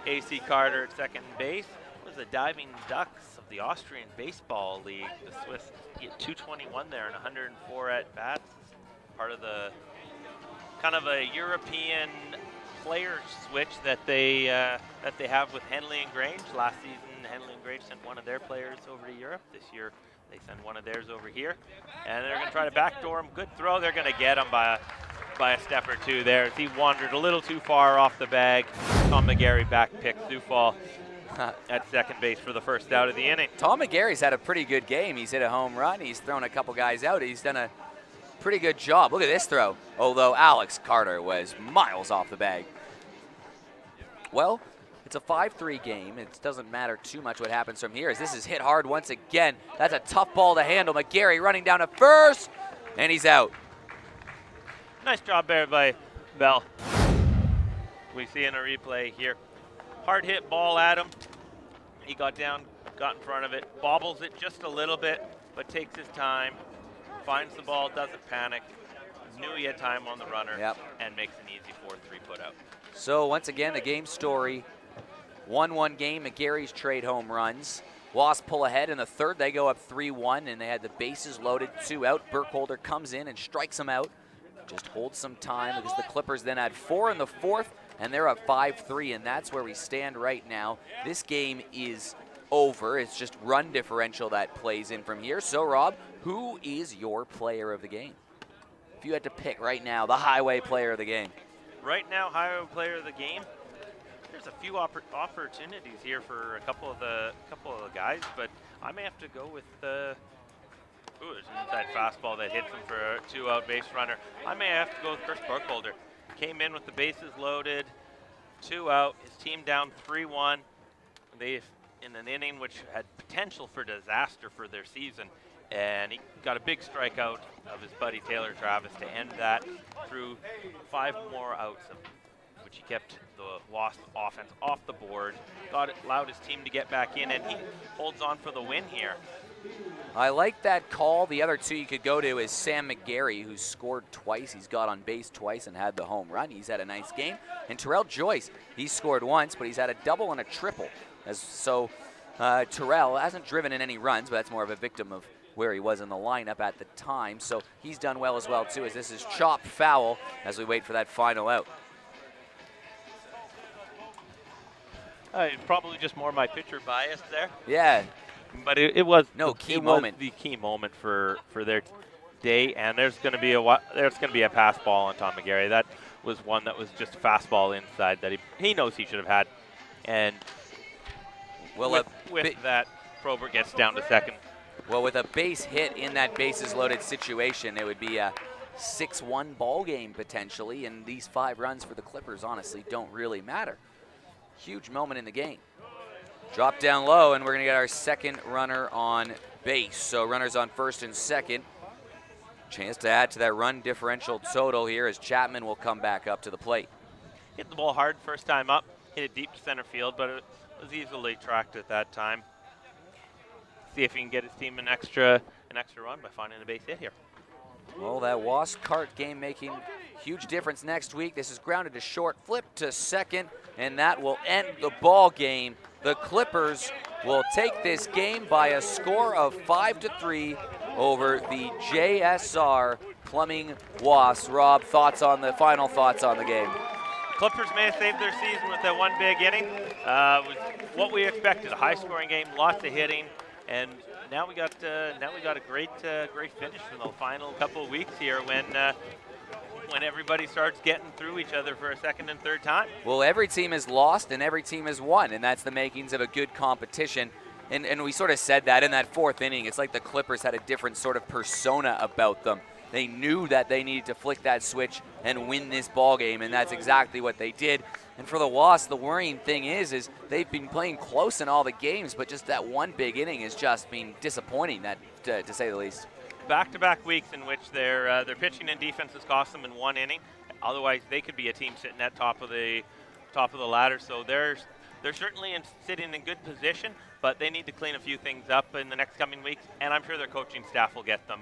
A.C. Carter at second base. Was the Diving Ducks of the Austrian Baseball League. The Swiss hit 221 there and 104 at bats. Part of the kind of a European player switch that they have with Henley and Grange. Last season, Henley and Grange sent one of their players over to Europe. This year, they send one of theirs over here, and they're going to try to backdoor him. Good throw. They're going to get him by a step or two there. He wandered a little too far off the bag. Tom McGarry back picks Zufall at second base for the first out of the inning. Tom McGarry's had a pretty good game. He's hit a home run. He's thrown a couple guys out. He's done a pretty good job. Look at this throw, although Alex Carter was miles off the bag. Well, it's a 5-3 game. It doesn't matter too much what happens from here as this is hit hard once again. That's a tough ball to handle. McGarry running down to first, and he's out. Nice job there by Bell. We see in a replay here. Hard hit ball at him. He got down, got in front of it, bobbles it just a little bit, but takes his time, finds the ball, doesn't panic, knew he had time on the runner, and makes an easy 4-3 put out. So once again, the game story, 1-1 game, McGarry's trade home runs. Wasps pull ahead in the third. They go up 3-1, and they had the bases loaded, 2 out. Burkholder comes in and strikes them out. just hold some time because the Clippers then had 4 in the 4th, and they're up 5-3, and that's where we stand right now. This game is over. It's just run differential that plays in from here. So, Rob, who is your player of the game? If you had to pick right now, the highway player of the game. Right now, highway player of the game. There's a few opportunities here for a couple of the guys, but I may have to go with there's an inside fastball that hits him for a 2-out base runner. I may have to go with Chris Burkholder. Came in with the bases loaded, 2 out. His team down 3-1. They in an inning which had potential for disaster for their season, and he got a big strikeout of his buddy Taylor Travis to end that through 5 more outs, which he kept the Wasps offense off the board. Allowed his team to get back in, and he holds on for the win here. I like that call. The other 2 you could go to is Sam McGarry, who's scored twice. He's got on base twice and had the home run. He's had a nice game. And Terrell Joyce, he's scored once, but he's had a double and a triple. Terrell hasn't driven in any runs, but that's more of a victim of where he was in the lineup at the time. So he's done well as well, too, as this is chopped foul as we wait for that final out. Probably just more my pitcher bias there. Yeah. But it was key moment. The key moment for their day, and there's going to be a pass ball on Tom McGarry. That was one that was just a fastball inside that he knows he should have had, and with that, Probert gets down to second. Well, with a base hit in that bases loaded situation, it would be a 6-1 ball game potentially, and these 5 runs for the Clippers honestly don't really matter. Huge moment in the game. Drop down low, and we're going to get our second runner on base. So runners on first and second. Chance to add to that run differential total here as Chapman will come back up to the plate. Hit the ball hard first time up, hit it deep to center field, but it was easily tracked at that time. See if he can get his team an extra run by finding a base hit here. Well, that Wasp Cart game making huge difference next week. This is grounded to short, flip to second, and that will end the ball game. The Clippers will take this game by a score of 5-3 over the JSR Plumbing Wasps. Rob, final thoughts on the game? Clippers may have saved their season with that one big inning. Was what we expected, a high-scoring game, lots of hitting, and now we got a great finish for the final couple of weeks here when everybody starts getting through each other for a second and third time. Well, every team has lost and every team has won, and that's the makings of a good competition. And we sort of said that in that 4th inning. It's like the Clippers had a different sort of persona about them. They knew that they needed to flick that switch and win this ball game, and that's exactly what they did. And for the Wasps, the worrying thing is they've been playing close in all the games, but just that one big inning has just been disappointing, to say the least. Back-to-back weeks in which their pitching and defense has cost them in one inning. Otherwise, they could be a team sitting at top of the ladder. So they're certainly sitting in good position, but they need to clean a few things up in the next coming weeks. And I'm sure their coaching staff will get them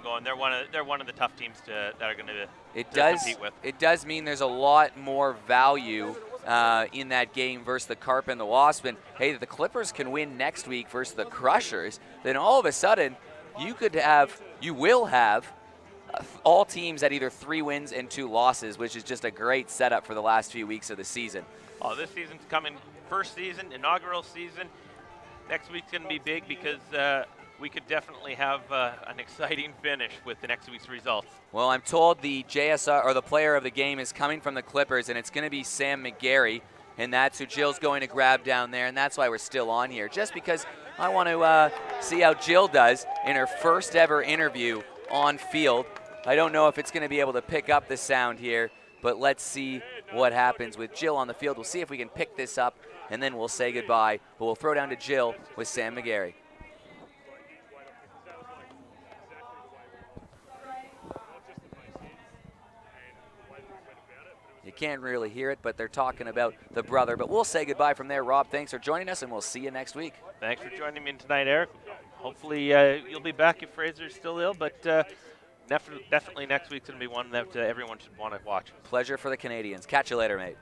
going. They're one of the tough teams that are going to compete with. It does mean there's a lot more value in that game versus the Carp and the Wasp. And hey, the Clippers can win next week versus the Crushers. Then all of a sudden, you will have all teams at either 3 wins and 2 losses, which is just a great setup for the last few weeks of the season. Oh, this season's coming. First season, inaugural season. Next week's going to be big because we could definitely have an exciting finish with the next week's results. Well, I'm told the JSR, or the player of the game, is coming from the Clippers, and it's going to be Sam McGarry, and that's who Jill's going to grab down there, and that's why we're still on here, just because I want to see how Jill does in her first ever interview on field. I don't know if it's going to be able to pick up the sound here, but let's see what happens with Jill on the field. We'll see if we can pick this up, and then we'll say goodbye. But we'll throw down to Jill with Sam McGarry. You can't really hear it, but they're talking about the brother. But we'll say goodbye from there. Rob, thanks for joining us, and we'll see you next week. Thanks for joining me tonight, Eric. Hopefully you'll be back if Fraser's still ill, but definitely next week's going to be one that everyone should want to watch. Pleasure for the Canadians. Catch you later, mate.